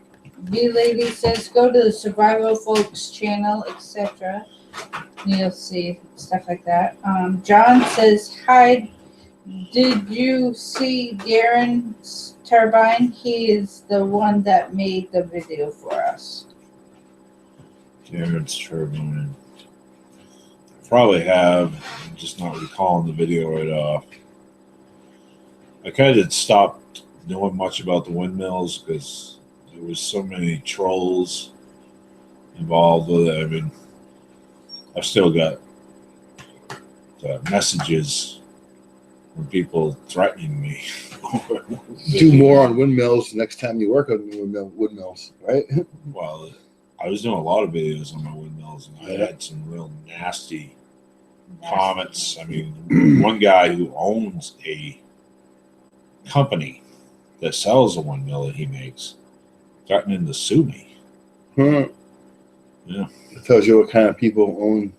B-Lady says go to the Survival Folks channel, etc. You'll see stuff like that. John says, hi, did you see Darren's turbine? He is the one that made the video for us. Jared's turbine. Probably have, I'm just not recalling the video right off. I kind of stopped knowing much about the windmills because there was so many trolls involved with it. I mean, I've still got messages from people threatening me. Do more on windmills next time you work on windmills, right? Well, I was doing a lot of videos on my windmills, and I Yeah. had some real nasty comments. I mean, one guy who owns a company that sells a windmill that he makes threatening to sue me. Huh. Yeah. It tells you what kind of people own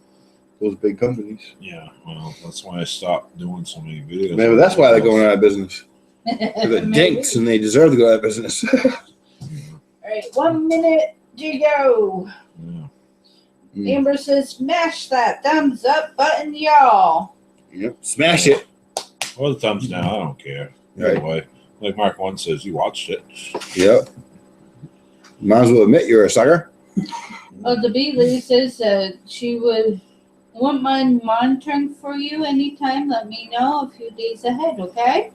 those big companies. Yeah, well, that's why I stopped doing so many videos. Maybe on that's why they're windmills. going out of business. They're Maybe. dinks and they deserve to go out of business. Yeah, All right, 1 minute to go. yeah. Amber says, smash that thumbs up button, y'all. Yep. Smash it. Well, the thumbs down, I don't care. Either way. Like Mark 1 says, you watched it. Yep. Might as well admit you're a sucker. Oh, the B-Lady says she wouldn't mind monitoring for you anytime. Let me know a few days ahead, okay?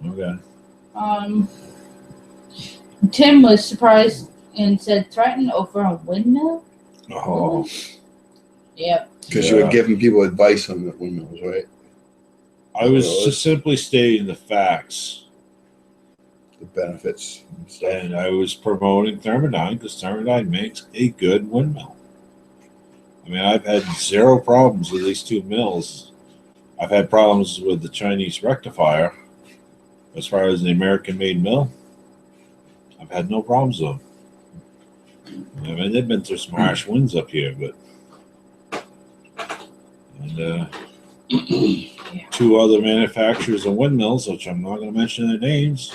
Okay. Tim was surprised and said, threaten over a windmill? Oh, Yep. Because you were giving people advice on the windmills, right? I was just simply stating the facts. The benefits and stuff. And I was promoting Thermodyne because Thermodyne makes a good windmill. I mean, I've had zero problems with these two mills. I've had problems with the Chinese rectifier. As far as the American-made mill, I've had no problems with them. I mean, they've been through some harsh winds up here, but two other manufacturers of windmills, which I'm not going to mention their names,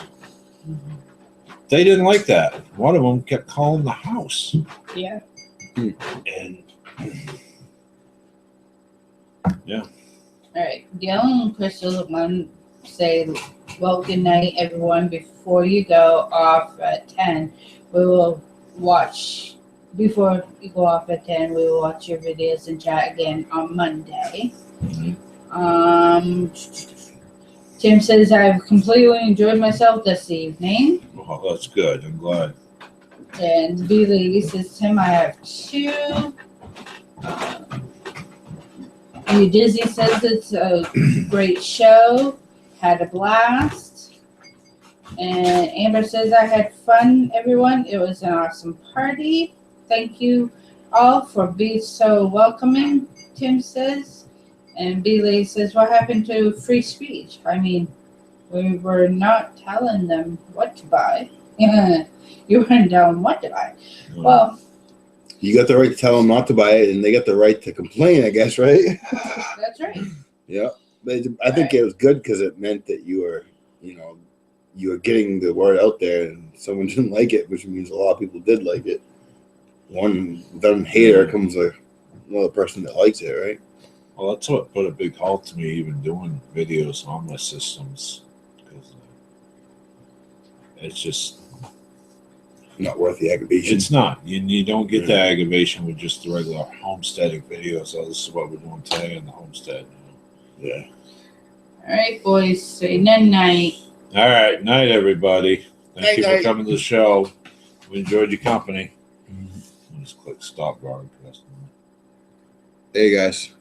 they didn't like that. One of them kept calling the house. Yeah. And yeah. All right. Gail and Crystal want to say, well, good night, everyone. Before you go off at 10, we will watch, before you go off at 10, we will watch your videos and chat again on Monday. Tim says, I've completely enjoyed myself this evening. Well, that's good. I'm glad. And the B-Lady says, Tim, I have two. You Dizzy says it's a great show. Had a blast. And Amber says, I had fun, everyone. It was an awesome party. Thank you all for being so welcoming, Tim says. And B-Lady says, what happened to free speech? I mean, we were not telling them what to buy. You weren't telling them what to buy. Well, you got the right to tell them not to buy it, and they got the right to complain, I guess, right? that's right. Yeah. But I think it was good because it meant that you were getting the word out there, and someone didn't like it, which means a lot of people did like it. One hater comes another person that likes it, right? Well, that's what put a big halt to me even doing videos on my systems, because it's just Not worth the aggravation. it's not. You don't get the aggravation with just the regular homesteading videos. So this is what we're doing today on the homestead. Yeah. All right, boys. Say night. All right, night everybody. Thank you for Night. coming to the show. We enjoyed your company. I'll just click stop broadcast. Hey guys.